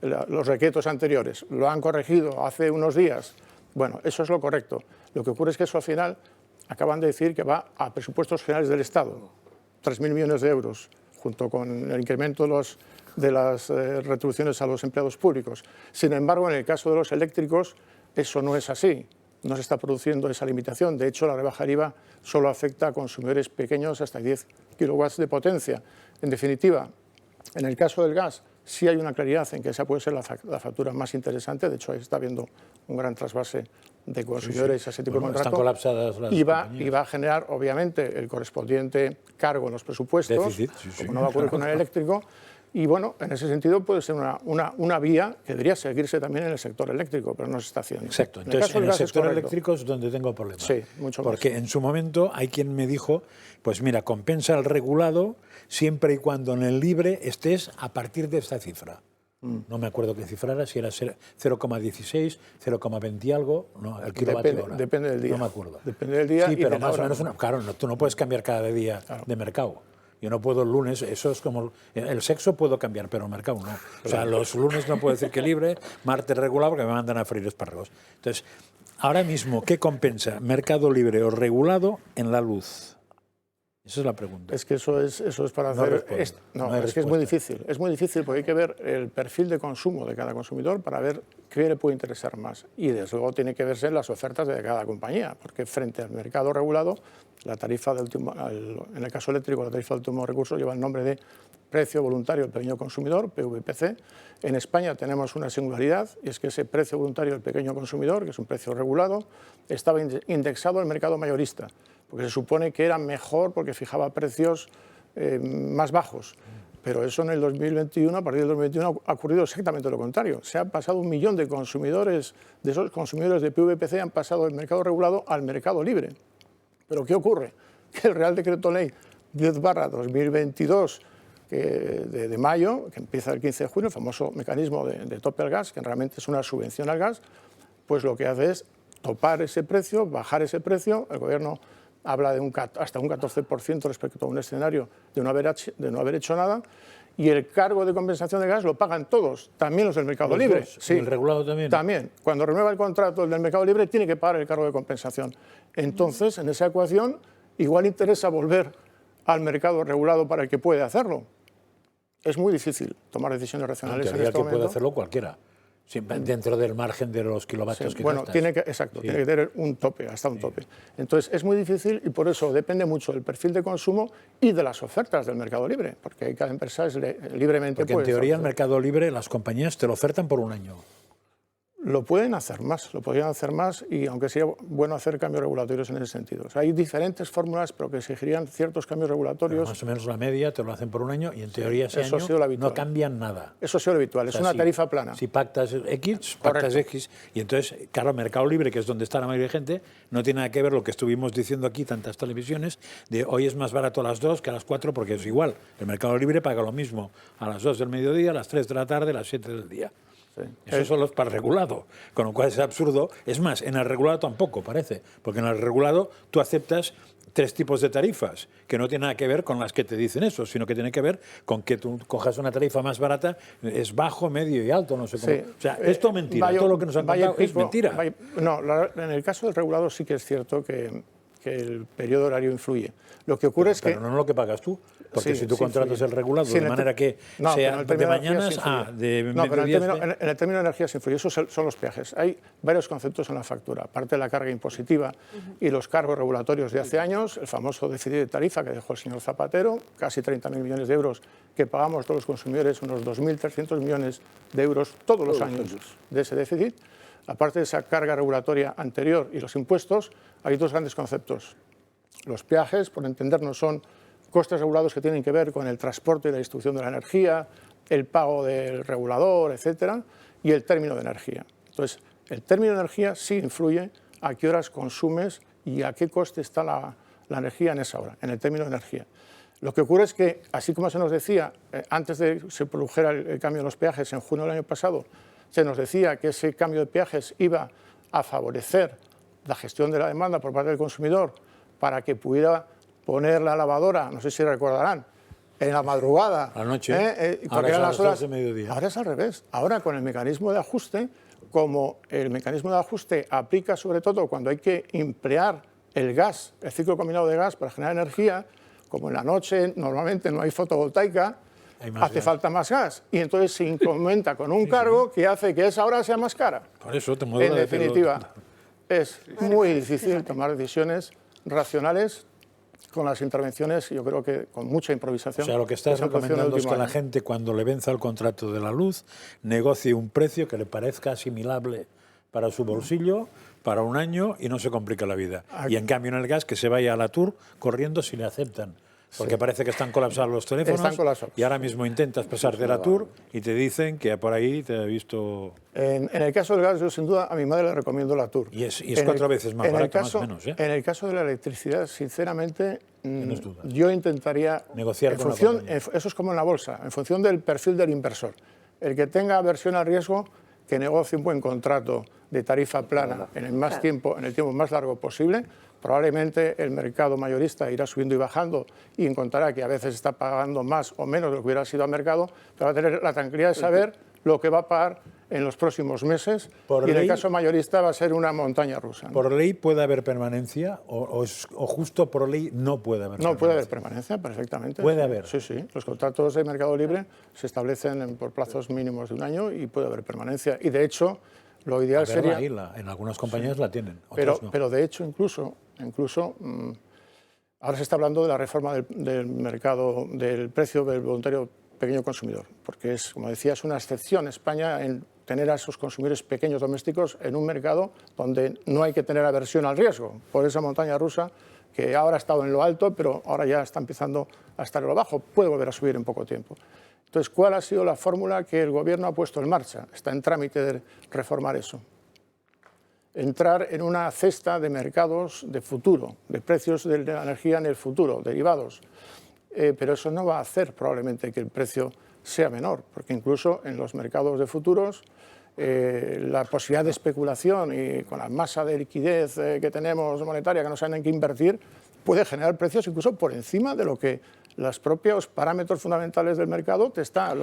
los decretos anteriores. Lo han corregido hace unos días. Bueno, eso es lo correcto. Lo que ocurre es que eso al final acaban de decir que va a presupuestos generales del Estado, 3.000 millones de euros, junto con el incremento de las retribuciones a los empleados públicos. Sin embargo, en el caso de los eléctricos, eso no es así. No se está produciendo esa limitación. De hecho, la rebaja del IVA solo afecta a consumidores pequeños hasta 10 kilowatts de potencia. En definitiva, en el caso del gas, sí hay una claridad en que esa puede ser la factura más interesante. De hecho, ahí está habiendo un gran trasvase de consumidores a ese tipo de contrato. Están colapsadas las compañías. Y va a generar, obviamente, el correspondiente cargo en los presupuestos, déficit, como no va a ocurrir con el eléctrico. Y bueno, en ese sentido puede ser una vía que debería seguirse también en el sector eléctrico, pero no se está haciendo. Exacto. Entonces, en el sector eléctrico es donde tengo problemas. Sí, mucho más. Porque en su momento hay quien me dijo, pues mira, compensa el regulado siempre y cuando en el libre estés a partir de esta cifra. No me acuerdo qué cifra era, si era 0,16, 0,20 y algo, no, el kilovatio hora. Depende del día. No me acuerdo. Depende del día. Sí, y pero de la más o hora. menos, claro, tú no puedes cambiar cada día de mercado. Yo no puedo el lunes, eso es como... El sexo puedo cambiar, pero el mercado no. O sea, los lunes no puedo decir que libre, martes regulado, porque me mandan a freír espárragos. Entonces, ahora mismo, ¿qué compensa? ¿Mercado libre o regulado en la luz? Esa es la pregunta. Es que eso es para hacer... Es que es muy difícil. Es muy difícil porque hay que ver el perfil de consumo de cada consumidor para ver qué le puede interesar más. Y desde luego tiene que verse las ofertas de cada compañía, porque frente al mercado regulado, la tarifa de último, en el caso eléctrico, la tarifa de último recurso lleva el nombre de precio voluntario del pequeño consumidor, PVPC. En España tenemos una singularidad, y es que ese precio voluntario del pequeño consumidor, que es un precio regulado, estaba indexado al mercado mayorista, porque se supone que era mejor porque fijaba precios más bajos. Pero eso en el 2021, a partir del 2021, ha ocurrido exactamente lo contrario. Se ha pasado 1 millón de consumidores, de esos consumidores de PVPC han pasado del mercado regulado al mercado libre. ¿Pero qué ocurre? Que el Real Decreto Ley 10/2022 de mayo, que empieza el 15 de junio, el famoso mecanismo de tope al gas, que realmente es una subvención al gas, pues lo que hace es topar ese precio, bajar ese precio. El Gobierno habla de hasta un 14% respecto a un escenario de no haber hecho nada, y el cargo de compensación de gas lo pagan todos, también los del mercado libre. Sí. ¿El regulado también? También. Cuando renueva el contrato el del mercado libre, tiene que pagar el cargo de compensación. Entonces, en esa ecuación, igual interesa volver al mercado regulado para el que puede hacerlo. Es muy difícil tomar decisiones racionales en este momento. Puede hacerlo cualquiera. Dentro del margen de los kilovatios que gastas. Tiene que tener un tope, hasta un tope. Entonces es muy difícil y por eso depende mucho del perfil de consumo y de las ofertas del mercado libre, porque cada empresa es libremente... Porque en teoría el mercado libre, las compañías te lo ofertan por un año. Lo pueden hacer más, lo podrían hacer más, y aunque sería bueno hacer cambios regulatorios en ese sentido. O sea, hay diferentes fórmulas, pero que exigirían ciertos cambios regulatorios. Pero más o menos la media te lo hacen por un año y en teoría ese año no cambian nada. Eso ha sido lo habitual, es una tarifa plana. Si pactas X, pactas X. Y entonces, claro, el mercado libre, que es donde está la mayoría de gente, no tiene nada que ver lo que estuvimos diciendo aquí, tantas televisiones, de hoy es más barato a las 2 que a las 4, porque es igual. El mercado libre paga lo mismo a las 2 del mediodía, a las 3 de la tarde, a las 7 del día. Sí. Eso solo es para el regulado, con lo cual es absurdo. Es más, en el regulado tampoco parece, porque en el regulado tú aceptas 3 tipos de tarifas que no tienen nada que ver con las que te dicen eso, sino que tiene que ver con que tú cojas una tarifa más barata, es bajo, medio y alto, no sé cómo. Sí. O sea, es todo mentira, todo lo que nos han contado es mentira. No, en el caso del regulado sí que es cierto que el periodo horario influye. Lo que ocurre es que... Pero no lo que pagas tú, porque si tú contratas el regulado de manera que sea de mañanas de mediodía... En el término de energía se influye, esos son los peajes. Hay varios conceptos en la factura, aparte de la carga impositiva y los cargos regulatorios de hace años, el famoso déficit de tarifa que dejó el señor Zapatero, casi 30.000 millones de euros que pagamos todos los consumidores, unos 2.300 millones de euros todos los años de ese déficit. Aparte de esa carga regulatoria anterior y los impuestos, hay 2 grandes conceptos. Los peajes, por entendernos, son costes regulados que tienen que ver con el transporte y la distribución de la energía, el pago del regulador, etcétera, y el término de energía. Entonces, el término de energía sí influye a qué horas consumes y a qué coste está la energía en esa hora, en el término de energía. Lo que ocurre es que, así como se nos decía, antes de que se produjera el cambio de los peajes en junio del año pasado, se nos decía que ese cambio de peajes iba a favorecer la gestión de la demanda por parte del consumidor para que pudiera poner la lavadora, no sé si recordarán, en la madrugada. A la noche, porque eran las horas de mediodía. Ahora es al revés. Ahora con el mecanismo de ajuste, como el mecanismo de ajuste aplica sobre todo cuando hay que emplear el gas, el ciclo combinado de gas para generar energía, como en la noche normalmente no hay fotovoltaica, hace falta más gas y entonces se incrementa con un cargo que hace que esa hora sea más cara. Por eso te en definitiva, es muy difícil tomar decisiones racionales con las intervenciones, yo creo que con mucha improvisación. O sea, lo que estás recomendando es que la gente, cuando le venza el contrato de la luz, negocie un precio que le parezca asimilable para su bolsillo, para un año, y no se complica la vida. Y en cambio en el gas, que se vaya a la Tour corriendo si le aceptan. Porque parece que están colapsados los teléfonos y ahora mismo intentas pasar de la Tour y te dicen que por ahí te he visto... En el caso del gas, yo sin duda a mi madre le recomiendo la Tour. Y es 4 veces más barato, más o menos. En el caso de la electricidad, sinceramente, yo intentaría... negociar con la compañía. Eso es como en la bolsa, en función del perfil del inversor. El que tenga aversión al riesgo, que negocie un buen contrato de tarifa plana en el tiempo más largo posible, Probablemente el mercado mayorista irá subiendo y bajando y encontrará que a veces está pagando más o menos de lo que hubiera sido al mercado, pero va a tener la tranquilidad de saber lo que va a pagar en los próximos meses. Y en el caso mayorista va a ser una montaña rusa, ¿no? ¿Por ley puede haber permanencia o justo por ley no puede haber permanencia? No, puede haber permanencia, perfectamente. ¿Puede haber? Sí, sí. Los contratos de mercado libre se establecen por plazos mínimos de un año y puede haber permanencia. Y de hecho, lo ideal sería... En algunas compañías la tienen, pero, no. pero de hecho, incluso ahora se está hablando de la reforma del mercado, del precio del voluntario pequeño consumidor, porque es, como decía, es una excepción España en tener a esos consumidores pequeños domésticos en un mercado donde no hay que tener aversión al riesgo por esa montaña rusa que ahora ha estado en lo alto, pero ahora ya está empezando a estar en lo bajo, puede volver a subir en poco tiempo. Entonces, ¿cuál ha sido la fórmula que el Gobierno ha puesto en marcha? Está en trámite de reformar eso. Entrar en una cesta de mercados de futuro, de precios de la energía en el futuro, derivados. Pero eso no va a hacer probablemente que el precio sea menor, porque incluso en los mercados de futuros la posibilidad de especulación y con la masa de liquidez que tenemos monetaria que no saben en qué invertir, puede generar precios incluso por encima de lo que los propios parámetros fundamentales del mercado te está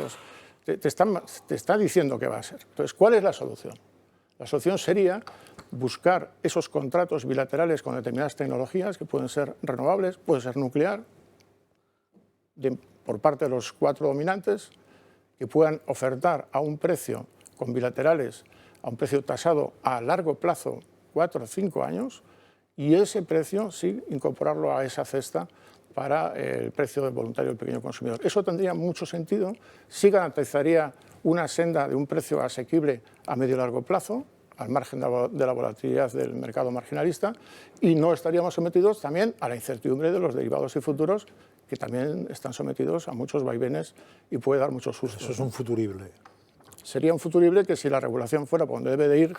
diciendo que va a ser. Entonces, ¿cuál es la solución? La solución sería buscar esos contratos bilaterales con determinadas tecnologías que pueden ser renovables, puede ser nuclear, por parte de los 4 dominantes, que puedan ofertar a un precio con bilaterales, a un precio tasado a largo plazo, 4 o 5 años, y ese precio sí incorporarlo a esa cesta para el precio del voluntario del pequeño consumidor. Eso tendría mucho sentido, sí garantizaría una senda de un precio asequible a medio y largo plazo, al margen de la volatilidad del mercado marginalista, y no estaríamos sometidos también a la incertidumbre de los derivados y futuros, que también están sometidos a muchos vaivenes y puede dar muchos sustos. Eso es un futurible. Sería un futurible que si la regulación fuera por donde debe de ir,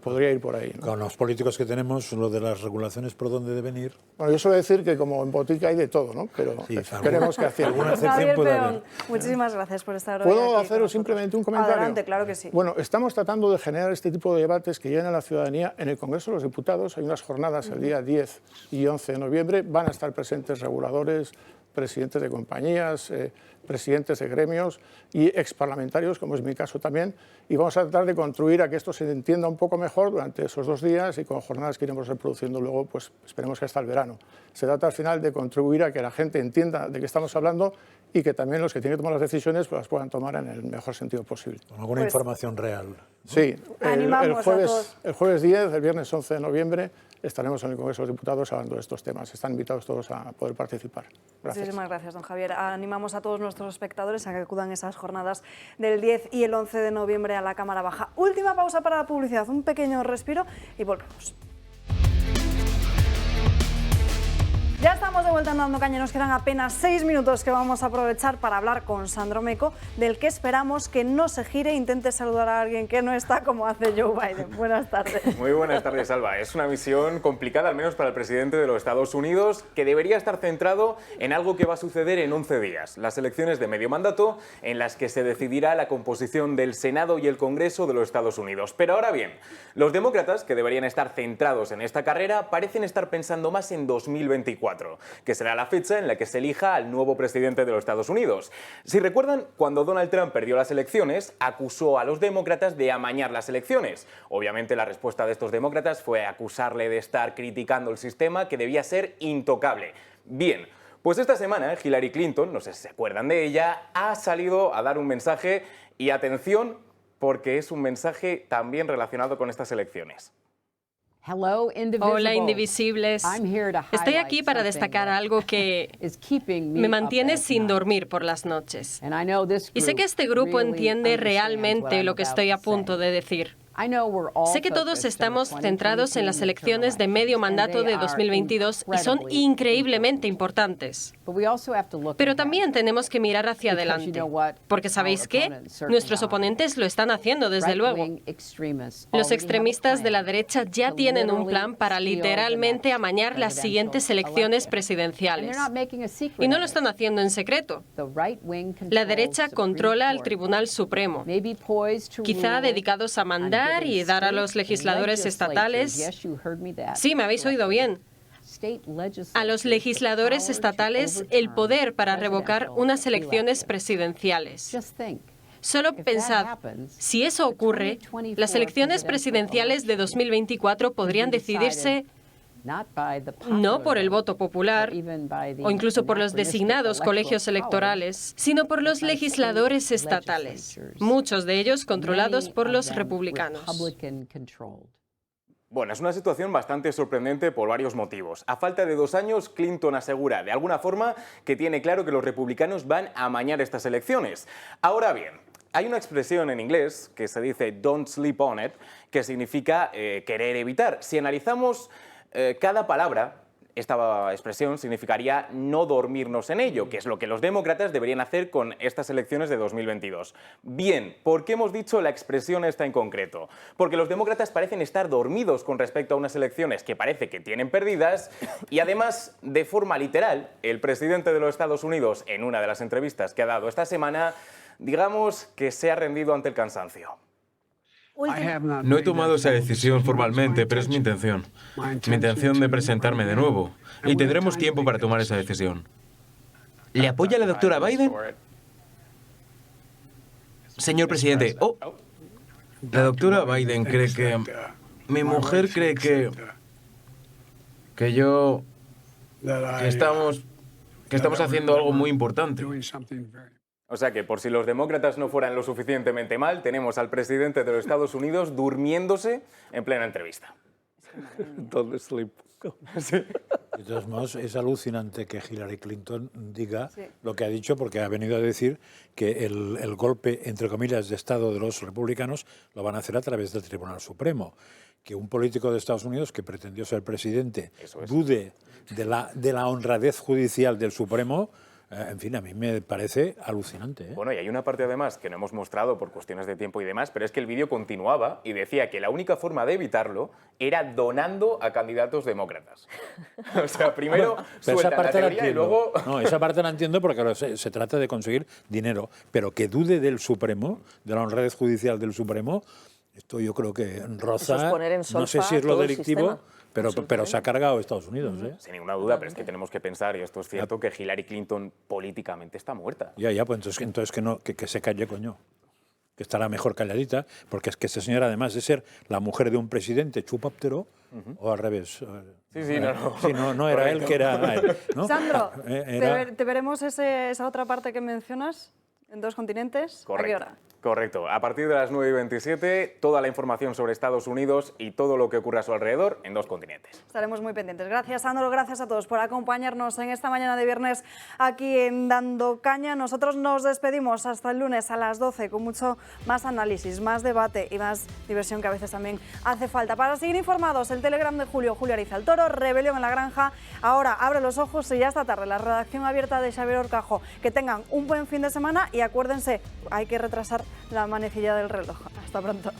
podría ir por ahí, ¿no? Con los políticos que tenemos, lo de las regulaciones por dónde deben ir. Bueno, yo suelo decir que como en botica hay de todo, ¿no? Pero sí, esperemos que hacia alguna excepción pueda haber. Muchísimas gracias por estar hoy ¿Puedo aquí hacer simplemente un comentario? Adelante, claro que sí. Bueno, estamos tratando de generar este tipo de debates que lleguen a la ciudadanía. En el Congreso de los Diputados hay unas jornadas el día 10 y 11 de noviembre. Van a estar presentes reguladores, presidentes de compañías, presidentes de gremios y exparlamentarios, como es mi caso también, y vamos a tratar de contribuir a que esto se entienda un poco mejor durante esos 2 días y con jornadas que iremos reproduciendo luego, pues esperemos que hasta el verano. Se trata al final de contribuir a que la gente entienda de qué estamos hablando y que también los que tienen que tomar las decisiones pues las puedan tomar en el mejor sentido posible. Con alguna información real, ¿no? Sí, el jueves 10, el viernes 11 de noviembre, estaremos en el Congreso de los Diputados hablando de estos temas. Están invitados todos a poder participar. Gracias. Muchísimas gracias, don Javier. Animamos a todos nuestros espectadores a que acudan a esas jornadas del 10 y el 11 de noviembre a la Cámara Baja. Última pausa para la publicidad, un pequeño respiro y volvemos. Ya estamos de vuelta en Dando Caña, nos quedan apenas 6 minutos que vamos a aprovechar para hablar con Sandro Meco, del que esperamos que no se gire e intente saludar a alguien que no está como hace Joe Biden. Buenas tardes. Muy buenas tardes, Alba. Es una misión complicada, al menos para el presidente de los Estados Unidos, que debería estar centrado en algo que va a suceder en 11 días, las elecciones de medio mandato, en las que se decidirá la composición del Senado y el Congreso de los Estados Unidos. Pero ahora bien, los demócratas, que deberían estar centrados en esta carrera, parecen estar pensando más en 2024. Que será la fecha en la que se elija al nuevo presidente de los Estados Unidos. Si recuerdan, cuando Donald Trump perdió las elecciones, acusó a los demócratas de amañar las elecciones. Obviamente la respuesta de estos demócratas fue acusarle de estar criticando el sistema que debía ser intocable. Bien, pues esta semana Hillary Clinton, no sé si se acuerdan de ella, ha salido a dar un mensaje y atención porque es un mensaje también relacionado con estas elecciones. Hola, indivisibles. Estoy aquí para destacar algo que me mantiene sin dormir por las noches. Y sé que este grupo entiende realmente lo que estoy a punto de decir. Sé que todos estamos centrados en las elecciones de medio mandato de 2022 y son increíblemente importantes. Pero también tenemos que mirar hacia adelante, porque ¿sabéis qué? Nuestros oponentes lo están haciendo, desde luego. Los extremistas de la derecha ya tienen un plan para literalmente amañar las siguientes elecciones presidenciales. Y no lo están haciendo en secreto. La derecha controla al Tribunal Supremo, quizá dedicados a mandar y dar a los legisladores estatales. Sí, me habéis oído bien. a los legisladores estatales el poder para revocar unas elecciones presidenciales. Solo pensad, si eso ocurre, las elecciones presidenciales de 2024 podrían decidirse no por el voto popular o incluso por los designados colegios electorales, sino por los legisladores estatales, muchos de ellos controlados por los republicanos. Bueno, es una situación bastante sorprendente por varios motivos. A falta de 2 años, Clinton asegura de alguna forma que tiene claro que los republicanos van a amañar estas elecciones. Ahora bien, hay una expresión en inglés que se dice "don't sleep on it", que significa querer evitar. Si analizamos cada palabra, esta expresión significaría no dormirnos en ello, que es lo que los demócratas deberían hacer con estas elecciones de 2022. Bien, ¿por qué hemos dicho la expresión esta en concreto? Porque los demócratas parecen estar dormidos con respecto a unas elecciones que parece que tienen perdidas y además, de forma literal, el presidente de los Estados Unidos, en una de las entrevistas que ha dado esta semana, digamos que se ha rendido ante el cansancio. No he tomado esa decisión formalmente, pero es mi intención. Mi intención de presentarme de nuevo. Y tendremos tiempo para tomar esa decisión. ¿Le apoya la doctora Biden? Señor presidente, La doctora Biden cree que... Mi mujer cree que estamos haciendo algo muy importante. O sea que, por si los demócratas no fueran lo suficientemente mal, tenemos al presidente de los Estados Unidos durmiéndose en plena entrevista. Don't sleep. Sí. De todos modos, es alucinante que Hillary Clinton diga lo que ha dicho, porque ha venido a decir que el golpe, entre comillas, de Estado de los republicanos lo van a hacer a través del Tribunal Supremo. Que un político de Estados Unidos que pretendió ser presidente dude de la honradez judicial del Supremo. En fin, a mí me parece alucinante. Bueno, y hay una parte además que no hemos mostrado por cuestiones de tiempo y demás, pero es que el vídeo continuaba y decía que la única forma de evitarlo era donando a candidatos demócratas. O sea, primero sueltan la teoría y luego... No, esa parte la entiendo porque se trata de conseguir dinero, pero que dude del Supremo, de la honradez judicial del Supremo, esto yo creo que roza, no sé si es lo delictivo, pero se ha cargado Estados Unidos. Sin ninguna duda, pero es que tenemos que pensar, y esto es cierto, que Hillary Clinton políticamente está muerta. Ya, pues entonces que se calle, coño. Que estará mejor calladita, porque es que esta señora, además de ser la mujer de un presidente chupáptero, o al revés. No era él que era él, ¿no? Sandro, ¿te veremos esa otra parte que mencionas en 2 continentes? Correcto. ¿A qué hora? Correcto. A partir de las 9:27, toda la información sobre Estados Unidos y todo lo que ocurre a su alrededor en 2 continentes. Estaremos muy pendientes. Gracias, Sandro. Gracias a todos por acompañarnos en esta mañana de viernes aquí en Dando Caña. Nosotros nos despedimos hasta el lunes a las 12 con mucho más análisis, más debate y más diversión que a veces también hace falta. Para seguir informados, el Telegram de Julio Ariza el Toro, Rebelión en la Granja. Ahora abre los ojos y ya esta tarde la redacción abierta de Xavier Orcajo. Que tengan un buen fin de semana y acuérdense, hay que retrasar la manecilla del reloj. Hasta pronto.